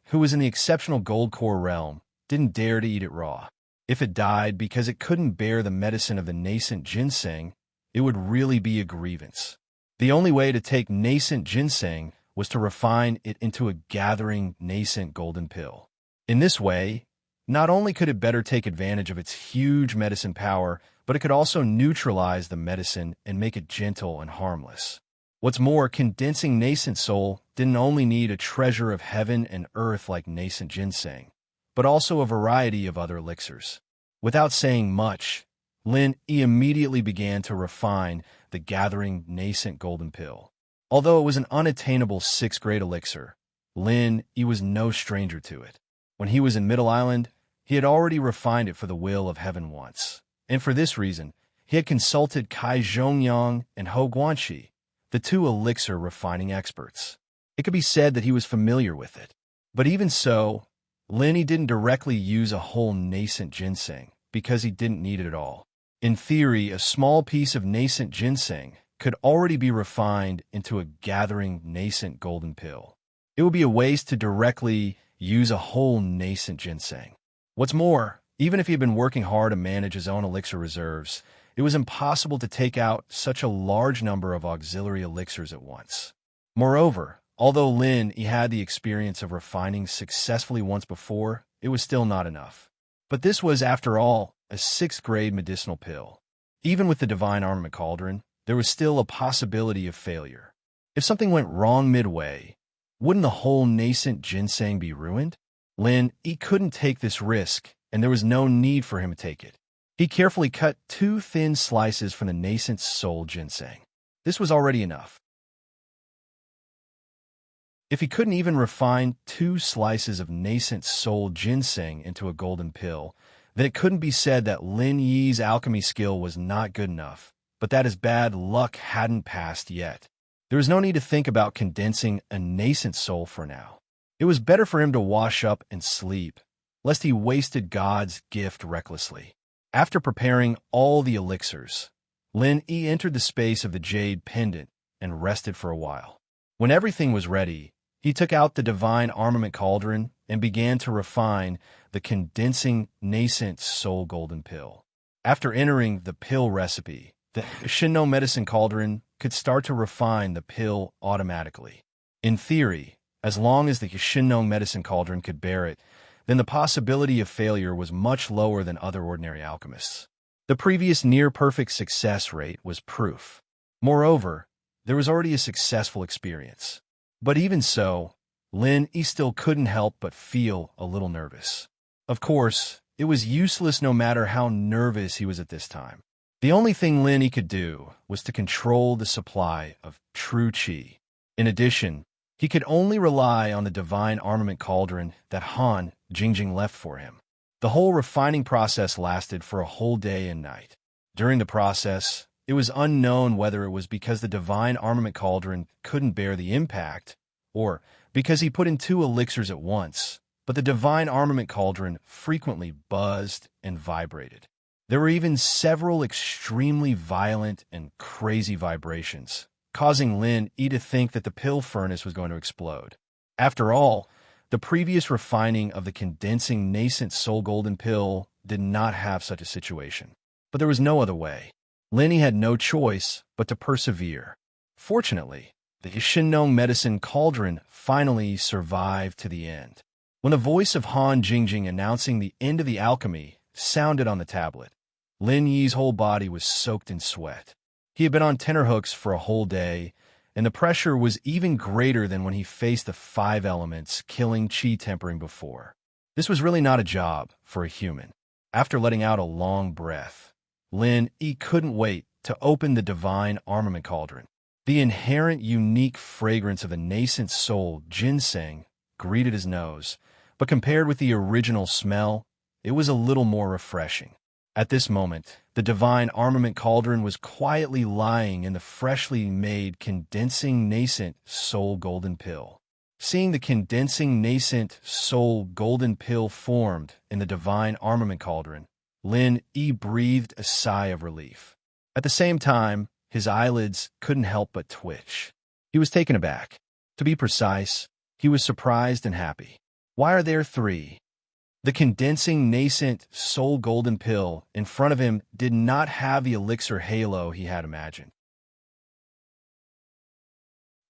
who was in the exceptional Gold Core realm, didn't dare to eat it raw. If it died because it couldn't bear the medicine of the nascent ginseng, it would really be a grievance. The only way to take nascent ginseng was to refine it into a gathering nascent golden pill. In this way, not only could it better take advantage of its huge medicine power, but it could also neutralize the medicine and make it gentle and harmless. What's more, condensing nascent soul didn't only need a treasure of heaven and earth like nascent ginseng, but also a variety of other elixirs. Without saying much, Lin immediately began to refine the gathering nascent golden pill. Although it was an unattainable 6th grade elixir, Lin was no stranger to it. When he was in Middle Island, he had already refined it for the will of heaven once, and for this reason, he had consulted Kai Zhongyang and Ho Guanxi, the 2 elixir refining experts. It could be said that he was familiar with it. But even so, Lin didn't directly use a whole nascent ginseng because he didn't need it at all. In theory, a small piece of nascent ginseng could already be refined into a gathering nascent golden pill. It would be a waste to directly use a whole nascent ginseng. What's more, even if he had been working hard to manage his own elixir reserves, it was impossible to take out such a large number of auxiliary elixirs at once. Moreover, although Lin had the experience of refining successfully once before, it was still not enough. But this was, after all, a 6th grade medicinal pill. Even with the Divine Armament Cauldron, there was still a possibility of failure. If something went wrong midway, wouldn't the whole nascent ginseng be ruined? He couldn't take this risk, and there was no need for him to take it. He carefully cut 2 thin slices from the nascent soul ginseng. This was already enough. If he couldn't even refine 2 slices of nascent soul ginseng into a golden pill, then it couldn't be said that Lin Yi's alchemy skill was not good enough, but that his bad luck hadn't passed yet. There was no need to think about condensing a nascent soul for now. It was better for him to wash up and sleep, lest he wasted God's gift recklessly. After preparing all the elixirs, Lin Yi entered the space of the jade pendant and rested for a while. When everything was ready, he took out the divine armament cauldron and began to refine the condensing nascent soul golden pill. After entering the pill recipe, the Shinno medicine cauldron could start to refine the pill automatically. In theory, as long as the Shinno medicine cauldron could bear it, then the possibility of failure was much lower than other ordinary alchemists. The previous near-perfect success rate was proof. Moreover, there was already a successful experience. But even so, Lin Yi still couldn't help but feel a little nervous. Of course, it was useless no matter how nervous he was at this time. The only thing Lin Yi could do was to control the supply of true qi. In addition, he could only rely on the divine armament cauldron that Han Jingjing left for him. The whole refining process lasted for a whole day and night. During the process, it was unknown whether it was because the divine armament cauldron couldn't bear the impact, or because he put in 2 elixirs at once, but the divine armament cauldron frequently buzzed and vibrated. There were even several extremely violent and crazy vibrations, causing Lin Yi to think that the pill furnace was going to explode. After all, the previous refining of the condensing nascent soul golden pill did not have such a situation. But there was no other way. Lin Yi had no choice but to persevere. Fortunately, the Shinno medicine cauldron finally survived to the end. When the voice of Han Jingjing announcing the end of the alchemy sounded on the tablet, Lin Yi's whole body was soaked in sweat. He had been on tenterhooks for a whole day, and the pressure was even greater than when he faced the 5 elements killing qi tempering before. This was really not a job for a human. After letting out a long breath, Lin Yi couldn't wait to open the divine armament cauldron. The inherent unique fragrance of the nascent soul ginseng greeted his nose, but compared with the original smell, it was a little more refreshing. At this moment, the divine armament cauldron was quietly lying in the freshly made condensing nascent soul golden pill. Seeing the condensing nascent soul golden pill formed in the divine armament cauldron, Lin Yi breathed a sigh of relief. At the same time, his eyelids couldn't help but twitch. He was taken aback. To be precise, he was surprised and happy. Why are there 3? The condensing nascent soul golden pill in front of him did not have the elixir halo he had imagined.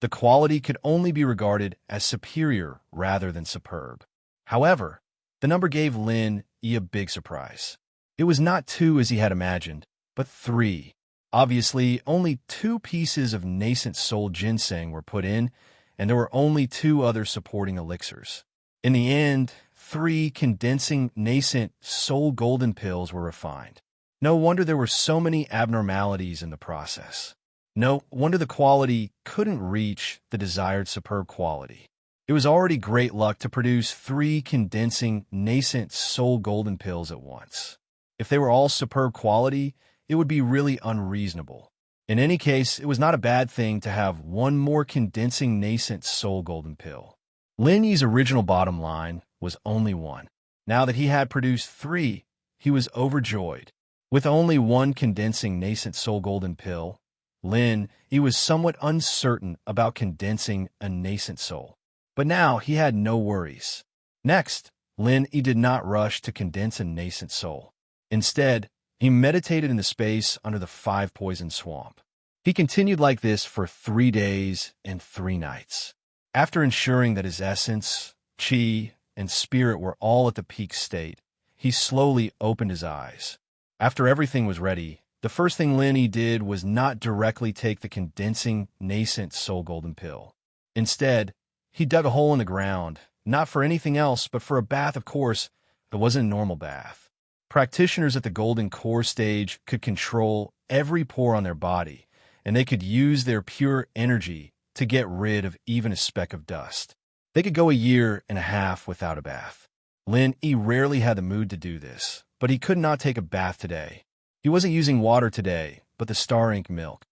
The quality could only be regarded as superior rather than superb. However, the number gave Lin Yi a big surprise. It was not 2 as he had imagined, but 3. Obviously, only 2 pieces of nascent soul ginseng were put in, and there were only 2 other supporting elixirs. In the end, 3 condensing nascent soul golden pills were refined. No wonder there were so many abnormalities in the process. No wonder the quality couldn't reach the desired superb quality. It was already great luck to produce 3 condensing nascent soul golden pills at once. If they were all superb quality, it would be really unreasonable. In any case, it was not a bad thing to have 1 more condensing nascent soul golden pill. Lin Yi's original bottom line was only 1. Now that he had produced 3, he was overjoyed. With only 1 condensing nascent soul golden pill, Lin Yi was somewhat uncertain about condensing a nascent soul. But now he had no worries. Next, Lin Yi did not rush to condense a nascent soul. Instead, he meditated in the space under the 5-poison swamp. He continued like this for 3 days and 3 nights. After ensuring that his essence, qi, and spirit were all at the peak state, he slowly opened his eyes. After everything was ready, the first thing Lin Yi did was not directly take the condensing nascent soul golden pill. Instead, he dug a hole in the ground, not for anything else but for a bath, of course, but wasn't a normal bath. Practitioners at the golden core stage could control every pore on their body, and they could use their pure energy to get rid of even a speck of dust. They could go a year and a half without a bath. Lin Yi rarely had the mood to do this, but he could not take a bath today. He wasn't using water today, but the star ink milk.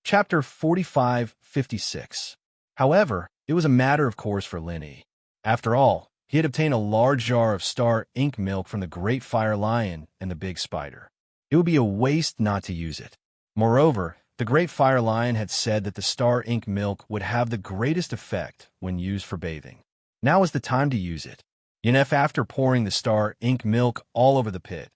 Chapter 45-56. However, it was a matter of course for Lin Yi. After all, he had obtained a large jar of star ink milk from the Great Fire Lion and the Big Spider. It would be a waste not to use it. Moreover, the Great Fire Lion had said that the star ink milk would have the greatest effect when used for bathing. Now was the time to use it. Yet after pouring the star ink milk all over the pit,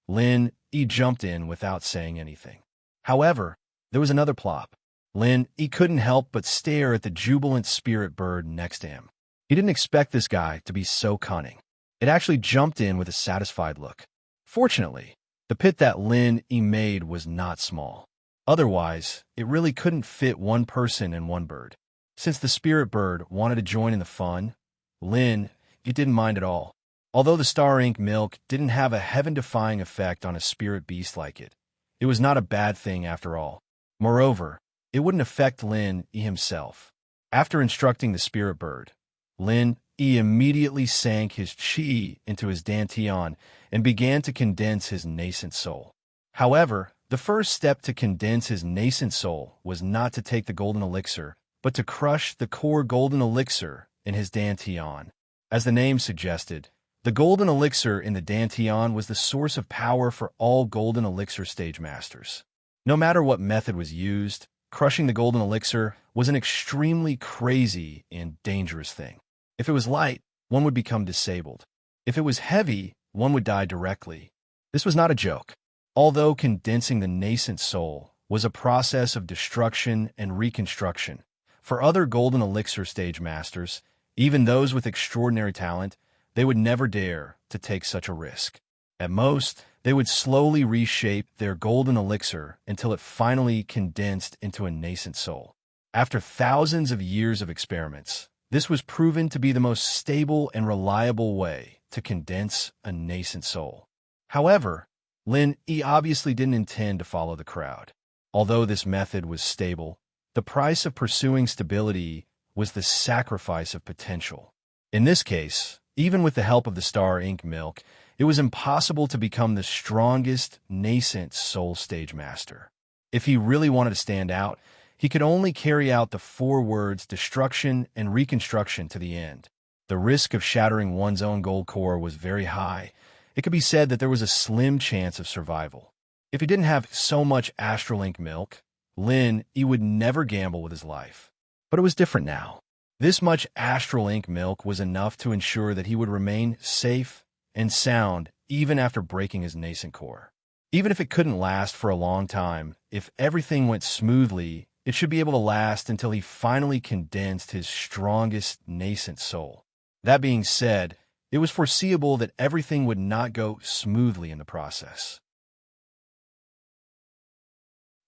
Lin Yi jumped in without saying anything. However, there was another plop. Lin Yi couldn't help but stare at the jubilant spirit bird next to him. He didn't expect this guy to be so cunning. It actually jumped in with a satisfied look. Fortunately, the pit that Lin Yi made was not small. Otherwise, it really couldn't fit one person and one bird. Since the spirit bird wanted to join in the fun, Lin Yi didn't mind at all. Although the star ink milk didn't have a heaven-defying effect on a spirit beast like it, it was not a bad thing after all. Moreover, it wouldn't affect Lin Yi himself. After instructing the spirit bird, Lin Yi immediately sank his chi into his dantian and began to condense his nascent soul. However, the first step to condense his nascent soul was not to take the golden elixir, but to crush the core golden elixir in his dantian. As the name suggested, the golden elixir in the dantian was the source of power for all golden elixir stage masters. No matter what method was used, crushing the golden elixir was an extremely crazy and dangerous thing. If it was light, one would become disabled. If it was heavy, one would die directly. This was not a joke. Although condensing the nascent soul was a process of destruction and reconstruction, for other golden elixir stage masters, even those with extraordinary talent, they would never dare to take such a risk. At most, they would slowly reshape their golden elixir until it finally condensed into a nascent soul. After thousands of years of experiments, this was proven to be the most stable and reliable way to condense a nascent soul. However, Lin Yi obviously didn't intend to follow the crowd. Although this method was stable, the price of pursuing stability was the sacrifice of potential. In this case, even with the help of the star ink milk, it was impossible to become the strongest nascent soul stage master. If he really wanted to stand out, he could only carry out the 4 words destruction and reconstruction to the end. The risk of shattering one's own gold core was very high. It could be said that there was a slim chance of survival. If he didn't have so much astral ink milk, Lin Yi would never gamble with his life. But it was different now. This much astral ink milk was enough to ensure that he would remain safe and sound even after breaking his nascent core. Even if it couldn't last for a long time, if everything went smoothly, it should be able to last until he finally condensed his strongest nascent soul. That being said, it was foreseeable that everything would not go smoothly in the process.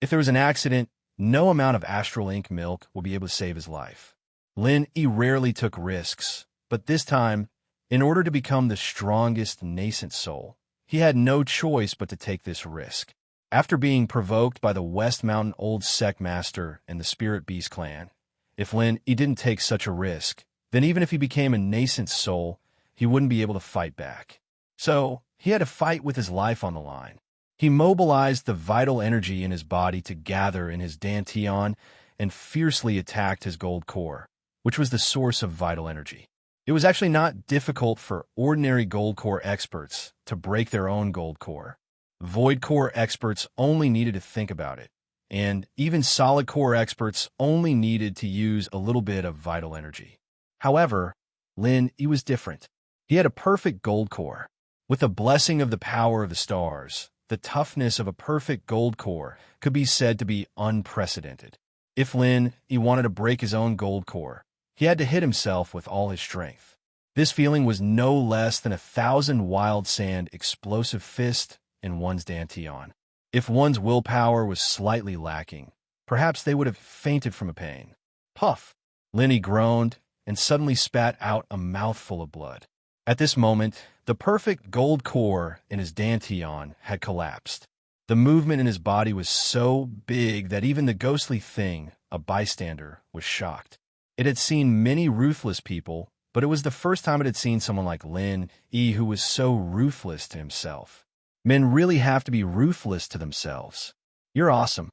If there was an accident, no amount of astral ink milk will be able to save his life. Lin Yi rarely took risks, but this time, in order to become the strongest nascent soul, he had no choice but to take this risk. After being provoked by the West Mountain Old Sect Master and the Spirit Beast clan, if Lin Yi didn't take such a risk, then even if he became a nascent soul, he wouldn't be able to fight back. So, he had to fight with his life on the line. He mobilized the vital energy in his body to gather in his dantian and fiercely attacked his gold core, which was the source of vital energy. It was actually not difficult for ordinary gold core experts to break their own gold core. Void core experts only needed to think about it, and even solid core experts only needed to use a little bit of vital energy. However, Lin Yi was different. He had a perfect gold core. With the blessing of the power of the stars, the toughness of a perfect gold core could be said to be unprecedented. If Lin Yi wanted to break his own gold core, he had to hit himself with all his strength. This feeling was no less than 1,000 wild sand explosive fists in one's dantian. If one's willpower was slightly lacking, perhaps they would have fainted from a pain. Puff! Lenny groaned and suddenly spat out a mouthful of blood. At this moment, the perfect gold core in his dantian had collapsed. The movement in his body was so big that even the ghostly thing, a bystander, was shocked. It had seen many ruthless people, but it was the first time it had seen someone like Lin Yi who was so ruthless to himself. Men really have to be ruthless to themselves. You're awesome.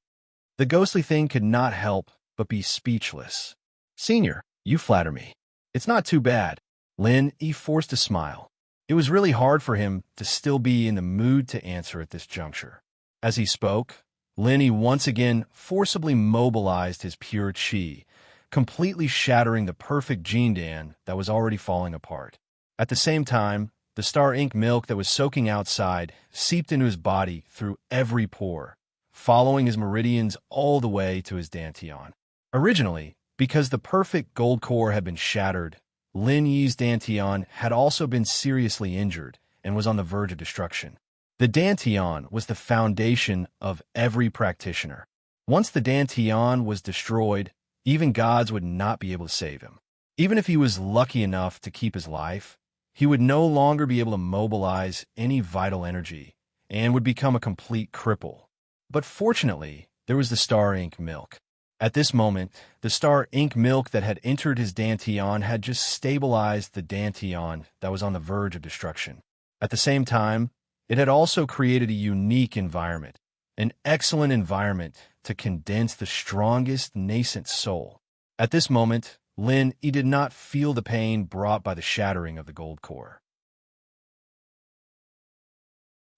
The ghostly thing could not help but be speechless. Senior, you flatter me. It's not too bad. Lin Yi forced a smile. It was really hard for him to still be in the mood to answer at this juncture. As he spoke, Lin Yi once again forcibly mobilized his pure chi, completely shattering the perfect Jindan that was already falling apart. At the same time, the star ink milk that was soaking outside seeped into his body through every pore, following his meridians all the way to his dantian. Originally, because the perfect gold core had been shattered, Lin Yi's dantian had also been seriously injured and was on the verge of destruction. The dantian was the foundation of every practitioner. Once the dantian was destroyed, even gods would not be able to save him. Even if he was lucky enough to keep his life, he would no longer be able to mobilize any vital energy and would become a complete cripple. But fortunately, there was the star ink milk. At this moment, the star ink milk that had entered his dantian had just stabilized the dantian that was on the verge of destruction. At the same time, it had also created a unique environment, an excellent environment to condense the strongest nascent soul. At this moment, Lin Yi did not feel the pain brought by the shattering of the gold core.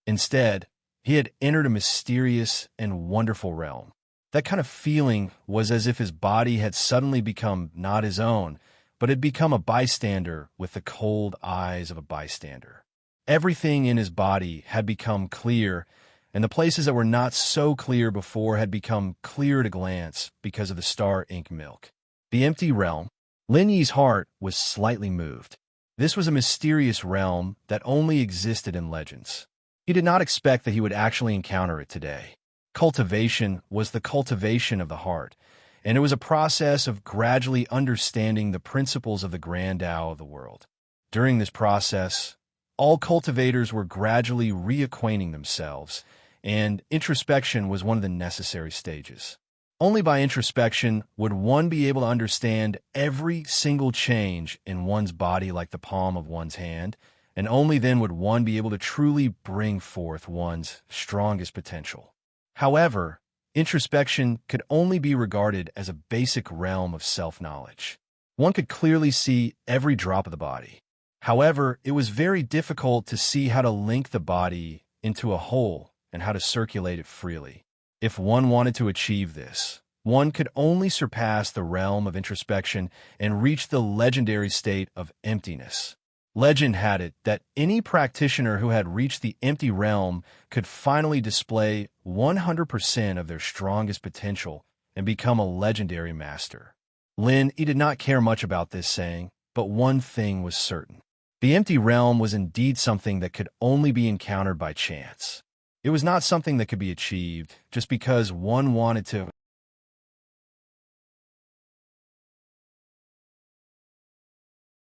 Instead, he had entered a mysterious and wonderful realm. That kind of feeling was as if his body had suddenly become not his own, but had become a bystander with the cold eyes of a bystander. Everything in his body had become clear, and the places that were not so clear before had become clear at a glance because of the star ink milk. The empty realm. Lin Yi's heart was slightly moved. This was a mysterious realm that only existed in legends. He did not expect that he would actually encounter it today. Cultivation was the cultivation of the heart, and it was a process of gradually understanding the principles of the grand Tao of the world. During this process, all cultivators were gradually reacquainting themselves, and introspection was one of the necessary stages. Only by introspection would one be able to understand every single change in one's body like the palm of one's hand, and only then would one be able to truly bring forth one's strongest potential. However, introspection could only be regarded as a basic realm of self-knowledge. One could clearly see every drop of the body. However, it was very difficult to see how to link the body into a whole and how to circulate it freely. If one wanted to achieve this, one could only surpass the realm of introspection and reach the legendary state of emptiness. Legend had it that any practitioner who had reached the empty realm could finally display 100% of their strongest potential and become a legendary master. Lin Yi did not care much about this saying, but one thing was certain. The empty realm was indeed something that could only be encountered by chance. It was not something that could be achieved just because one wanted to.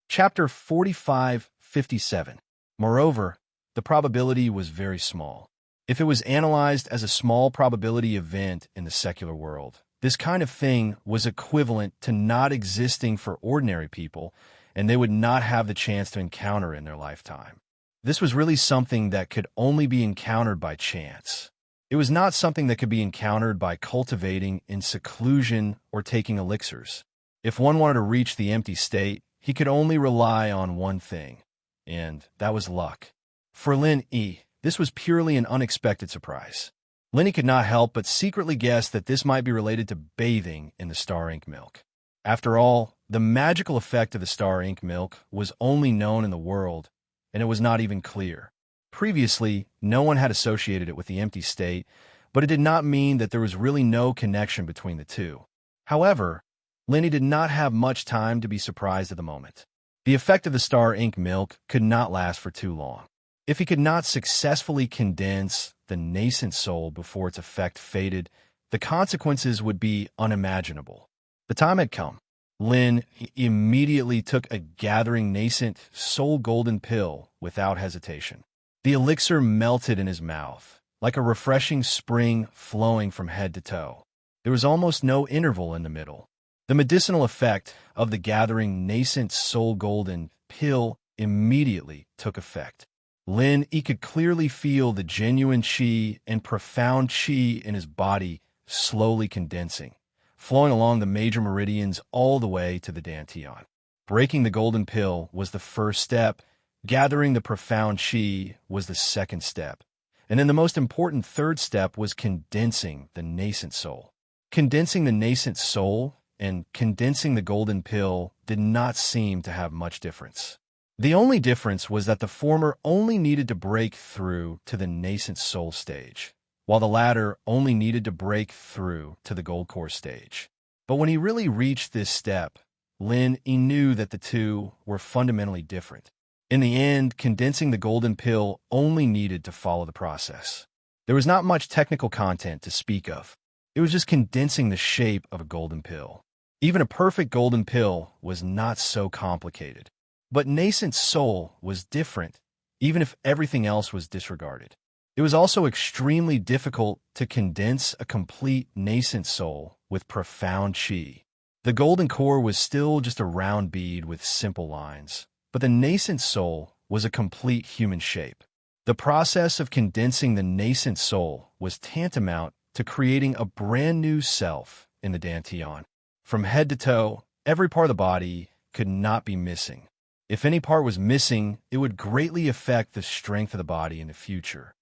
Chapter 45-57. Moreover, the probability was very small. If it was analyzed as a small probability event in the secular world, this kind of thing was equivalent to not existing for ordinary people, and they would not have the chance to encounter in their lifetime. This was really something that could only be encountered by chance. It was not something that could be encountered by cultivating in seclusion or taking elixirs. If one wanted to reach the empty state, he could only rely on one thing, and that was luck. For Lin Yi, this was purely an unexpected surprise. Lin Yi could not help but secretly guess that this might be related to bathing in the star ink milk. After all, the magical effect of the star ink milk was only known in the world, and it was not even clear. Previously, no one had associated it with the empty state, but it did not mean that there was really no connection between the two. However, Lin Yi did not have much time to be surprised at the moment. The effect of the star ink milk could not last for too long. If he could not successfully condense the nascent soul before its effect faded, the consequences would be unimaginable. The time had come. Lin immediately took a gathering nascent soul golden pill without hesitation. The elixir melted in his mouth, like a refreshing spring flowing from head to toe. There was almost no interval in the middle. The medicinal effect of the gathering nascent soul golden pill immediately took effect. Lin could clearly feel the genuine qi and profound qi in his body slowly condensing, flowing along the major meridians all the way to the dantian. Breaking the golden pill was the first step. Gathering the profound qi was the second step. And then the most important third step was condensing the nascent soul. Condensing the nascent soul and condensing the golden pill did not seem to have much difference. The only difference was that the former only needed to break through to the nascent soul stage, while the latter only needed to break through to the gold core stage. But when he really reached this step, Lin knew that the two were fundamentally different. In the end, condensing the golden pill only needed to follow the process. There was not much technical content to speak of. It was just condensing the shape of a golden pill. Even a perfect golden pill was not so complicated. But nascent soul was different, even if everything else was disregarded. It was also extremely difficult to condense a complete nascent soul with profound qi. The golden core was still just a round bead with simple lines, but the nascent soul was a complete human shape. The process of condensing the nascent soul was tantamount to creating a brand new self in the dantian. From head to toe, every part of the body could not be missing. If any part was missing, it would greatly affect the strength of the body in the future.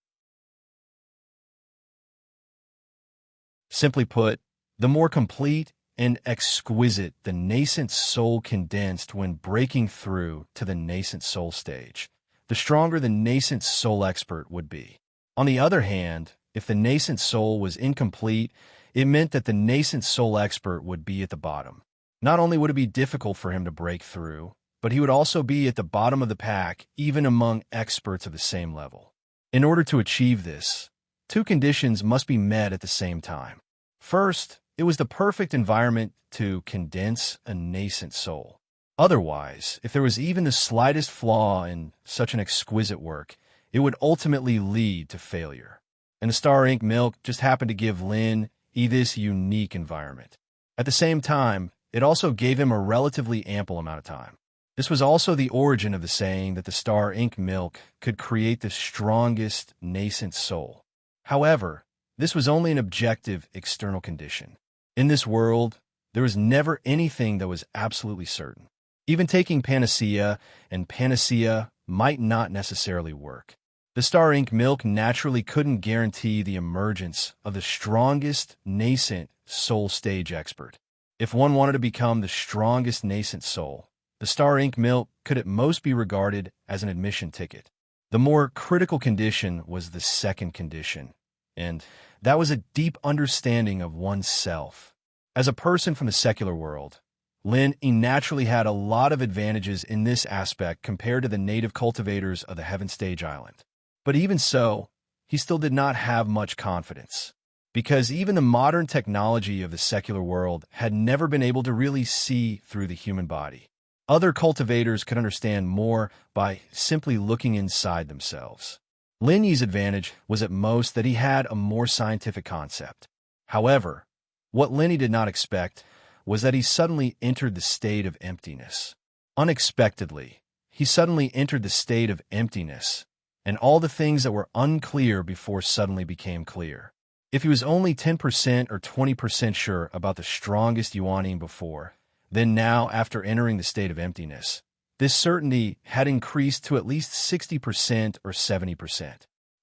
Simply put, the more complete and exquisite the nascent soul condensed when breaking through to the nascent soul stage, the stronger the nascent soul expert would be. On the other hand, if the nascent soul was incomplete, it meant that the nascent soul expert would be at the bottom. Not only would it be difficult for him to break through, but he would also be at the bottom of the pack even among experts of the same level. In order to achieve this, two conditions must be met at the same time. First, it was the perfect environment to condense a nascent soul. Otherwise, if there was even the slightest flaw in such an exquisite work, it would ultimately lead to failure. And the star ink milk just happened to give Lin this unique environment. At the same time, it also gave him a relatively ample amount of time. This was also the origin of the saying that the star ink milk could create the strongest nascent soul. However, this was only an objective external condition. In this world, there was never anything that was absolutely certain. Even taking panacea and panacea might not necessarily work. The star ink milk naturally couldn't guarantee the emergence of the strongest nascent soul stage expert. If one wanted to become the strongest nascent soul, the star ink milk could at most be regarded as an admission ticket. The more critical condition was the second condition, and that was a deep understanding of oneself. As a person from the secular world, Lin naturally had a lot of advantages in this aspect compared to the native cultivators of the Heaven Stage Island. But even so, he still did not have much confidence, because even the modern technology of the secular world had never been able to really see through the human body. Other cultivators could understand more by simply looking inside themselves. Lin Yi's advantage was at most that he had a more scientific concept. However, what Lin Yi did not expect was that he suddenly entered the state of emptiness. Unexpectedly, he suddenly entered the state of emptiness, and all the things that were unclear before suddenly became clear. If he was only 10% or 20% sure about the strongest Yuaning before, then now, after entering the state of emptiness, this certainty had increased to at least 60% or 70%.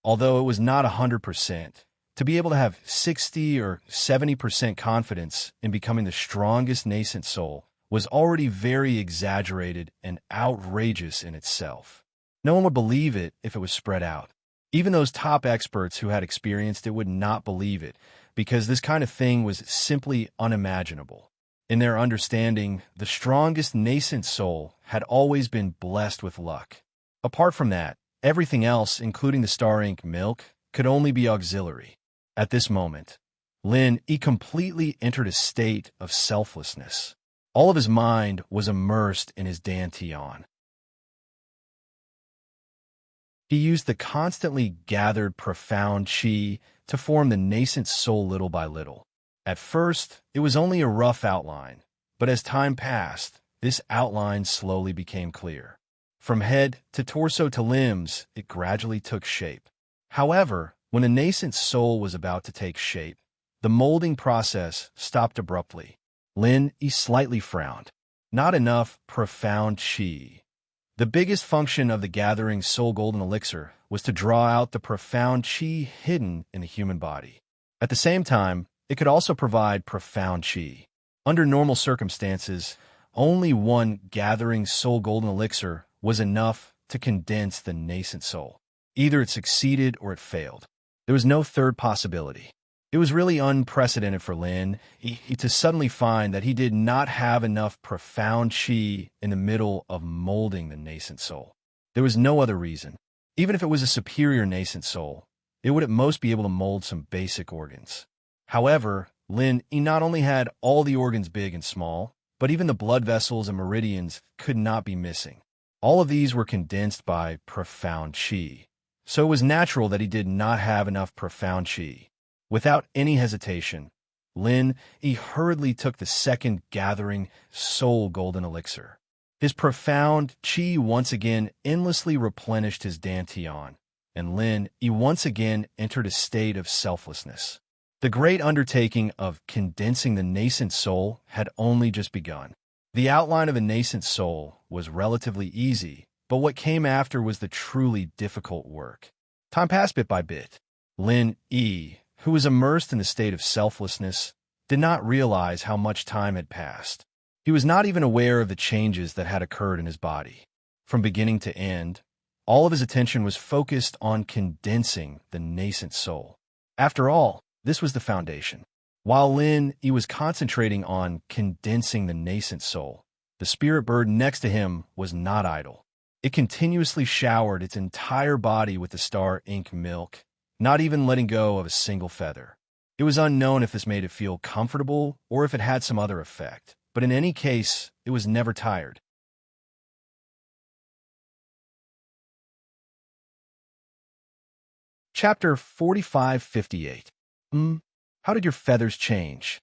Although it was not 100%, to be able to have 60 or 70% confidence in becoming the strongest nascent soul was already very exaggerated and outrageous in itself. No one would believe it if it was spread out. Even those top experts who had experienced it would not believe it, because this kind of thing was simply unimaginable. In their understanding, the strongest nascent soul had always been blessed with luck. Apart from that, everything else, including the star ink milk, could only be auxiliary. At this moment, Lin completely entered a state of selflessness. All of his mind was immersed in his dantian. He used the constantly gathered profound qi to form the nascent soul little by little. At first, it was only a rough outline, but as time passed, this outline slowly became clear. From head to torso to limbs, it gradually took shape. However, when the nascent soul was about to take shape, the molding process stopped abruptly. Lin slightly frowned. Not enough profound qi. The biggest function of the gathering soul golden elixir was to draw out the profound qi hidden in the human body. At the same time, it could also provide profound qi. Under normal circumstances, only one gathering soul golden elixir was enough to condense the nascent soul. Either it succeeded or it failed. There was no third possibility. It was really unprecedented for Lin to suddenly find that he did not have enough profound qi in the middle of molding the nascent soul. There was no other reason. Even if it was a superior nascent soul, it would at most be able to mold some basic organs. However, Lin not only had all the organs big and small, but even the blood vessels and meridians could not be missing. All of these were condensed by profound qi. So it was natural that he did not have enough profound qi. Without any hesitation, Lin hurriedly took the second gathering soul golden elixir. His profound qi once again endlessly replenished his dantian, and Lin once again entered a state of selflessness. The great undertaking of condensing the nascent soul had only just begun. The outline of a nascent soul was relatively easy, but what came after was the truly difficult work. Time passed bit by bit. Lin, who was immersed in the state of selflessness, did not realize how much time had passed. He was not even aware of the changes that had occurred in his body. From beginning to end, all of his attention was focused on condensing the nascent soul. After all, this was the foundation. While Lin was concentrating on condensing the nascent soul, the spirit bird next to him was not idle. It continuously showered its entire body with the star ink milk, not even letting go of a single feather. It was unknown if this made it feel comfortable or if it had some other effect, but in any case, it was never tired. Chapter 4558. How did your feathers change?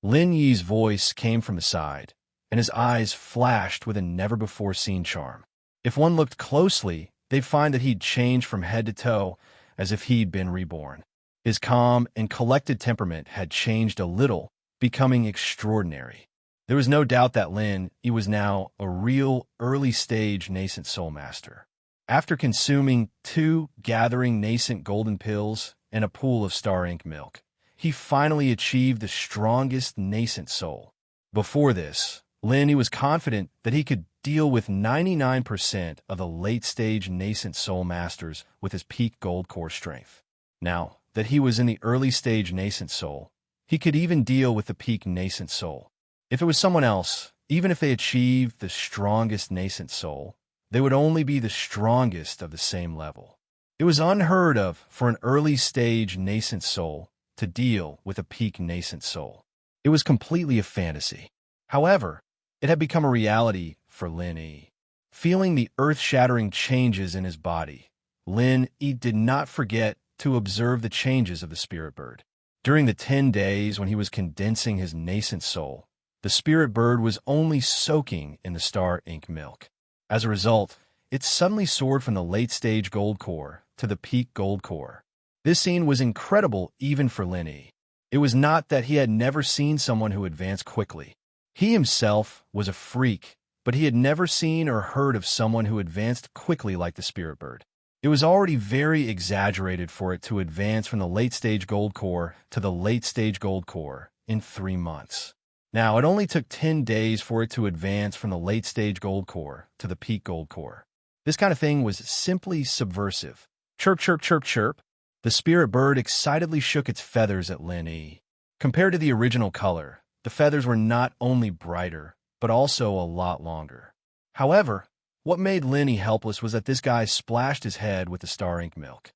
Lin Yi's voice came from the side, and his eyes flashed with a never-before-seen charm. If one looked closely, they'd find that he'd changed from head to toe, as if he'd been reborn. His calm and collected temperament had changed a little, becoming extraordinary. There was no doubt that Lin was now a real early-stage nascent soul master. After consuming 2 gathering nascent golden pills and a pool of star ink milk, he finally achieved the strongest nascent soul. Before this, Lin was confident that he could deal with 99% of the late-stage nascent soul masters with his peak gold core strength. Now that he was in the early-stage nascent soul, he could even deal with the peak nascent soul. If it was someone else, even if they achieved the strongest nascent soul, they would only be the strongest of the same level. It was unheard of for an early-stage nascent soul to deal with a peak nascent soul. It was completely a fantasy. However, it had become a reality for Lin. Feeling the earth-shattering changes in his body, Lin did not forget to observe the changes of the spirit bird. During the 10 days when he was condensing his nascent soul, the spirit bird was only soaking in the star ink milk. As a result, it suddenly soared from the late-stage gold core to the peak gold core. This scene was incredible even for Lin. It was not that he had never seen someone who advanced quickly. He himself was a freak, but he had never seen or heard of someone who advanced quickly like the spirit bird. It was already very exaggerated for it to advance from the late-stage gold core to the late-stage gold core in 3 months. Now, it only took 10 days for it to advance from the late-stage gold core to the peak gold core. This kind of thing was simply subversive. Chirp, chirp, chirp, chirp. The spirit bird excitedly shook its feathers at Lin. Compared to the original color, The feathers were not only brighter, but also a lot longer. However, what made Lenny helpless was that this guy splashed his head with the star ink milk.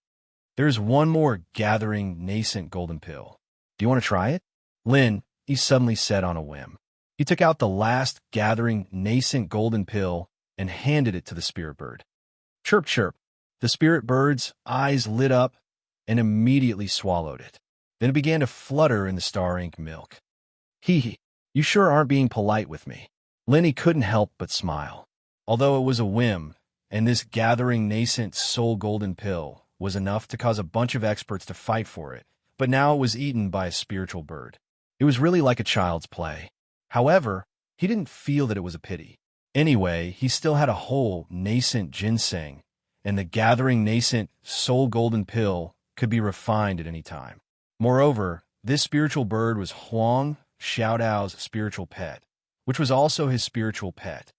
There's one more gathering nascent golden pill. Do you want to try it? Lynn, he suddenly said on a whim. He took out the last gathering nascent golden pill and handed it to the spirit bird. Chirp, chirp. The spirit bird's eyes lit up and immediately swallowed it. Then it began to flutter in the star ink milk. Hee, you sure aren't being polite with me. Lenny couldn't help but smile. Although it was a whim, and this gathering nascent soul golden pill was enough to cause a bunch of experts to fight for it, but now it was eaten by a spiritual bird. It was really like a child's play. However, he didn't feel that it was a pity. Anyway, he still had a whole nascent ginseng, and the gathering nascent soul golden pill could be refined at any time. Moreover, this spiritual bird was Huang Xiaodao's spiritual pet, which was also his spiritual pet.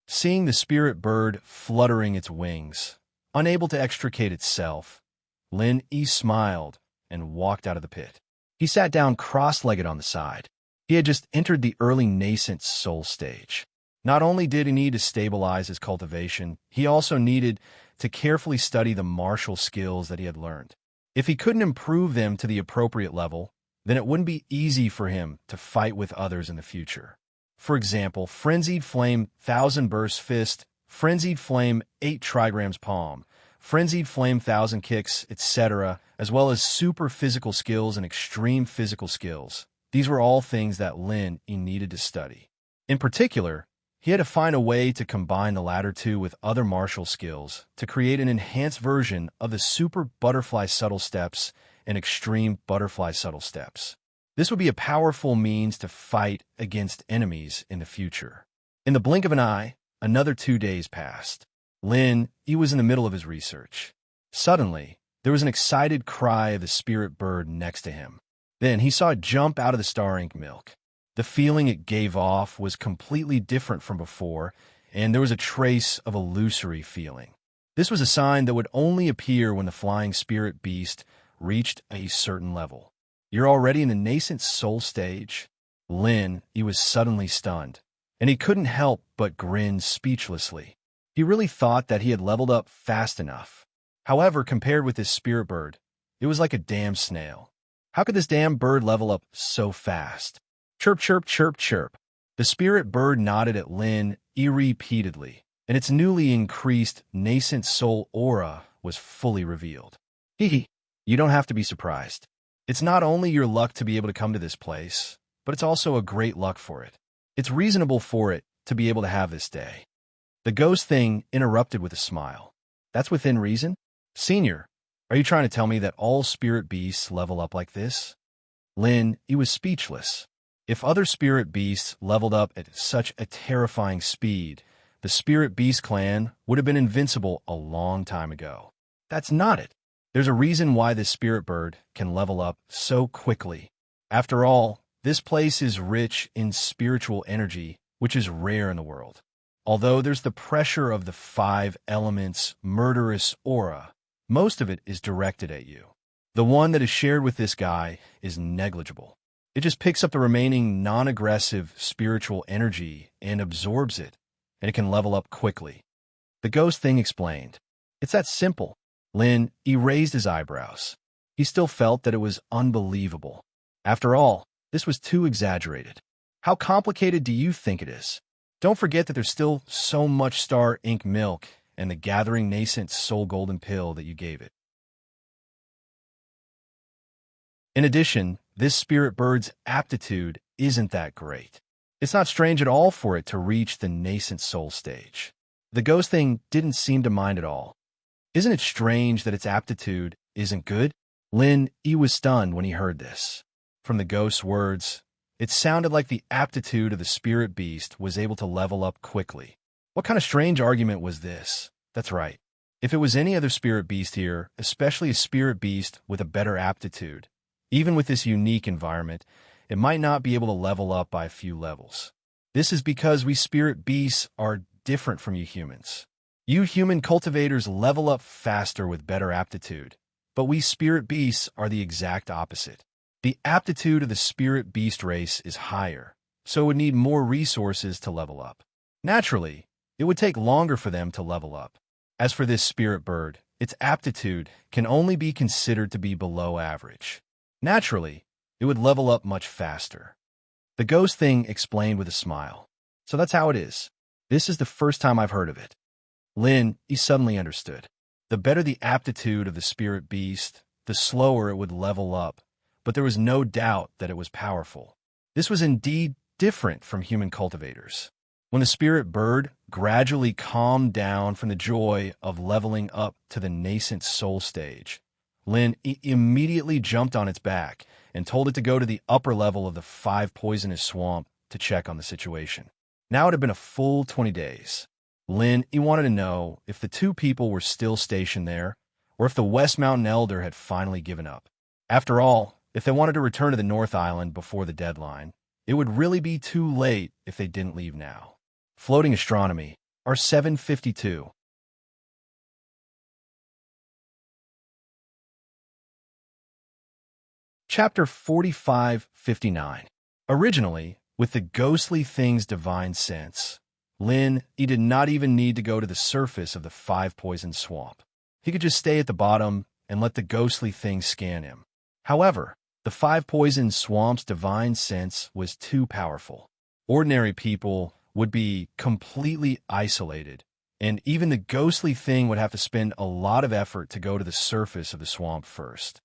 Seeing the spirit bird fluttering its wings, unable to extricate itself, Lin Yi smiled and walked out of the pit. He sat down cross-legged on the side. He had just entered the early nascent soul stage. Not only did he need to stabilize his cultivation, he also needed to carefully study the martial skills that he had learned. If he couldn't improve them to the appropriate level, then it wouldn't be easy for him to fight with others in the future. For example, Frenzied Flame 1000 Burst Fist, Frenzied Flame 8 Trigrams Palm, Frenzied Flame 1000 Kicks, etc., as well as super physical skills and extreme physical skills. These were all things that Lin Yi needed to study. In particular, he had to find a way to combine the latter two with other martial skills to create an enhanced version of the Super Butterfly Subtle Steps and Extreme Butterfly Subtle Steps. This would be a powerful means to fight against enemies in the future. In the blink of an eye, another 2 days passed. Lin Yi was in the middle of his research. Suddenly, there was an excited cry of the spirit bird next to him. Then he saw it jump out of the star ink milk. The feeling it gave off was completely different from before, and there was a trace of illusory feeling. This was a sign that would only appear when the flying spirit beast reached a certain level. You're already in the nascent soul stage? Lin Yi was suddenly stunned, and he couldn't help but grin speechlessly. He really thought that he had leveled up fast enough. However, compared with this spirit bird, it was like a damn snail. How could this damn bird level up so fast? Chirp, chirp, chirp, chirp. The spirit bird nodded at Lin Yi repeatedly, and its newly increased nascent soul aura was fully revealed. Hee, you don't have to be surprised. It's not only your luck to be able to come to this place, but it's also a great luck for it. It's reasonable for it to be able to have this day. The ghost thing interrupted with a smile. That's within reason? Senior, are you trying to tell me that all spirit beasts level up like this? Lin Yi was speechless. If other spirit beasts leveled up at such a terrifying speed, the spirit beast clan would have been invincible a long time ago. That's not it. There's a reason why this spirit bird can level up so quickly. After all, this place is rich in spiritual energy, which is rare in the world. Although there's the pressure of the 5 elements murderous aura, most of it is directed at you. The one that is shared with this guy is negligible. It just picks up the remaining non-aggressive spiritual energy and absorbs it, and it can level up quickly. The ghost thing explained. It's that simple. Lin Yi raised his eyebrows. He still felt that it was unbelievable. After all, this was too exaggerated. How complicated do you think it is? Don't forget that there's still so much star ink milk and the gathering nascent soul golden pill that you gave it. In addition, this spirit bird's aptitude isn't that great. It's not strange at all for it to reach the nascent soul stage. The ghost thing didn't seem to mind at all. Isn't it strange that its aptitude isn't good? Lin Yi was stunned when he heard this. From the ghost's words, it sounded like the aptitude of the spirit beast was able to level up quickly. What kind of strange argument was this? That's right. If it was any other spirit beast here, especially a spirit beast with a better aptitude, even with this unique environment, it might not be able to level up by a few levels. This is because we spirit beasts are different from you humans. You human cultivators level up faster with better aptitude, but we spirit beasts are the exact opposite. The aptitude of the spirit beast race is higher, so it would need more resources to level up. Naturally, it would take longer for them to level up. As for this spirit bird, its aptitude can only be considered to be below average. Naturally, it would level up much faster. The ghost thing explained with a smile. So that's how it is. This is the first time I've heard of it. Lin, he suddenly understood. The better the aptitude of the spirit beast, the slower it would level up, but there was no doubt that it was powerful. This was indeed different from human cultivators. When the spirit bird gradually calmed down from the joy of leveling up to the nascent soul stage, Lin immediately jumped on its back and told it to go to the upper level of the 5 poisonous swamp to check on the situation. Now it had been a full 20 days. Lin, he wanted to know if the 2 people were still stationed there, or if the West Mountain Elder had finally given up. After all, if they wanted to return to the North Island before the deadline, it would really be too late if they didn't leave now. Floating Astronomy, R752. Chapter 4559. Originally, with the ghostly thing's divine sense, Lin, he did not even need to go to the surface of the 5 poison swamp. He could just stay at the bottom and let the ghostly thing scan him. However, the 5 poison swamp's divine sense was too powerful. Ordinary people would be completely isolated, and even the ghostly thing would have to spend a lot of effort to go to the surface of the swamp first.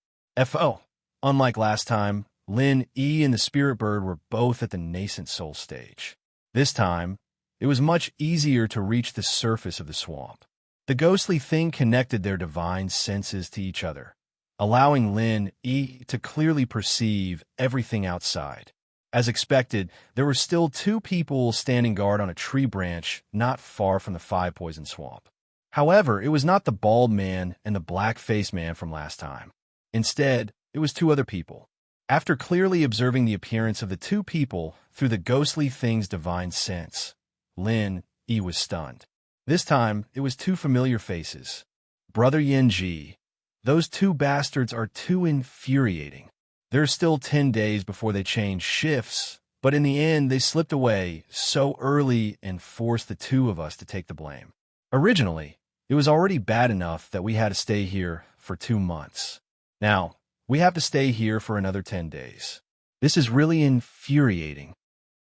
Unlike last time, Lin, E, and the spirit bird were both at the nascent soul stage. This time, it was much easier to reach the surface of the swamp. The ghostly thing connected their divine senses to each other, allowing Lin, E, to clearly perceive everything outside. As expected, there were still 2 people standing guard on a tree branch not far from the 5 poison swamp. However, it was not the bald man and the black-faced man from last time. Instead, it was 2 other people. After clearly observing the appearance of the 2 people through the ghostly thing's divine sense, Lin, E, was stunned. This time, it was 2 familiar faces. Brother Yenji. Those 2 bastards are too infuriating. There are still 10 days before they change shifts, but in the end, they slipped away so early and forced the 2 of us to take the blame. Originally, it was already bad enough that we had to stay here for 2 months. Now, we have to stay here for another 10 days. This is really infuriating.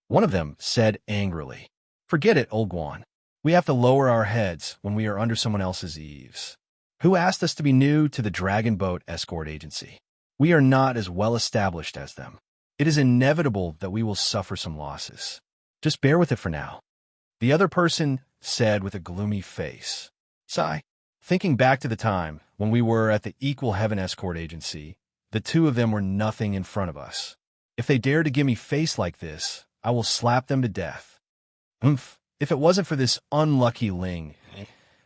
One of them said angrily. Forget it, old Guan. We have to lower our heads when we are under someone else's eaves. Who asked us to be new to the Dragon Boat Escort Agency? We are not as well established as them. It is inevitable that we will suffer some losses. Just bear with it for now. The other person said with a gloomy face. Sigh. Thinking back to the time when we were at the Equal Heaven Escort Agency, the 2 of them were nothing in front of us. If they dare to give me face like this, I will slap them to death. If it wasn't for this unlucky Ling,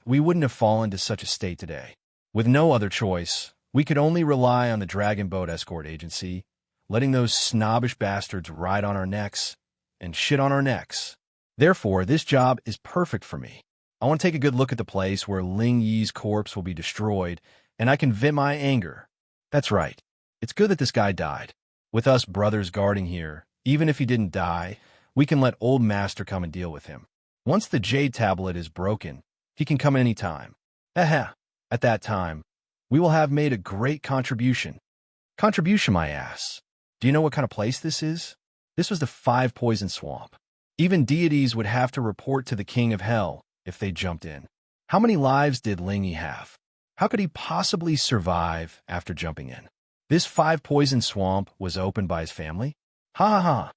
we wouldn't have fallen to such a state today. With no other choice, we could only rely on the Dragon Boat Escort Agency, letting those snobbish bastards ride on our necks and shit on our necks. Therefore, this job is perfect for me. I want to take a good look at the place where Ling Yi's corpse will be destroyed, and I can vent my anger. That's right. It's good that this guy died. With us brothers guarding here, even if he didn't die, we can let Old Master come and deal with him. Once the Jade Tablet is broken, he can come any time. At that time, we will have made a great contribution. Contribution, my ass. Do you know what kind of place this is? This was the 5 poison swamp. Even deities would have to report to the King of Hell if they jumped in. How many lives did Ling Yi have? How could he possibly survive after jumping in? This 5 poison swamp was opened by his family? Ha ha ha.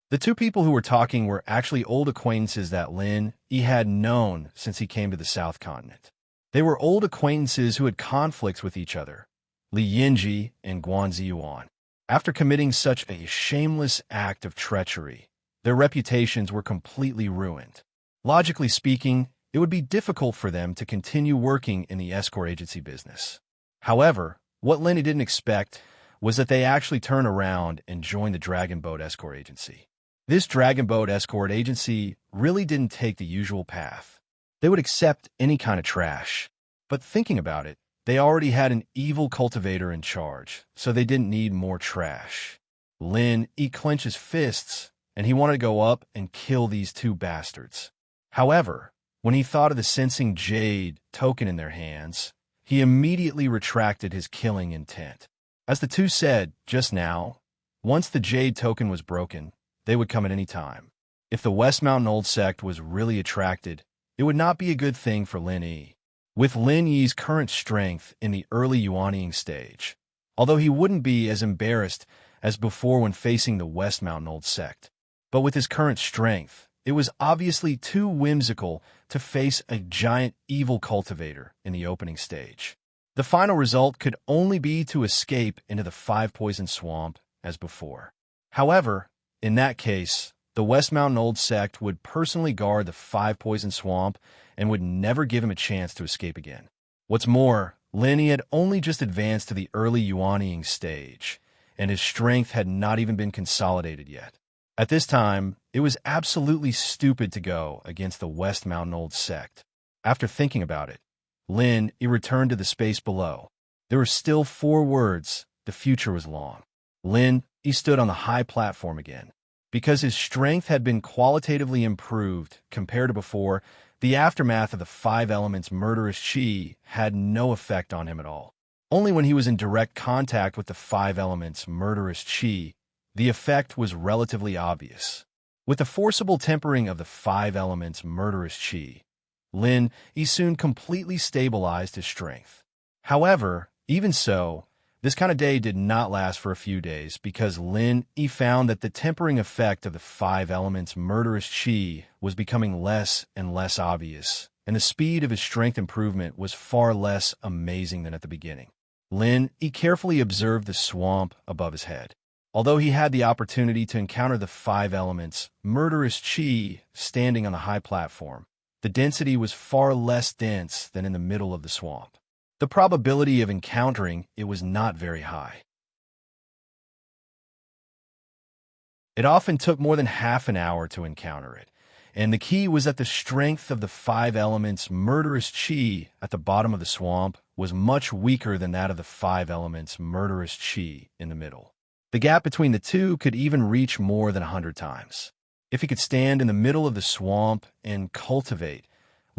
The 2 people who were talking were actually old acquaintances that Lin Yi had known since he came to the South Continent. They were old acquaintances who had conflicts with each other, Li Yinji and Guan Ziyuan. After committing such a shameless act of treachery, their reputations were completely ruined. Logically speaking, it would be difficult for them to continue working in the escort agency business. However, what Lin Yi didn't expect was that they actually turn around and join the Dragon Boat Escort Agency. This Dragon Boat Escort Agency really didn't take the usual path. They would accept any kind of trash. But thinking about it, They already had an evil cultivator in charge, so they didn't need more trash. Lin, he clenched his fists, and he wanted to go up and kill these two bastards. However, when he thought of the sensing jade token in their hands, he immediately retracted his killing intent. As the two said just now, once the jade token was broken, they would come at any time. If the West Mountain Old Sect was really attracted, it would not be a good thing for Lin Yi. With Lin Yi's current strength in the early Yuanying stage, although he wouldn't be as embarrassed as before when facing the West Mountain Old Sect, but with his current strength, it was obviously too whimsical to face a giant evil cultivator in the opening stage. The final result could only be to escape into the Five Poison Swamp as before. However, in that case, the West Mountain Old Sect would personally guard the Five Poison Swamp and would never give him a chance to escape again. What's more, Lin Yi had only just advanced to the early Yuanying stage, and his strength had not even been consolidated yet. At this time, it was absolutely stupid to go against the West Mountain Old Sect. After thinking about it, Lin Yi returned to the space below. There were still 4 words. The future was long. Lin Yi stood on the high platform again. Because his strength had been qualitatively improved compared to before, the aftermath of the 5 elements murderous chi had no effect on him at all. Only when he was in direct contact with the 5 elements murderous chi, the effect was relatively obvious. With the forcible tempering of the 5 elements murderous chi, Lin Yi soon completely stabilized his strength. However, even so, this kind of day did not last for a few days because Lin Yi found that the tempering effect of the 5 elements murderous chi was becoming less and less obvious, and the speed of his strength improvement was far less amazing than at the beginning. Lin Yi carefully observed the swamp above his head. Although he had the opportunity to encounter the 5 elements murderous chi standing on the high platform, the density was far less dense than in the middle of the swamp. The probability of encountering it was not very high. It often took more than half an hour to encounter it, and the key was that the strength of the 5 elements murderous chi at the bottom of the swamp was much weaker than that of the 5 elements murderous chi in the middle. The gap between the two could even reach more than 100 times. If he could stand in the middle of the swamp and cultivate,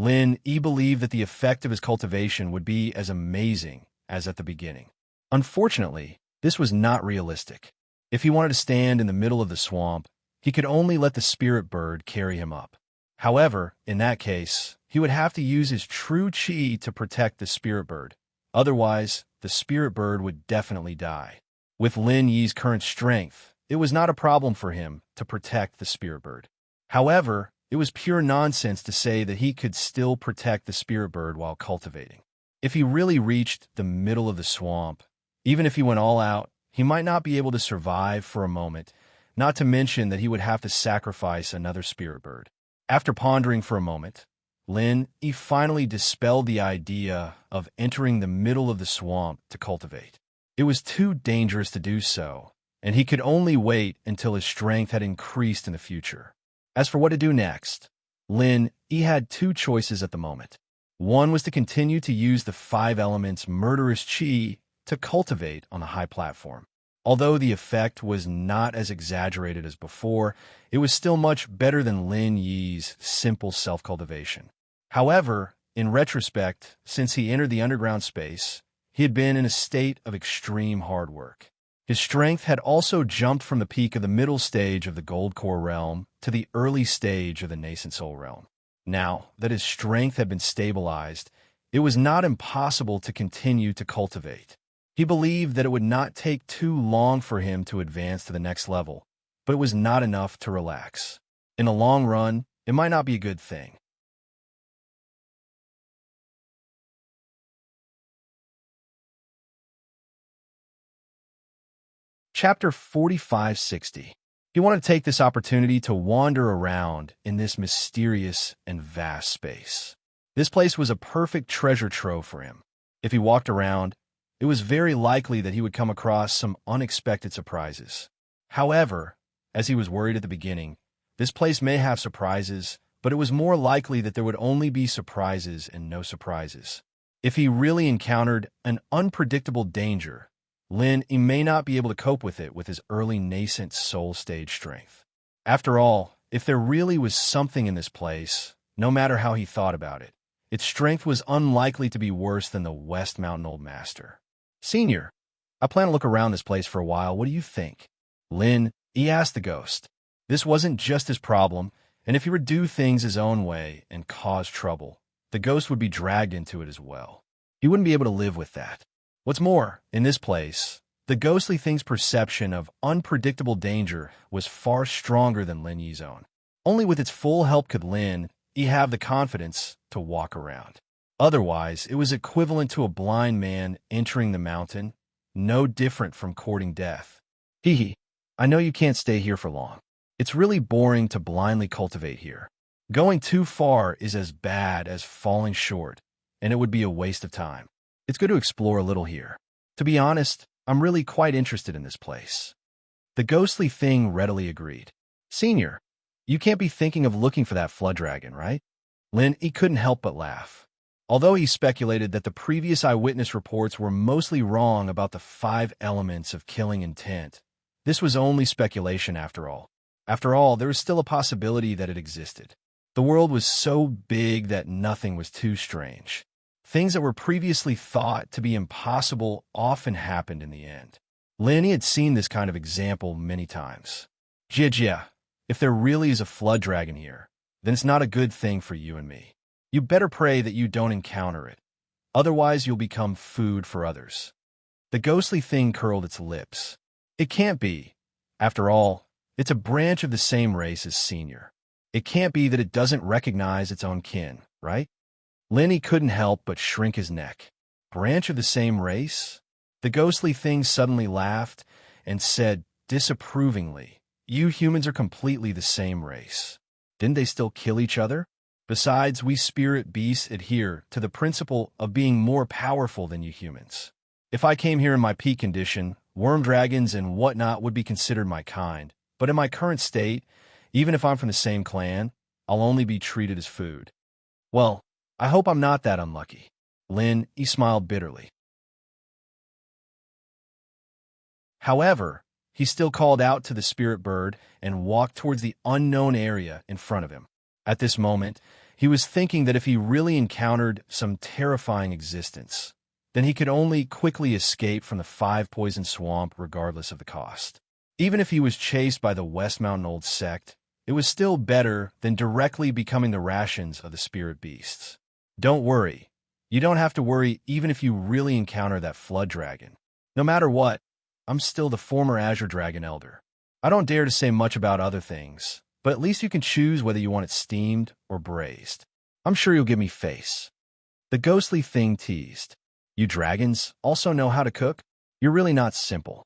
Lin Yi believed that the effect of his cultivation would be as amazing as at the beginning. Unfortunately, this was not realistic. If he wanted to stand in the middle of the swamp, he could only let the spirit bird carry him up. However, in that case, he would have to use his true chi to protect the spirit bird. Otherwise, the spirit bird would definitely die. With Lin Yi's current strength, it was not a problem for him to protect the spirit bird. However, it was pure nonsense to say that he could still protect the spirit bird while cultivating. If he really reached the middle of the swamp, even if he went all out, he might not be able to survive for a moment, not to mention that he would have to sacrifice another spirit bird. After pondering for a moment, Lin Yi finally dispelled the idea of entering the middle of the swamp to cultivate. It was too dangerous to do so, and he could only wait until his strength had increased in the future. As for what to do next, Lin Yi had 2 choices at the moment. One was to continue to use the 5 elements murderous chi to cultivate on the high platform. Although the effect was not as exaggerated as before, it was still much better than Lin Yi's simple self-cultivation. However, in retrospect, since he entered the underground space, he had been in a state of extreme hard work. His strength had also jumped from the peak of the middle stage of the Gold Core realm to the early stage of the Nascent Soul realm. Now that his strength had been stabilized, it was not impossible to continue to cultivate. He believed that it would not take too long for him to advance to the next level, but it was not enough to relax. In the long run, it might not be a good thing. Chapter 4560. He wanted to take this opportunity to wander around in this mysterious and vast space. This place was a perfect treasure trove for him. If he walked around, it was very likely that he would come across some unexpected surprises. However, as he was worried at the beginning, this place may have surprises, but it was more likely that there would only be surprises and no surprises. If he really encountered an unpredictable danger, he may not be able to cope with it with his early nascent soul stage strength. After all, if there really was something in this place, no matter how he thought about it, its strength was unlikely to be worse than the West Mountain Old Master. Senior, I plan to look around this place for a while. What do you think? He asked the ghost. This wasn't just his problem, and if he would do things his own way and cause trouble, the ghost would be dragged into it as well. He wouldn't be able to live with that. What's more, in this place, the ghostly thing's perception of unpredictable danger was far stronger than Lin Yi's own. Only with its full help could He have the confidence to walk around. Otherwise, it was equivalent to a blind man entering the mountain, no different from courting death. I know you can't stay here for long. It's really boring to blindly cultivate here. Going too far is as bad as falling short, and it would be a waste of time. It's good to explore a little here. To be honest, I'm really quite interested in this place. The ghostly thing readily agreed. Senior, you can't be thinking of looking for that flood dragon, right? He couldn't help but laugh. Although he speculated that the previous eyewitness reports were mostly wrong about the 5 elements of killing intent, this was only speculation after all. After all, there was still a possibility that it existed. The world was so big that nothing was too strange. Things that were previously thought to be impossible often happened in the end. He had seen this kind of example many times. Jia, if there really is a flood dragon here, then it's not a good thing for you and me. You better pray that you don't encounter it. Otherwise, you'll become food for others. The ghostly thing curled its lips. It can't be. After all, it's a branch of the same race as Senior. It can't be that it doesn't recognize its own kin, right? He couldn't help but shrink his neck. Branch of the same race? The ghostly thing suddenly laughed and said disapprovingly, "You humans are completely the same race. Didn't they still kill each other? Besides, we spirit beasts adhere to the principle of being more powerful than you humans. If I came here in my peak condition, worm dragons and whatnot would be considered my kind. But in my current state, even if I'm from the same clan, I'll only be treated as food. Well, I hope I'm not that unlucky." He smiled bitterly. However, he still called out to the spirit bird and walked towards the unknown area in front of him. At this moment, he was thinking that if he really encountered some terrifying existence, then he could only quickly escape from the 5-poison swamp regardless of the cost. Even if he was chased by the West Mountain Old Sect, it was still better than directly becoming the rations of the spirit beasts. Don't worry. You don't have to worry even if you really encounter that flood dragon. No matter what, I'm still the former Azure Dragon Elder. I don't dare to say much about other things, but at least you can choose whether you want it steamed or braised. I'm sure you'll give me face. The ghostly thing teased. You dragons also know how to cook? You're really not simple.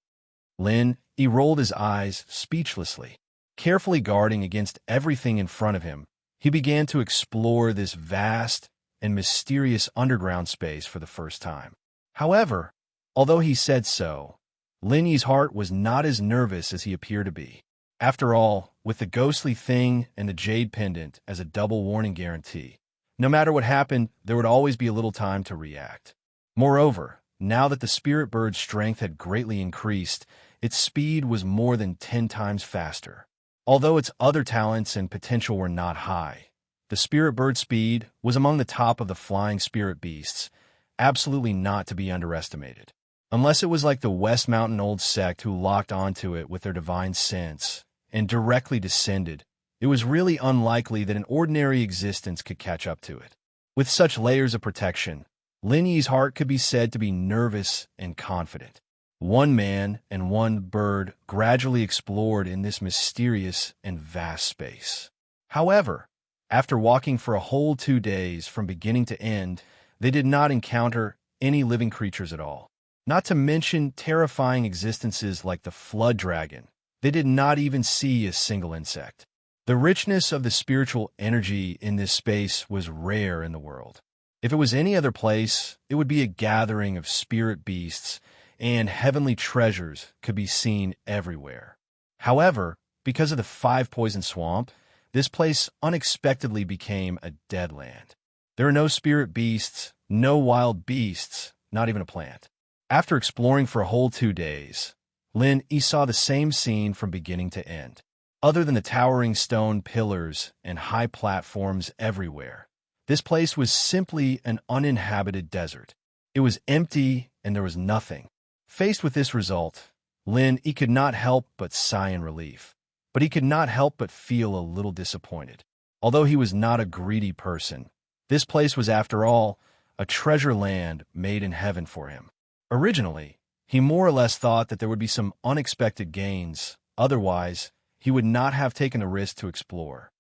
He rolled his eyes speechlessly. Carefully guarding against everything in front of him, he began to explore this vast and mysterious underground space for the first time. However, although he said so, Yi's heart was not as nervous as he appeared to be. After all, with the ghostly thing and the jade pendant as a double warning guarantee, no matter what happened, there would always be a little time to react. Moreover, now that the spirit bird's strength had greatly increased, its speed was more than 10 times faster. Although its other talents and potential were not high, the spirit bird's speed was among the top of the flying spirit beasts, absolutely not to be underestimated. Unless it was like the West Mountain Old Sect who locked onto it with their divine sense and directly descended, it was really unlikely that an ordinary existence could catch up to it. With such layers of protection, Yi's heart could be said to be nervous and confident. One man and one bird gradually explored in this mysterious and vast space. However, after walking for a whole 2 days from beginning to end, they did not encounter any living creatures at all. Not to mention terrifying existences like the flood dragon. They did not even see a single insect. The richness of the spiritual energy in this space was rare in the world. If it was any other place, it would be a gathering of spirit beasts, and heavenly treasures could be seen everywhere. However, because of the 5-poison swamp, this place unexpectedly became a dead land. There are no spirit beasts, No wild beasts, not even a plant. After exploring for a whole 2 days, Lin Yi saw the same scene from beginning to end. Other than the towering stone pillars and high platforms everywhere, this place was simply an uninhabited desert. It was empty and there was nothing. Faced with this result, Lin Yi could not help but sigh in relief. But he could not help but feel a little disappointed. Although he was not a greedy person, this place was, after all, a treasure land made in heaven for him. Originally, he more or less thought that there would be some unexpected gains, otherwise, he would not have taken the risk to explore.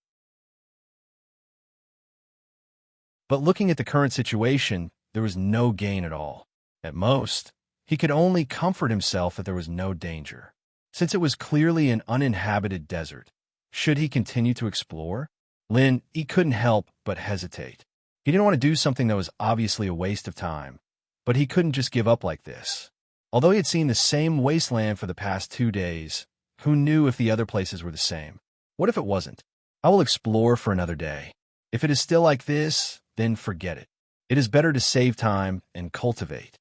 But looking at the current situation, there was no gain at all. At most, he could only comfort himself that there was no danger. Since it was clearly an uninhabited desert, should he continue to explore? Lin Yi couldn't help but hesitate. He didn't want to do something that was obviously a waste of time, but he couldn't just give up like this. Although he had seen the same wasteland for the past 2 days, who knew if the other places were the same? What if it wasn't? I will explore for another day. If it is still like this, then forget it. It is better to save time and cultivate.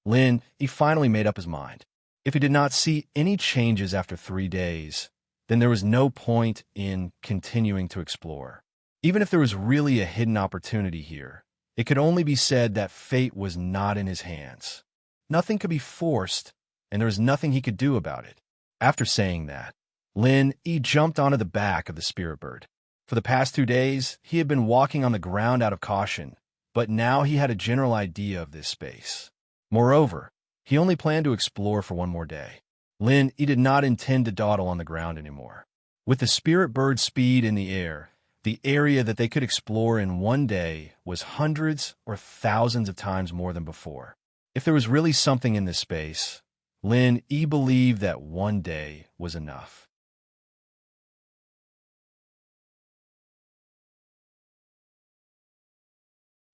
Lin Yi finally made up his mind. If he did not see any changes after 3 days, then there was no point in continuing to explore. Even if there was really a hidden opportunity here, it could only be said that fate was not in his hands. Nothing could be forced, and there was nothing he could do about it. After saying that, Lin Yi jumped onto the back of the spirit bird. For the past 2 days, he had been walking on the ground out of caution, but now he had a general idea of this space. Moreover, he only planned to explore for 1 more day. Lin Yi did not intend to dawdle on the ground anymore. With the spirit bird's speed in the air, the area that they could explore in 1 day was hundreds or thousands of times more than before. If there was really something in this space, Lin Yi believed that 1 day was enough.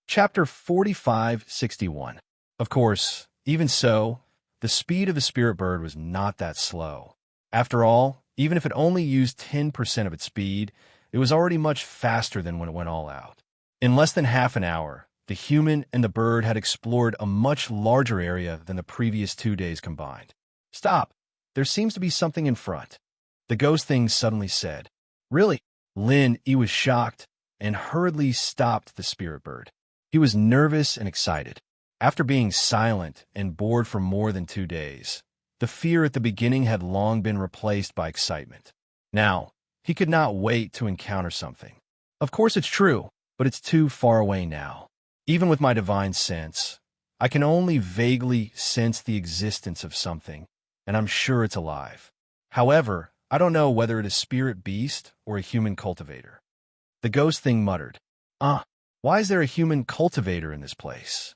Chapter 4561. Of course, even so, the speed of the spirit bird was not that slow. After all, even if it only used 10% of its speed, it was already much faster than when it went all out. In less than half an hour, the human and the bird had explored a much larger area than the previous 2 days combined. Stop! There seems to be something in front, the ghost thing suddenly said. Really? Lin Yi was shocked and hurriedly stopped the spirit bird. He was nervous and excited. After being silent and bored for more than 2 days, the fear at the beginning had long been replaced by excitement. Now, he could not wait to encounter something. Of course it's true, but it's too far away now. Even with my divine sense, I can only vaguely sense the existence of something, and I'm sure it's alive. However, I don't know whether it is a spirit beast or a human cultivator. The ghost thing muttered. Why is there a human cultivator in this place?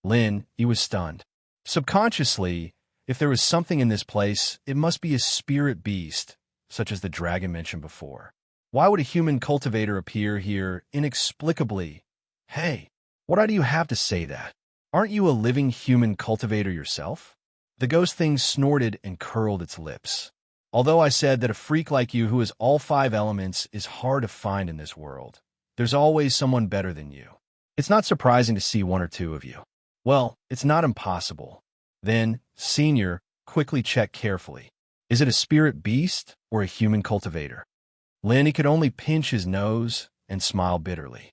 Lin Yi was stunned. Subconsciously, if there was something in this place, it must be a spirit beast, such as the dragon mentioned before. Why would a human cultivator appear here inexplicably? Hey, what do you have to say that? Aren't you a living human cultivator yourself? The ghost thing snorted and curled its lips. Although I said that a freak like you who has all 5 elements is hard to find in this world, there's always someone better than you. It's not surprising to see 1 or 2 of you. Well, it's not impossible. Then, Senior, quickly check carefully. Is it a spirit beast or a human cultivator? Lin Yi could only pinch his nose and smile bitterly.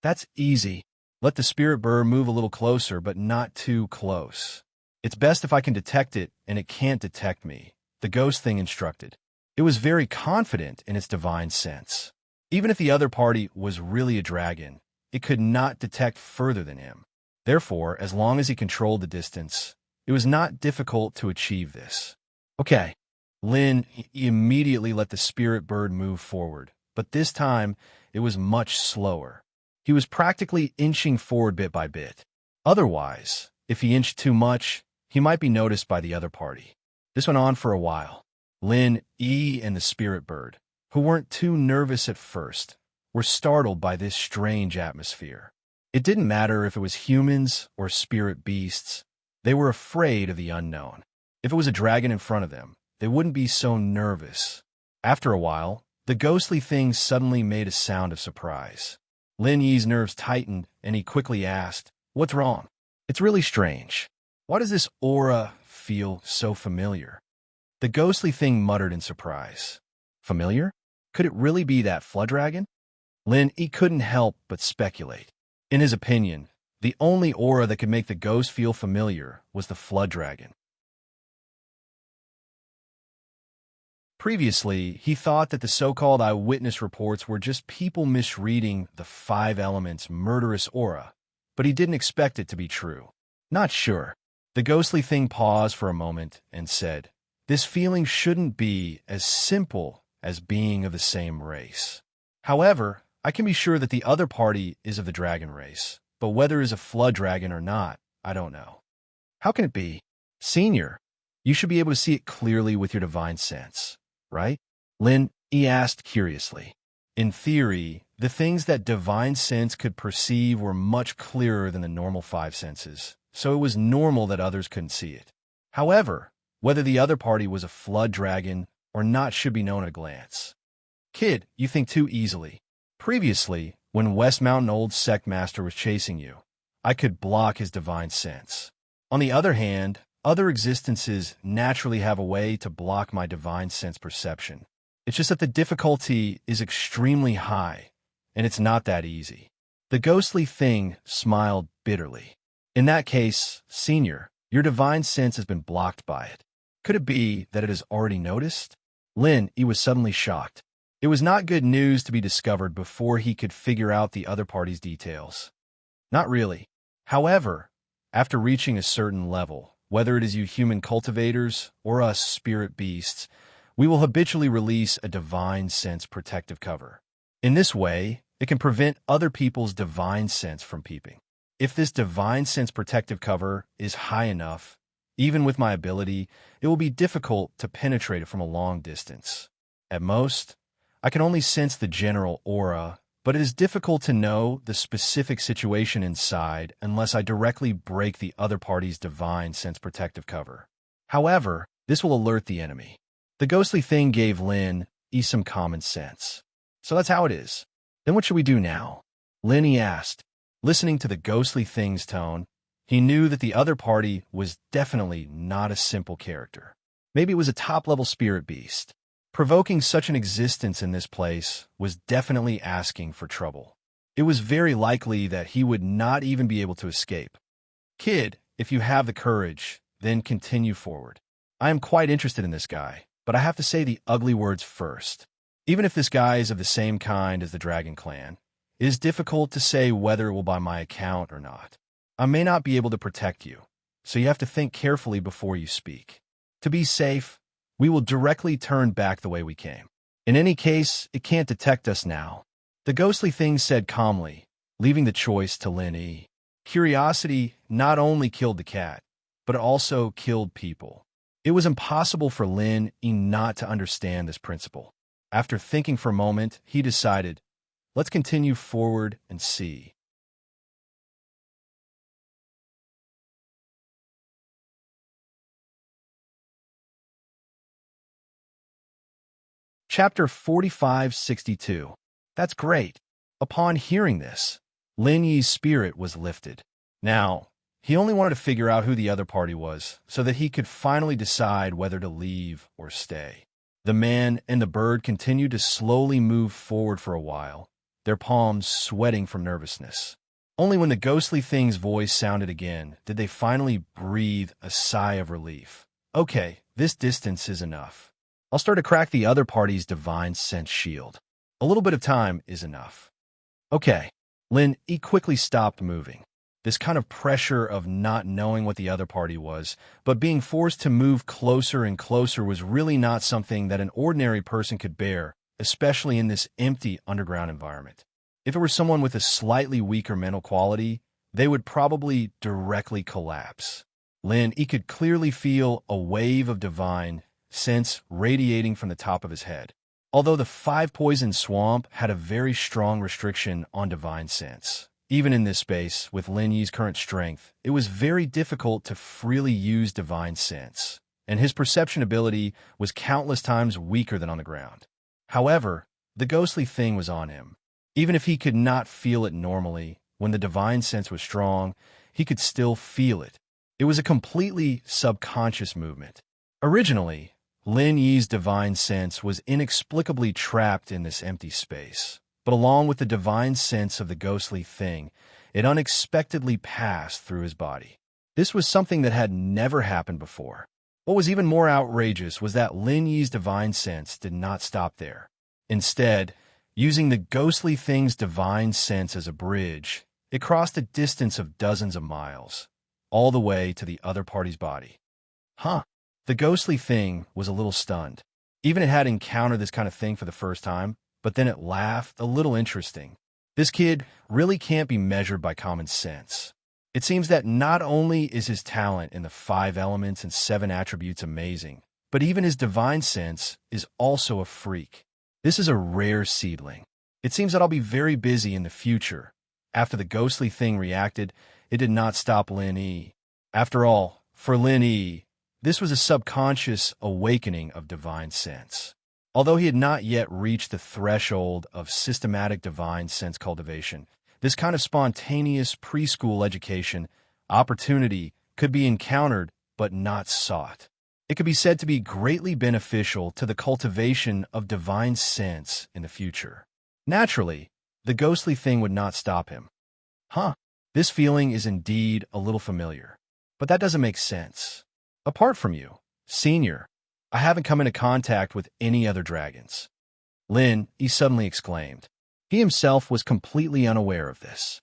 That's easy. Let the spirit bird move a little closer, but not too close. It's best if I can detect it and it can't detect me, the ghost thing instructed. It was very confident in its divine sense. Even if the other party was really a dragon, it could not detect further than him. Therefore, as long as he controlled the distance, it was not difficult to achieve this. Okay. Lin immediately let the spirit bird move forward, but this time it was much slower. He was practically inching forward bit by bit. Otherwise, if he inched too much, he might be noticed by the other party. This went on for a while. Lin Yi and the spirit bird, who weren't too nervous at first, were startled by this strange atmosphere. It didn't matter if it was humans or spirit beasts. They were afraid of the unknown. If it was a dragon in front of them, they wouldn't be so nervous. After a while, the ghostly thing suddenly made a sound of surprise. Lin Yi's nerves tightened, and he quickly asked, What's wrong? It's really strange. Why does this aura feel so familiar? The ghostly thing muttered in surprise. Familiar? Could it really be that flood dragon? He couldn't help but speculate. In his opinion, the only aura that could make the ghost feel familiar was the flood dragon. Previously, he thought that the so-called eyewitness reports were just people misreading the five elements' murderous aura, but he didn't expect it to be true. Not sure. The ghostly thing paused for a moment and said, "This feeling shouldn't be as simple as being of the same race. However, I can be sure that the other party is of the dragon race, but whether it is a flood dragon or not, I don't know." How can it be? Senior, you should be able to see it clearly with your divine sense, right? He asked curiously. In theory, the things that divine sense could perceive were much clearer than the normal five senses, so it was normal that others couldn't see it. However, whether the other party was a flood dragon or not should be known at a glance. Kid, you think too easily. Previously, when West Mountain Old Sect Master was chasing you, I could block his divine sense. On the other hand, other existences naturally have a way to block my divine sense perception. It's just that the difficulty is extremely high, and it's not that easy. The ghostly thing smiled bitterly. In that case, Senior, your divine sense has been blocked by it. Could it be that it has already noticed? He was suddenly shocked. It was not good news to be discovered before he could figure out the other party's details. Not really. However, after reaching a certain level, whether it is you human cultivators or us spirit beasts, we will habitually release a divine sense protective cover. In this way, it can prevent other people's divine sense from peeping. If this divine sense protective cover is high enough, even with my ability, it will be difficult to penetrate it from a long distance. At most, I can only sense the general aura, but it is difficult to know the specific situation inside unless I directly break the other party's divine sense protective cover. However, this will alert the enemy. The ghostly thing gave some common sense. So that's how it is. Then what should we do now? He asked. Listening to the ghostly thing's tone, he knew that the other party was definitely not a simple character. Maybe it was a top-level spirit beast. Provoking such an existence in this place was definitely asking for trouble. It was very likely that he would not even be able to escape. Kid, if you have the courage, then continue forward. I am quite interested in this guy, but I have to say the ugly words first. Even if this guy is of the same kind as the Dragon Clan, it is difficult to say whether it will buy my account or not. I may not be able to protect you, so you have to think carefully before you speak. To be safe, we will directly turn back the way we came. In any case, it can't detect us now. The ghostly thing said calmly, leaving the choice to Lin. Curiosity not only killed the cat, but it also killed people. It was impossible for Lin not to understand this principle. After thinking for a moment, he decided, let's continue forward and see. Chapter 4562. That's great. Upon hearing this, Lin Yi's spirit was lifted. Now, he only wanted to figure out who the other party was so that he could finally decide whether to leave or stay. The man and the bird continued to slowly move forward for a while, their palms sweating from nervousness. Only when the ghostly thing's voice sounded again did they finally breathe a sigh of relief. Okay, this distance is enough. I'll start to crack the other party's divine sense shield. A little bit of time is enough. Okay. He quickly stopped moving. This kind of pressure of not knowing what the other party was, but being forced to move closer and closer was really not something that an ordinary person could bear, especially in this empty underground environment. If it were someone with a slightly weaker mental quality, they would probably directly collapse. He could clearly feel a wave of divine sense radiating from the top of his head. Although the five-poison swamp had a very strong restriction on divine sense, even in this space, with Lin Yi's current strength, it was very difficult to freely use divine sense, and his perception ability was countless times weaker than on the ground. However, the ghostly thing was on him. Even if he could not feel it normally, when the divine sense was strong, he could still feel it. It was a completely subconscious movement. Originally, Lin Yi's divine sense was inexplicably trapped in this empty space, but along with the divine sense of the ghostly thing, it unexpectedly passed through his body. This was something that had never happened before. What was even more outrageous was that Lin Yi's divine sense did not stop there. Instead, using the ghostly thing's divine sense as a bridge, it crossed a distance of dozens of miles, all the way to the other party's body. The ghostly thing was a little stunned. Even it had encountered this kind of thing for the first time, but then it laughed, a little interesting. This kid really can't be measured by common sense. It seems that not only is his talent in the 5 elements and 7 attributes amazing, but even his divine sense is also a freak. This is a rare seedling. It seems that I'll be very busy in the future. After the ghostly thing reacted, it did not stop Lin Yi. After all, for Lin Yi, this was a subconscious awakening of divine sense. Although he had not yet reached the threshold of systematic divine sense cultivation, this kind of spontaneous preschool education opportunity could be encountered but not sought. It could be said to be greatly beneficial to the cultivation of divine sense in the future. Naturally, the ghostly thing would not stop him. This feeling is indeed a little familiar, but that doesn't make sense. Apart from you, Senior, I haven't come into contact with any other dragons. Lin, he suddenly exclaimed. He himself was completely unaware of this.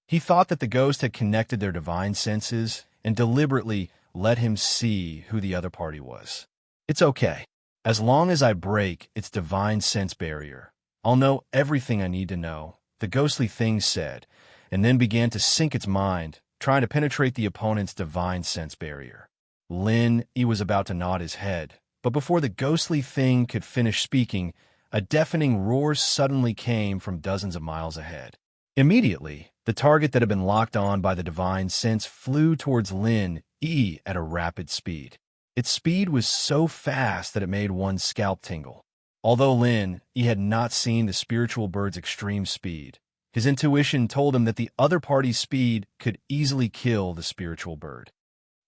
He thought that the ghost had connected their divine senses and deliberately let him see who the other party was. It's okay. As long as I break its divine sense barrier, I'll know everything I need to know, the ghostly thing said, and then began to sink its mind, trying to penetrate the opponent's divine sense barrier. Lin, he was about to nod his head, but before the ghostly thing could finish speaking, a deafening roar suddenly came from dozens of miles ahead. Immediately, the target that had been locked on by the divine sense flew towards Lin Yi at a rapid speed. Its speed was so fast that it made one's scalp tingle. Although Lin Yi had not seen the spiritual bird's extreme speed, his intuition told him that the other party's speed could easily kill the spiritual bird.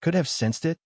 Could have sensed it?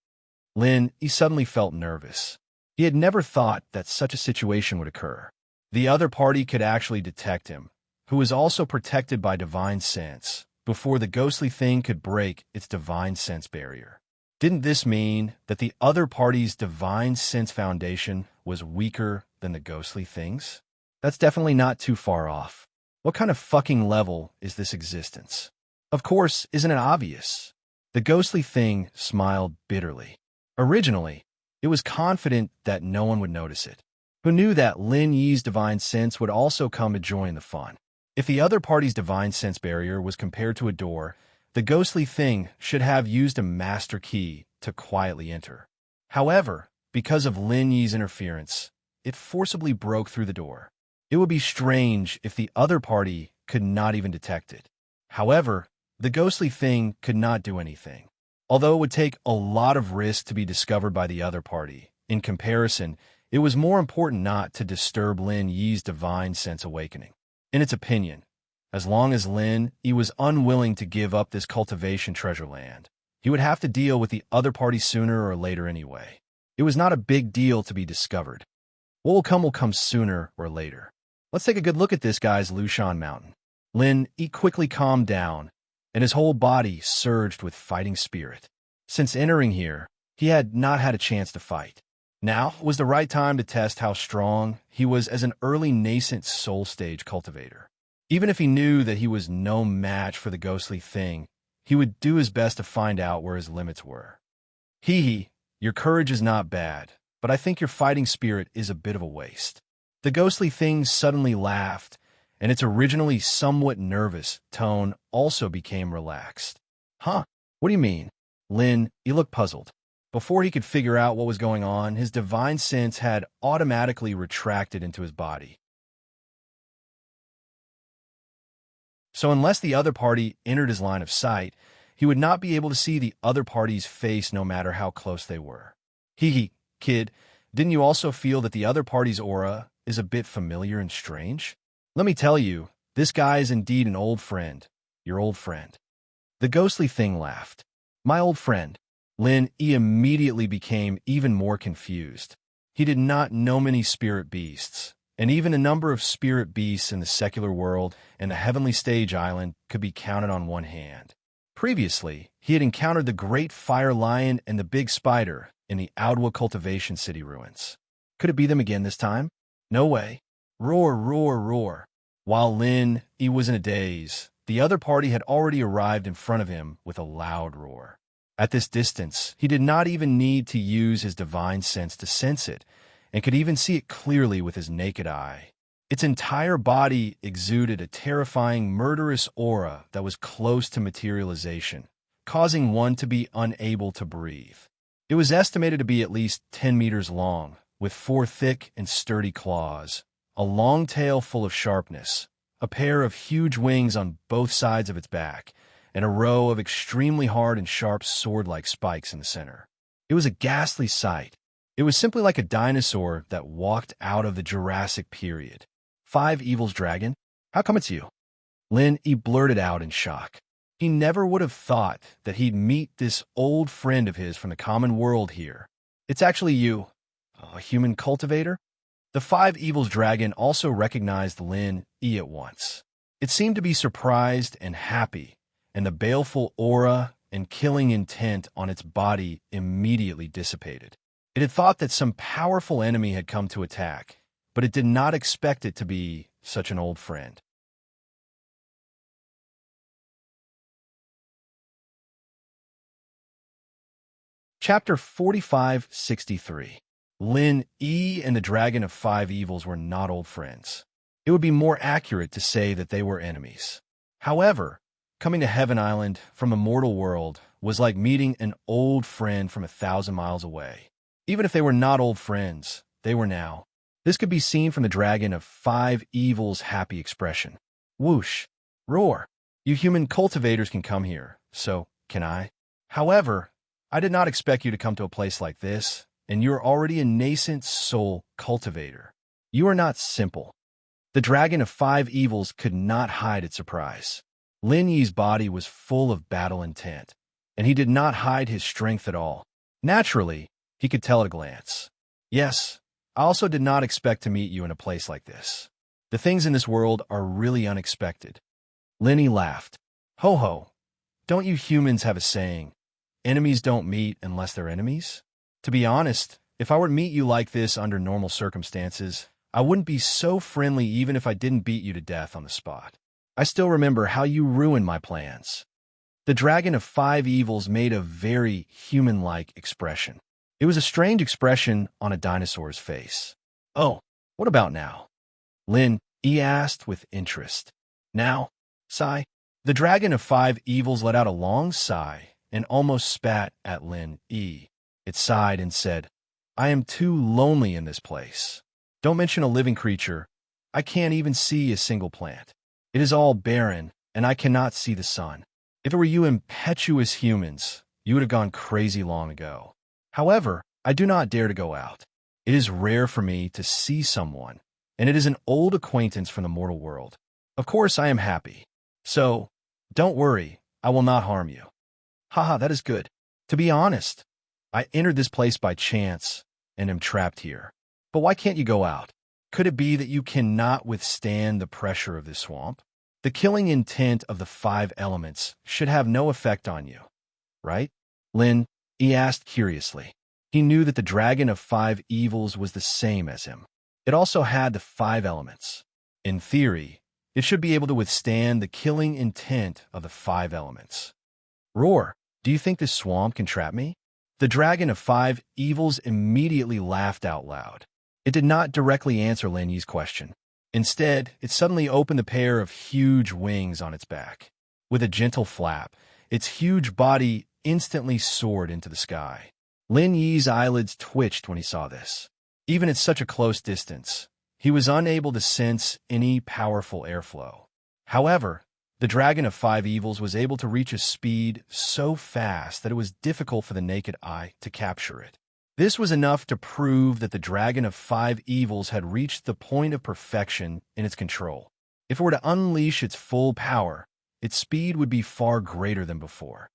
Lin, he suddenly felt nervous. He had never thought that such a situation would occur. The other party could actually detect him, who was also protected by divine sense, before the ghostly thing could break its divine sense barrier. Didn't this mean that the other party's divine sense foundation was weaker than the ghostly thing's? That's definitely not too far off. What kind of fucking level is this existence? Of course, isn't it obvious? The ghostly thing smiled bitterly. Originally, it was confident that no one would notice it. Who knew that Lin Yi's divine sense would also come to join the fun? If the other party's divine sense barrier was compared to a door, the ghostly thing should have used a master key to quietly enter. However, because of Lin Yi's interference, it forcibly broke through the door. It would be strange if the other party could not even detect it. However, the ghostly thing could not do anything. Although it would take a lot of risk to be discovered by the other party, in comparison, it was more important not to disturb Lin Yi's divine sense awakening. In its opinion, as long as Lin Yi was unwilling to give up this cultivation treasure land, he would have to deal with the other party sooner or later anyway. It was not a big deal to be discovered. What will come sooner or later. Let's take a good look at this guy's Lushan Mountain. Lin Yi quickly calmed down, and his whole body surged with fighting spirit. Since entering here, he had not had a chance to fight. Now was the right time to test how strong he was as an early nascent soul stage cultivator. Even if he knew that he was no match for the ghostly thing, he would do his best to find out where his limits were. Your courage is not bad, but I think your fighting spirit is a bit of a waste. The ghostly thing suddenly laughed, and its originally somewhat nervous tone also became relaxed. What do you mean? Lin, he looked puzzled. Before he could figure out what was going on, his divine sense had automatically retracted into his body. So unless the other party entered his line of sight, he would not be able to see the other party's face no matter how close they were. Kid, didn't you also feel that the other party's aura is a bit familiar and strange? Let me tell you, This guy is indeed an old friend, your old friend. The ghostly thing laughed. My old friend. Lin Yi immediately became even more confused. He did not know many spirit beasts, and even a number of spirit beasts in the secular world and the heavenly stage island could be counted on one hand. Previously, he had encountered the great fire lion and the big spider in the Outwa cultivation city ruins. Could it be them again this time? No way. Roar, roar, roar. While Lin Yi was in a daze, the other party had already arrived in front of him with a loud roar. At this distance, he did not even need to use his divine sense to sense it, and could even see it clearly with his naked eye. Its entire body exuded a terrifying, murderous aura that was close to materialization, causing one to be unable to breathe. It was estimated to be at least 10 meters long, with 4 thick and sturdy claws, a long tail full of sharpness, a pair of huge wings on both sides of its back, and a row of extremely hard and sharp sword-like spikes in the center. It was a ghastly sight. It was simply like a dinosaur that walked out of the Jurassic period. 5 Evil's dragon? How come it's you? Lin Yi blurted out in shock. He never would have thought that he'd meet this old friend of his from the common world here. It's actually you, a human cultivator? The 5 Evil's dragon also recognized Lin Yi at once. It seemed to be surprised and happy, and the baleful aura and killing intent on its body immediately dissipated. It had thought that some powerful enemy had come to attack, but it did not expect it to be such an old friend. Chapter 4563. Lin Yi and the Dragon of 5 Evils were not old friends. It would be more accurate to say that they were enemies. However, coming to Heaven Island from a mortal world was like meeting an old friend from 1,000 miles away. Even if they were not old friends, they were now. This could be seen from the Dragon of 5 Evils' happy expression. Whoosh! Roar! You human cultivators can come here, so can I. However, I did not expect you to come to a place like this, and you are already a nascent soul cultivator. You are not simple. The Dragon of 5 Evils could not hide its surprise. Lin Yi's body was full of battle intent, and he did not hide his strength at all. Naturally, he could tell at a glance. Yes, I also did not expect to meet you in a place like this. The things in this world are really unexpected. Lin Yi laughed. Ho ho, don't you humans have a saying, enemies don't meet unless they're enemies? To be honest, if I were to meet you like this under normal circumstances, I wouldn't be so friendly even if I didn't beat you to death on the spot. I still remember how you ruined my plans. The Dragon of 5 Evils made a very human-like expression. It was a strange expression on a dinosaur's face. Oh, what about now? Lin Yi asked with interest. Now? Sigh. The Dragon of 5 Evils let out a long sigh and almost spat at Lin Yi. It sighed and said, I am too lonely in this place. Don't mention a living creature. I can't even see a single plant. It is all barren, and I cannot see the sun. If it were you impetuous humans, you would have gone crazy long ago. However, I do not dare to go out. It is rare for me to see someone, and it is an old acquaintance from the mortal world. Of course, I am happy. So, don't worry, I will not harm you. Haha, that is good. To be honest, I entered this place by chance and am trapped here. But why can't you go out? Could it be that you cannot withstand the pressure of this swamp? The killing intent of the 5 elements should have no effect on you, right? Lin Yi asked curiously. He knew that the Dragon of 5 Evils was the same as him. It also had the 5 elements. In theory, it should be able to withstand the killing intent of the 5 elements. Roar, do you think this swamp can trap me? The Dragon of 5 Evils immediately laughed out loud. It did not directly answer Lin Yi's question. Instead, it suddenly opened a pair of huge wings on its back. With a gentle flap, its huge body instantly soared into the sky. Lin Yi's eyelids twitched when he saw this. Even at such a close distance, he was unable to sense any powerful airflow. However, the Dragon of 5 Evils was able to reach a speed so fast that it was difficult for the naked eye to capture it. This was enough to prove that the Dragon of 5 Evils had reached the point of perfection in its control. If it were to unleash its full power, its speed would be far greater than before.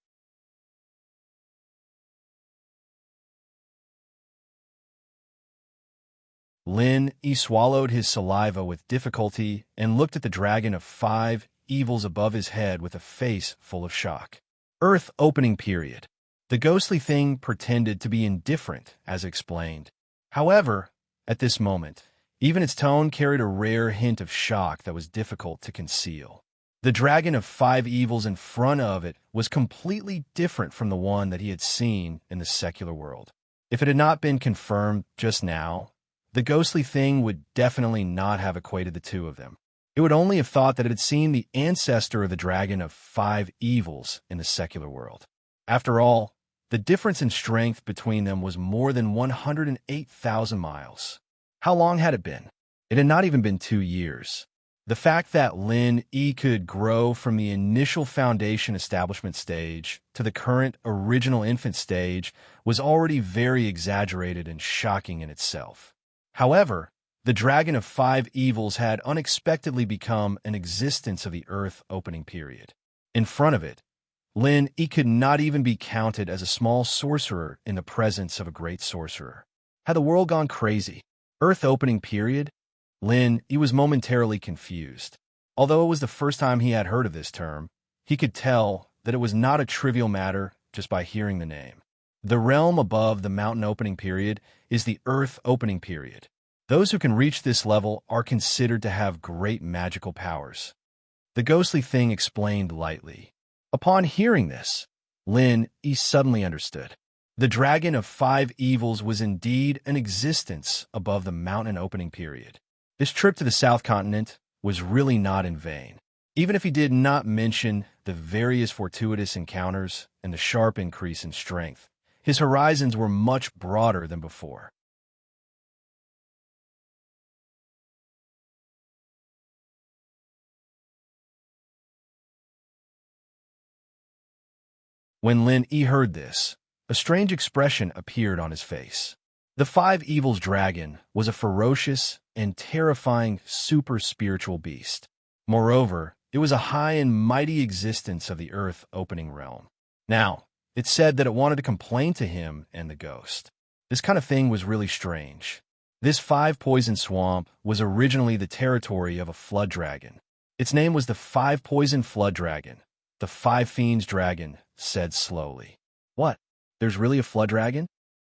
Lin swallowed his saliva with difficulty and looked at the dragon of 5 evils above his head with a face full of shock. Earth opening period. The ghostly thing pretended to be indifferent, as explained. However, at this moment, even its tone carried a rare hint of shock that was difficult to conceal. The dragon of 5 evils in front of it was completely different from the one that he had seen in the secular world. If it had not been confirmed just now, the ghostly thing would definitely not have equated the two of them. It would only have thought that it had seen the ancestor of the dragon of 5 evils in the secular world. After all, the difference in strength between them was more than 108,000 miles. How long had it been? It had not even been 2 years. The fact that Lin could grow from the initial foundation establishment stage to the current original infant stage was already very exaggerated and shocking in itself. However, the dragon of 5 evils had unexpectedly become an existence of the Earth opening period. In front of it, Lin could not even be counted as a small sorcerer in the presence of a great sorcerer. Had the world gone crazy? Earth opening period? Lin was momentarily confused. Although it was the first time he had heard of this term, he could tell that it was not a trivial matter just by hearing the name. The realm above the mountain opening period is the Earth opening period. Those who can reach this level are considered to have great magical powers. The ghostly thing explained lightly. Upon hearing this, Lin suddenly understood. The dragon of 5 evils was indeed an existence above the mountain opening period. This trip to the South Continent was really not in vain. Even if he did not mention the various fortuitous encounters and the sharp increase in strength, his horizons were much broader than before. When Lin heard this, a strange expression appeared on his face. The 5 evils dragon was a ferocious and terrifying super-spiritual beast. Moreover, it was a high and mighty existence of the Earth opening realm. Now, it said that it wanted to complain to him and the ghost. This kind of thing was really strange. This 5 poison swamp was originally the territory of a flood dragon. Its name was the 5 poison flood dragon. The 5 fiends dragon said slowly. What? There's really a flood dragon?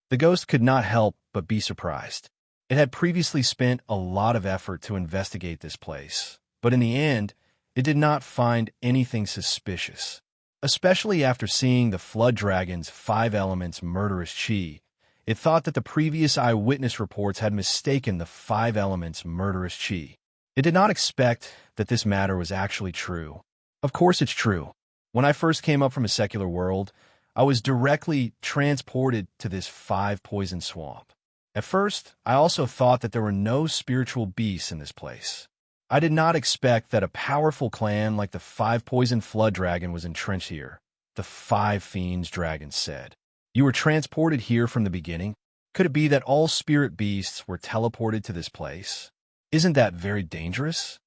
The ghost could not help but be surprised. It had previously spent a lot of effort to investigate this place, but in the end, it did not find anything suspicious. Especially after seeing the flood dragon's 5 elements murderous chi, it thought that the previous eyewitness reports had mistaken the 5 elements murderous chi. It did not expect that this matter was actually true. Of course it's true. When I first came up from a secular world, I was directly transported to this 5 poison swamp. At first, I also thought that there were no spiritual beasts in this place. I did not expect that a powerful clan like the 5 poison flood dragon was entrenched here, the 5 fiends dragon said. You were transported here from the beginning? Could it be that all spirit beasts were teleported to this place? Isn't that very dangerous?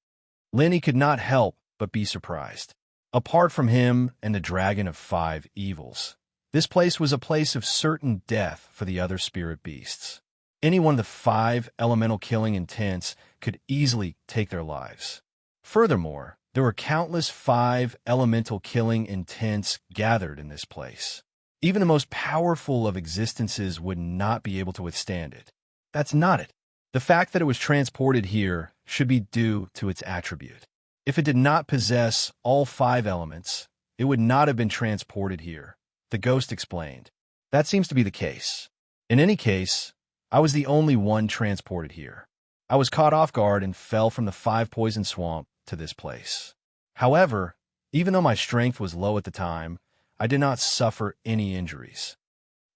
Lenny could not help but be surprised. Apart from him and the dragon of 5 evils, this place was a place of certain death for the other spirit beasts. Any one of the 5 elemental killing intents could easily take their lives. Furthermore, there were countless 5 elemental killing intents gathered in this place. Even the most powerful of existences would not be able to withstand it. That's not it. The fact that it was transported here should be due to its attribute. If it did not possess all 5 elements, it would not have been transported here, the ghost explained. That seems to be the case. In any case, I was the only one transported here. I was caught off guard and fell from the 5 poison swamp to this place. However, even though my strength was low at the time, I did not suffer any injuries.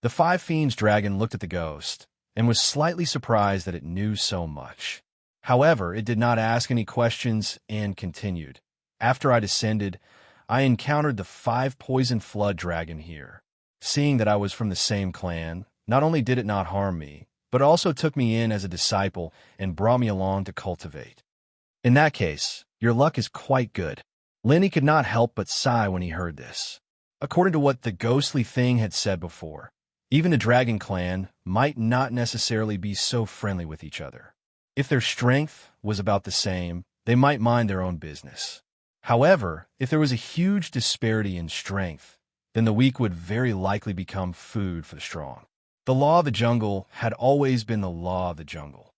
The 5 fiends dragon looked at the ghost and was slightly surprised that it knew so much. However, it did not ask any questions and continued. After I descended, I encountered the 5 poison flood dragon here. Seeing that I was from the same clan, not only did it not harm me, but also took me in as a disciple and brought me along to cultivate. In that case, your luck is quite good. Lenny could not help but sigh when he heard this. According to what the ghostly thing had said before, even the dragon clan might not necessarily be so friendly with each other. If their strength was about the same, they might mind their own business. However, if there was a huge disparity in strength, then the weak would very likely become food for the strong. The law of the jungle had always been the law of the jungle.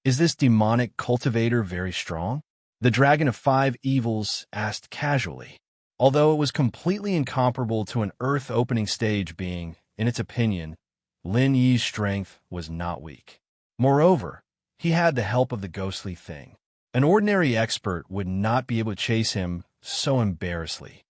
Is this demonic cultivator very strong? The Dragon of Five Evils asked casually. Although it was completely incomparable to an Earth opening stage being, in its opinion, Lin Yi's strength was not weak. Moreover, he had the help of the ghostly thing. An ordinary expert would not be able to chase him so embarrassingly.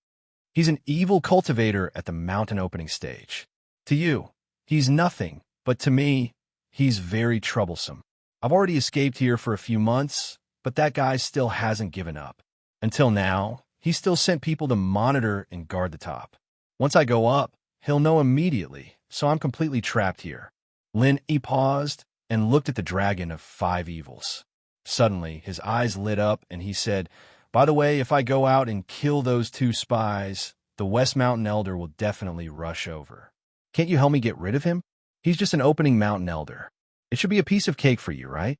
He's an evil cultivator at the mountain opening stage. To you, he's nothing, but to me, he's very troublesome. I've already escaped here for a few months, but that guy still hasn't given up. Until now, he still sent people to monitor and guard the top. Once I go up, he'll know immediately, so I'm completely trapped here. Lin Yi paused and looked at the Dragon of Five Evils. Suddenly, his eyes lit up and he said, "By the way, if I go out and kill those two spies, the West Mountain Elder will definitely rush over. Can't you help me get rid of him? He's just an opening mountain elder. It should be a piece of cake for you, right?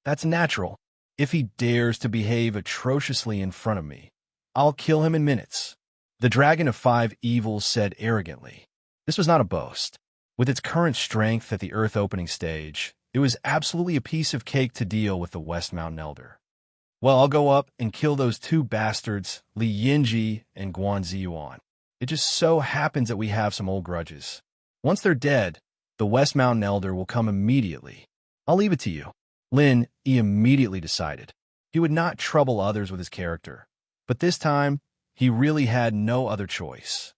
That's natural. If he dares to behave atrociously in front of me, I'll kill him in minutes." The Dragon of Five Evils said arrogantly. This was not a boast. With its current strength at the Earth opening stage, it was absolutely a piece of cake to deal with the West Mountain Elder. Well, I'll go up and kill those two bastards, Li Yinji and Guan Ziyuan. It just so happens that we have some old grudges. Once they're dead, the West Mountain Elder will come immediately. I'll leave it to you. Lin Yi immediately decided. He would not trouble others with his character, but this time, he really had no other choice.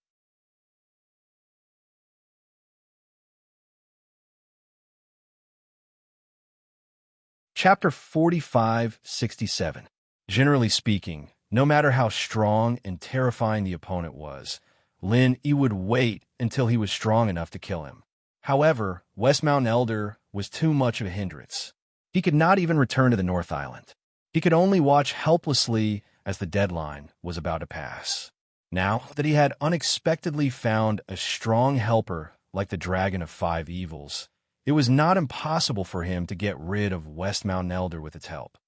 Chapter 4567. Generally speaking, no matter how strong and terrifying the opponent was, Lin Yi would wait until he was strong enough to kill him. However, West Mountain Elder was too much of a hindrance. He could not even return to the North Island. He could only watch helplessly as the deadline was about to pass. Now that he had unexpectedly found a strong helper like the Dragon of Five Evils, it was not impossible for him to get rid of West Mountain Elder with its help.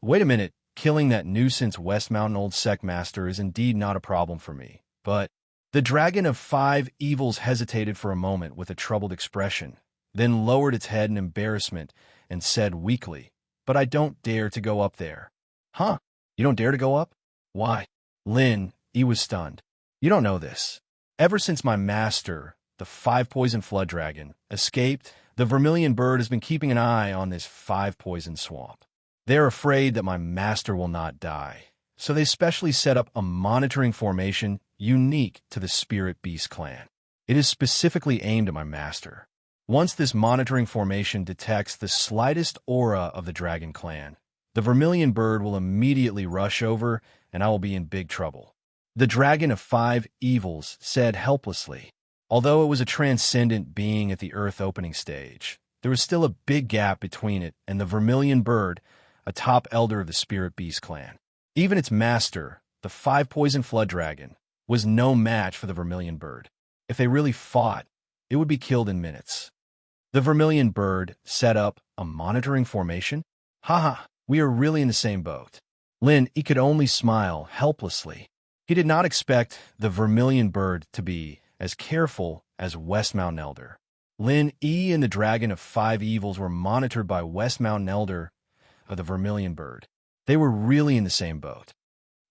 Wait a minute. Killing that nuisance West Mountain Old Sect Master is indeed not a problem for me, but the Dragon of Five Evils hesitated for a moment with a troubled expression, then lowered its head in embarrassment and said weakly, "But I don't dare to go up there." "Huh? You don't dare to go up? Why?" Lin Yi was stunned. "You don't know this. Ever since my master, the Five-Poison Flood Dragon, escaped, the Vermilion Bird has been keeping an eye on this Five-Poison Swamp. They're afraid that my master will not die, so they specially set up a monitoring formation unique to the Spirit Beast clan. It is specifically aimed at my master. Once this monitoring formation detects the slightest aura of the Dragon clan, the Vermilion Bird will immediately rush over and I will be in big trouble." The Dragon of Five Evils said helplessly. Although it was a transcendent being at the Earth opening stage, there was still a big gap between it and the Vermilion Bird, a top elder of the Spirit Beast clan. Even its master, the Five-Poison Flood Dragon, was no match for the Vermilion Bird. If they really fought, it would be killed in minutes. The Vermilion Bird set up a monitoring formation? Haha, we are really in the same boat. Lin Yi could only smile helplessly. He did not expect the Vermilion Bird to be as careful as West Mountain Elder. Lin Yi and the Dragon of Five Evils were monitored by West Mountain Elder of the Vermilion Bird. They were really in the same boat.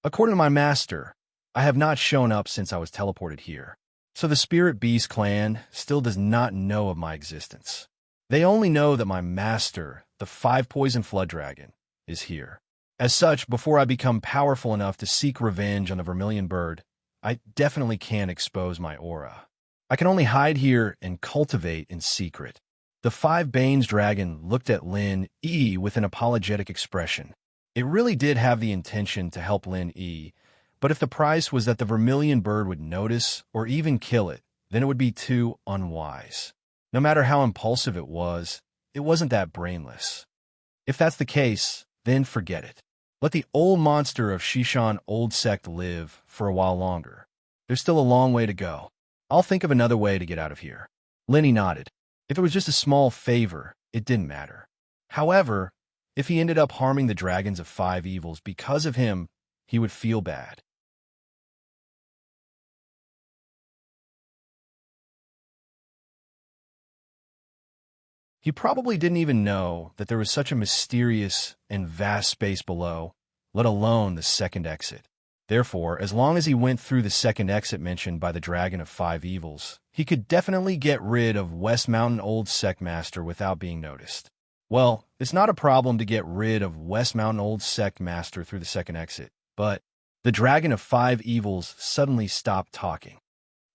According to my master, I have not shown up since I was teleported here, so the Spirit Beast clan still does not know of my existence. They only know that my master, the 5-poison flood dragon, is here. As such, before I become powerful enough to seek revenge on the vermilion bird, I definitely can't expose my aura. I can only hide here and cultivate in secret. The 5-Banes dragon looked at Lin E with an apologetic expression. It really did have the intention to help Lin E, but if the price was that the vermilion bird would notice or even kill it, then it would be too unwise. No matter how impulsive it wasn't that brainless. If that's the case, then forget it. Let the old monster of Shishan Old Sect live for a while longer. There's still a long way to go. I'll think of another way to get out of here. Lenny nodded. If it was just a small favor, it didn't matter. However, if he ended up harming the dragons of 5 evils because of him, he would feel bad. He probably didn't even know that there was such a mysterious and vast space below, let alone the second exit. Therefore, as long as he went through the second exit mentioned by the Dragon of 5 Evils, he could definitely get rid of West Mountain Old Sect Master without being noticed. Well, it's not a problem to get rid of West Mountain Old Sect Master through the second exit, but the Dragon of 5 Evils suddenly stopped talking.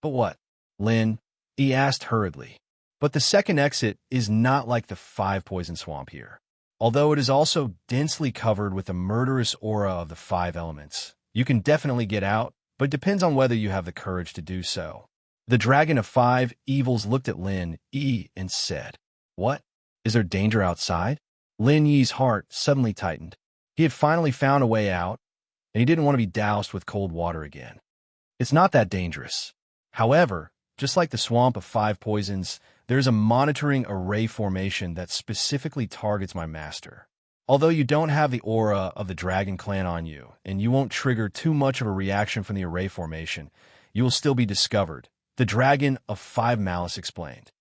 But what? Lin, he asked hurriedly. But the second exit is not like the 5-Poison Swamp here. Although it is also densely covered with the murderous aura of the 5 elements, you can definitely get out, but it depends on whether you have the courage to do so. The Dragon of 5 Evils looked at Lin Yi and said, "What? Is there danger outside?" Lin Yi's heart suddenly tightened. He had finally found a way out, and he didn't want to be doused with cold water again. It's not that dangerous. However, just like the Swamp of 5 Poisons, there's a monitoring array formation that specifically targets my master. Although you don't have the aura of the Dragon Clan on you, and you won't trigger too much of a reaction from the array formation, you will still be discovered, the Dragon of 5 Malice explained.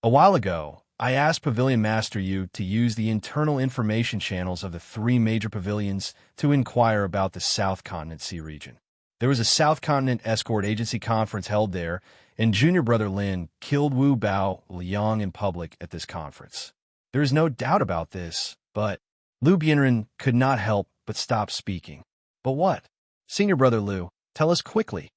A while ago, I asked Pavilion Master Yu to use the internal information channels of the 3 major pavilions to inquire about the South Continent Sea region. There was a South Continent Escort Agency conference held there, and Junior Brother Lin killed Wu Bao Liang in public at this conference. There is no doubt about this, but Liu Bianren could not help but stop speaking. But what? Senior Brother Liu, tell us quickly.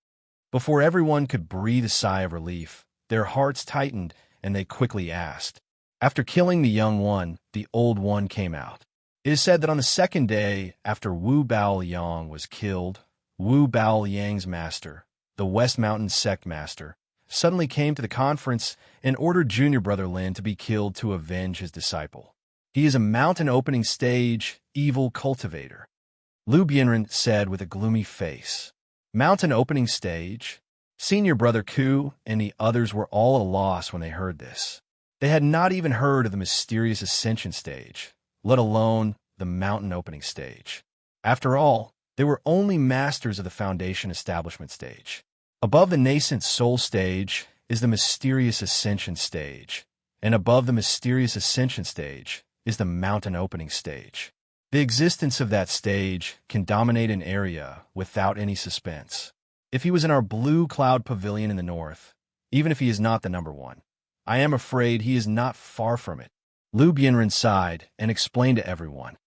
Before everyone could breathe a sigh of relief, their hearts tightened, and they quickly asked. After killing the young one, the old one came out. It is said that on the second day after Wu Bao Liang was killed, Wu Bao Liang's master, the West Mountain Sect Master, suddenly came to the conference and ordered Junior Brother Lin to be killed to avenge his disciple. He is a mountain opening stage, evil cultivator. Liu Bianren said with a gloomy face. Mountain opening stage? Senior Brother Ku and the others were all at a loss when they heard this. They had not even heard of the mysterious ascension stage, let alone the mountain opening stage. After all, they were only masters of the foundation establishment stage. Above the nascent soul stage is the mysterious ascension stage, and above the mysterious ascension stage is the mountain opening stage. The existence of that stage can dominate an area without any suspense. If he was in our Blue Cloud Pavilion in the north, even if he is not the number 1, I am afraid he is not far from it. Liu Bianren sighed and explained to everyone.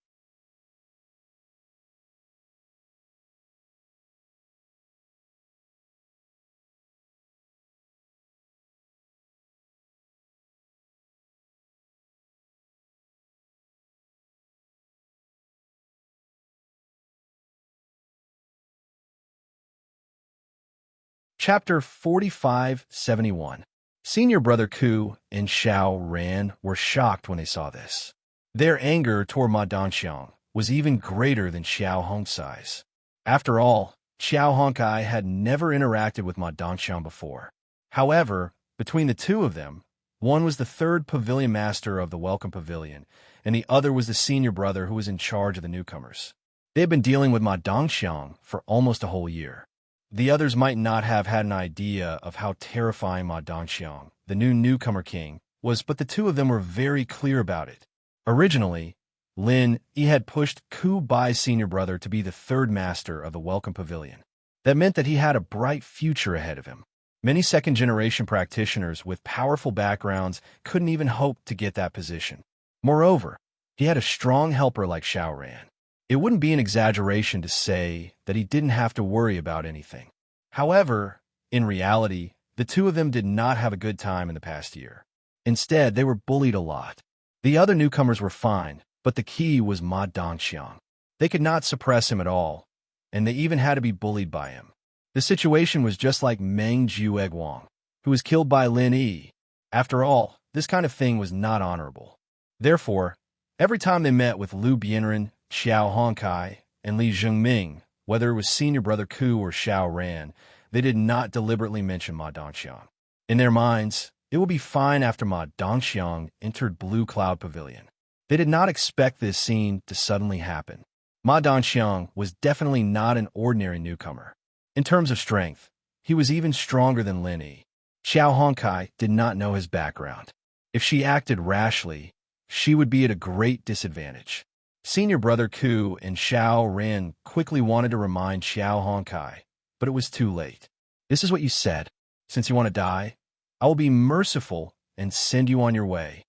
Chapter 4571. Senior Brother Ku and Xiao Ran were shocked when they saw this. Their anger toward Ma Dongxiang was even greater than Xiao Hongcai's. After all, Xiao Hongcai had never interacted with Ma Dongxiang before. However, between the two of them, one was the 3rd pavilion master of the Welcome Pavilion, and the other was the senior brother who was in charge of the newcomers. They had been dealing with Ma Dongxiang for almost a whole year. The others might not have had an idea of how terrifying Ma Dongxiang, the new newcomer king, was, but the two of them were very clear about it. Originally, Lin Yi had pushed Ku Bai's senior brother to be the third master of the Welcome Pavilion. That meant that he had a bright future ahead of him. Many second-generation practitioners with powerful backgrounds couldn't even hope to get that position. Moreover, he had a strong helper like Xiao Ran. It wouldn't be an exaggeration to say that he didn't have to worry about anything. However, in reality, the two of them did not have a good time in the past year. Instead, they were bullied a lot. The other newcomers were fine, but the key was Ma Dongxiang. They could not suppress him at all, and they even had to be bullied by him. The situation was just like Meng Jueguang, who was killed by Lin Yi. After all, this kind of thing was not honorable. Therefore, every time they met with Liu Bianren, Xiao Hongkai, and Li Zhengming, whether it was senior brother Ku or Xiao Ran, they did not deliberately mention Ma Dongxiang. In their minds, it would be fine after Ma Dongxiang entered Blue Cloud Pavilion. They did not expect this scene to suddenly happen. Ma Dongxiang was definitely not an ordinary newcomer. In terms of strength, he was even stronger than Lin Yi. Xiao Hongkai did not know his background. If she acted rashly, she would be at a great disadvantage. Senior brother Ku and Xiao Ran quickly wanted to remind Xiao Hongkai, but it was too late. This is what you said. Since you want to die, I will be merciful and send you on your way.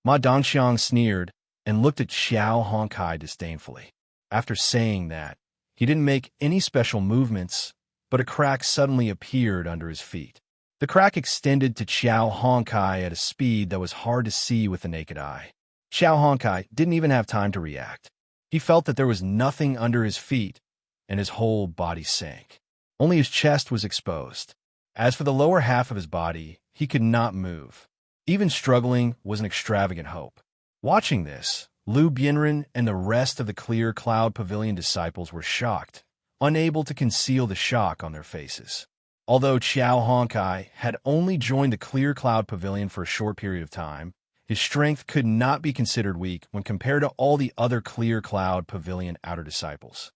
Ma Dongxiang sneered and looked at Xiao Hongkai disdainfully. After saying that, he didn't make any special movements, but a crack suddenly appeared under his feet. The crack extended to Xiao Hongkai at a speed that was hard to see with the naked eye. Xiao Hongkai didn't even have time to react. He felt that there was nothing under his feet, and his whole body sank. Only his chest was exposed. As for the lower half of his body, he could not move. Even struggling was an extravagant hope. Watching this, Liu Bianren and the rest of the Clear Cloud Pavilion disciples were shocked, unable to conceal the shock on their faces. Although Xiao Hongkai had only joined the Clear Cloud Pavilion for a short period of time, his strength could not be considered weak when compared to all the other Clear Cloud Pavilion outer disciples.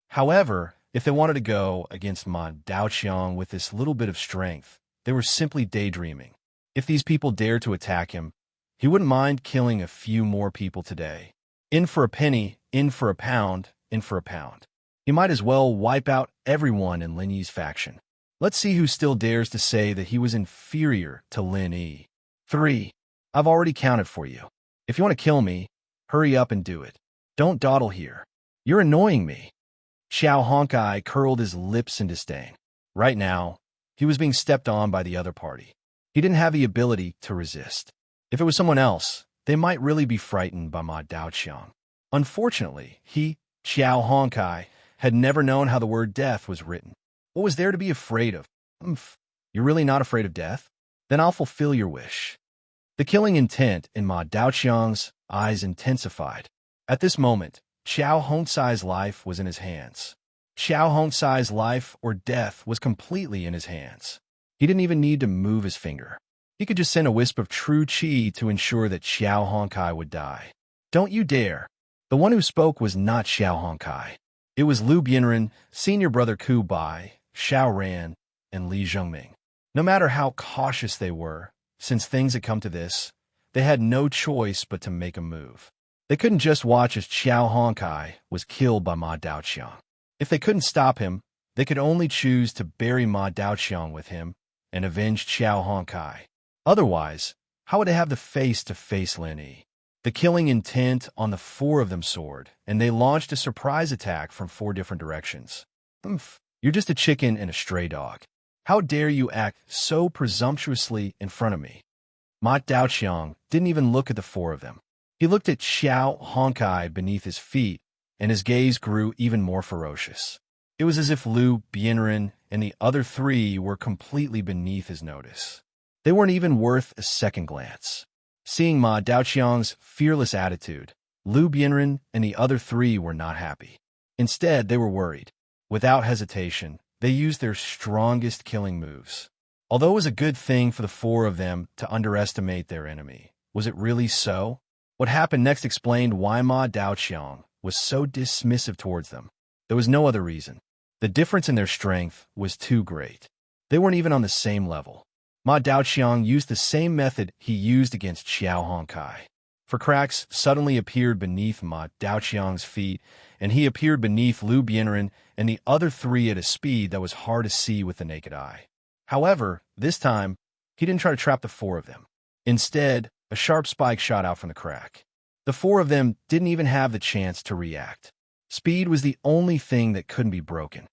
However, if they wanted to go against Ma Dongxiang with this little bit of strength, they were simply daydreaming. If these people dared to attack him, he wouldn't mind killing a few more people today. In for a penny, in for a pound, in for a pound. He might as well wipe out everyone in Lin Yi's faction. Let's see who still dares to say that he was inferior to Lin Yi. 3. I've already counted for you. If you want to kill me, hurry up and do it. Don't dawdle here. You're annoying me. Xiao Hongkai curled his lips in disdain. Right now, he was being stepped on by the other party. He didn't have the ability to resist. If it was someone else, they might really be frightened by Ma Dongxiang. Unfortunately, he, Xiao Hongkai, had never known how the word death was written. What was there to be afraid of? You're really not afraid of death? Then I'll fulfill your wish. The killing intent in Ma Dongxiang's eyes intensified. At this moment, Xiao Hongcai's life was in his hands. Xiao Hongcai's life or death was completely in his hands. He didn't even need to move his finger. He could just send a wisp of true qi to ensure that Xiao Hongkai would die. Don't you dare. The one who spoke was not Xiao Hongkai. It was Liu Bianren, senior brother Ku Bai, Xiao Ran, and Li Zhengming. No matter how cautious they were, since things had come to this, they had no choice but to make a move. They couldn't just watch as Xiao Hongkai was killed by Ma Dongxiang. If they couldn't stop him, they could only choose to bury Ma Dongxiang with him and avenge Xiao Hongkai. Otherwise, how would they have the face to face Lin Yi? The killing intent on the four of them soared, and they launched a surprise attack from 4 different directions. You're just a chicken and a stray dog. How dare you act so presumptuously in front of me? Ma Dongxiang didn't even look at the 4 of them. He looked at Xiao Hongkai beneath his feet, and his gaze grew even more ferocious. It was as if Liu Bianren and the other 3 were completely beneath his notice. They weren't even worth a second glance. Seeing Ma Daoqiang's fearless attitude, Lu Bianren and the other three were not happy. Instead, they were worried. Without hesitation, they used their strongest killing moves. Although it was a good thing for the four of them to underestimate their enemy, was it really so? What happened next explained why Ma Daoqiang was so dismissive towards them. There was no other reason. The difference in their strength was too great. They weren't even on the same level. Ma Daoqiang used the same method he used against Xiao Honkai. For cracks suddenly appeared beneath Ma Daoqiang's feet, and he appeared beneath Lu Bianren and the other three at a speed that was hard to see with the naked eye. However, this time, he didn't try to trap the four of them. Instead, a sharp spike shot out from the crack. The four of them didn't even have the chance to react. Speed was the only thing that couldn't be broken.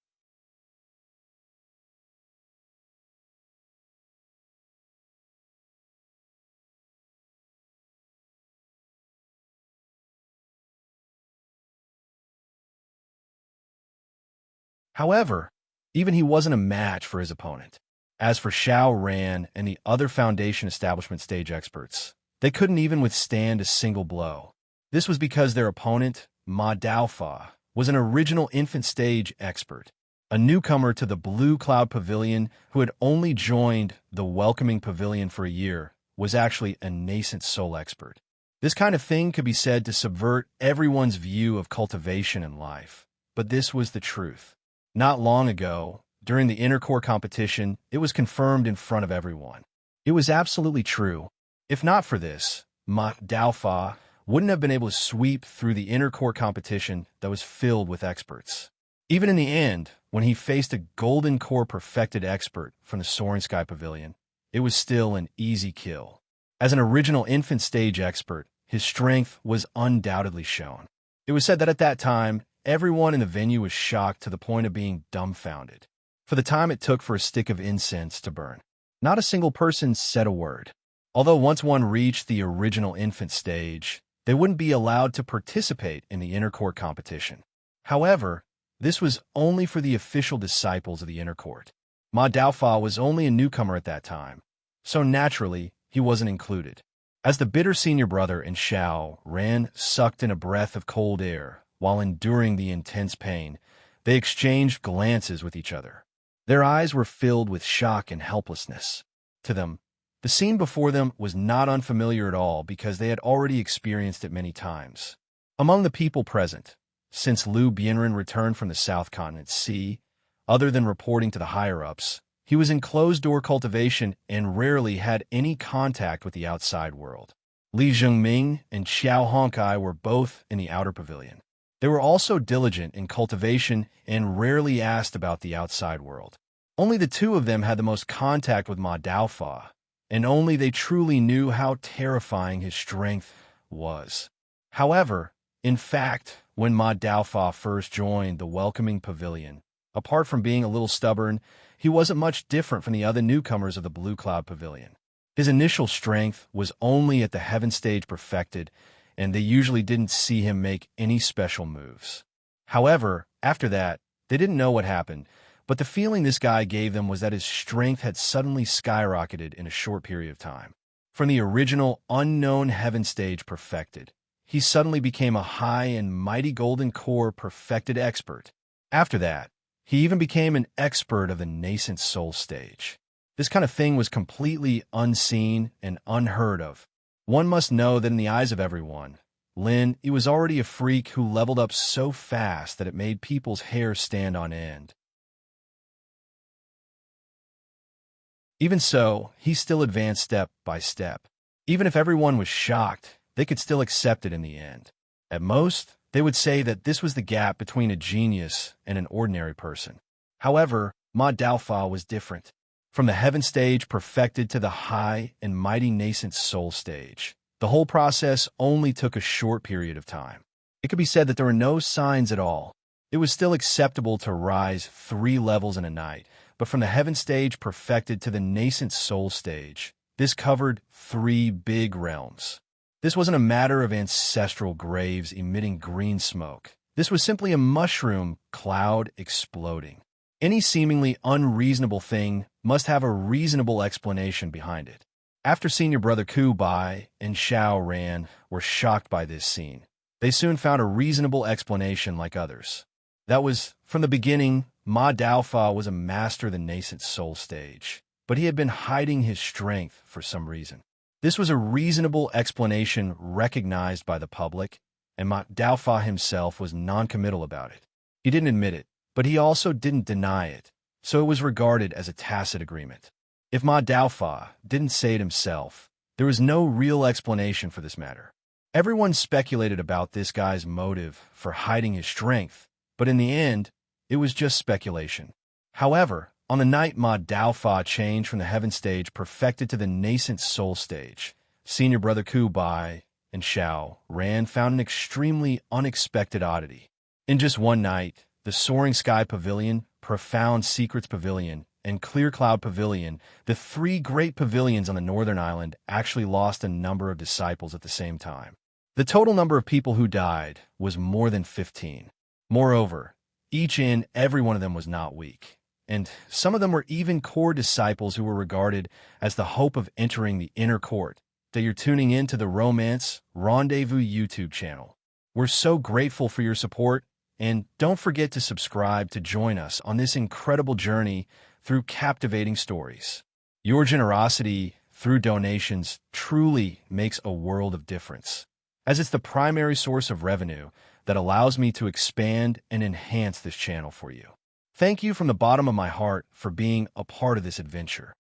However, even he wasn't a match for his opponent. As for Xiao Ran and the other Foundation Establishment stage experts, they couldn't even withstand a single blow. This was because their opponent, Ma Daofa, was an original infant stage expert, a newcomer to the Blue Cloud Pavilion who had only joined the Welcoming Pavilion for a year, was actually a nascent soul expert. This kind of thing could be said to subvert everyone's view of cultivation in life, but this was the truth. Not long ago, during the inner core competition, it was confirmed in front of everyone. It was absolutely true. If not for this, Ma Daofa wouldn't have been able to sweep through the inner core competition that was filled with experts. Even in the end, when he faced a golden core perfected expert from the Soaring Sky Pavilion, it was still an easy kill. As an original infant stage expert, his strength was undoubtedly shown. It was said that at that time, everyone in the venue was shocked to the point of being dumbfounded. For the time it took for a stick of incense to burn, not a single person said a word. Although once one reached the original infant stage, they wouldn't be allowed to participate in the inner court competition. However, this was only for the official disciples of the inner court. Ma Daofa was only a newcomer at that time, so naturally, he wasn't included. As the bitter senior brother and Xiao Ran sucked in a breath of cold air while enduring the intense pain, they exchanged glances with each other. Their eyes were filled with shock and helplessness. To them, the scene before them was not unfamiliar at all because they had already experienced it many times. Among the people present, since Lu Bianren returned from the South Continent Sea, other than reporting to the higher-ups, he was in closed-door cultivation and rarely had any contact with the outside world. Li Zhengming and Xiao Honkai were both in the outer pavilion. They were also diligent in cultivation and rarely asked about the outside world. Only the two of them had the most contact with Ma Daofa, and only they truly knew how terrifying his strength was. However, in fact, when Ma Daofa first joined the Welcoming Pavilion, apart from being a little stubborn, he wasn't much different from the other newcomers of the Blue Cloud Pavilion. His initial strength was only at the Heaven Stage perfected, and they usually didn't see him make any special moves. However, after that, they didn't know what happened, but the feeling this guy gave them was that his strength had suddenly skyrocketed in a short period of time. From the original unknown Heaven Stage perfected, he suddenly became a high and mighty golden core perfected expert. After that, he even became an expert of the nascent soul stage. This kind of thing was completely unseen and unheard of. One must know that in the eyes of everyone, Lin, he was already a freak who leveled up so fast that it made people's hair stand on end. Even so, he still advanced step by step. Even if everyone was shocked, they could still accept it in the end. At most, they would say that this was the gap between a genius and an ordinary person. However, Ma Daofa was different. From the Heaven Stage perfected to the high and mighty nascent soul stage, the whole process only took a short period of time. It could be said that there were no signs at all. It was still acceptable to rise 3 levels in a night, but from the Heaven Stage perfected to the nascent soul stage, this covered 3 big realms. This wasn't a matter of ancestral graves emitting green smoke. This was simply a mushroom cloud exploding. Any seemingly unreasonable thing must have a reasonable explanation behind it. After senior brother Ku Bai and Xiao Ran were shocked by this scene, they soon found a reasonable explanation like others. That was, from the beginning, Ma Daofa was a master of the nascent soul stage, but he had been hiding his strength for some reason. This was a reasonable explanation recognized by the public, and Ma Daofa himself was non-committal about it. He didn't admit it, but he also didn't deny it, so it was regarded as a tacit agreement. If Ma Daofa didn't say it himself, there was no real explanation for this matter. Everyone speculated about this guy's motive for hiding his strength, but in the end, it was just speculation. However, on the night Ma Daofa changed from the heaven stage perfected to the nascent soul stage, senior brother Ku Bai and Xiao Ran found an extremely unexpected oddity. In just one night, the Soaring Sky Pavilion, Profound Secrets Pavilion, and Clear Cloud Pavilion, the three great pavilions on the northern island, actually lost a number of disciples at the same time. The total number of people who died was more than 15. Moreover, each and every one of them was not weak, and some of them were even core disciples who were regarded as the hope of entering the inner court. That you're tuning in to the Romance Rendezvous YouTube channel. We're so grateful for your support, and don't forget to subscribe to join us on this incredible journey through captivating stories. Your generosity through donations truly makes a world of difference, as it's the primary source of revenue that allows me to expand and enhance this channel for you. Thank you from the bottom of my heart for being a part of this adventure.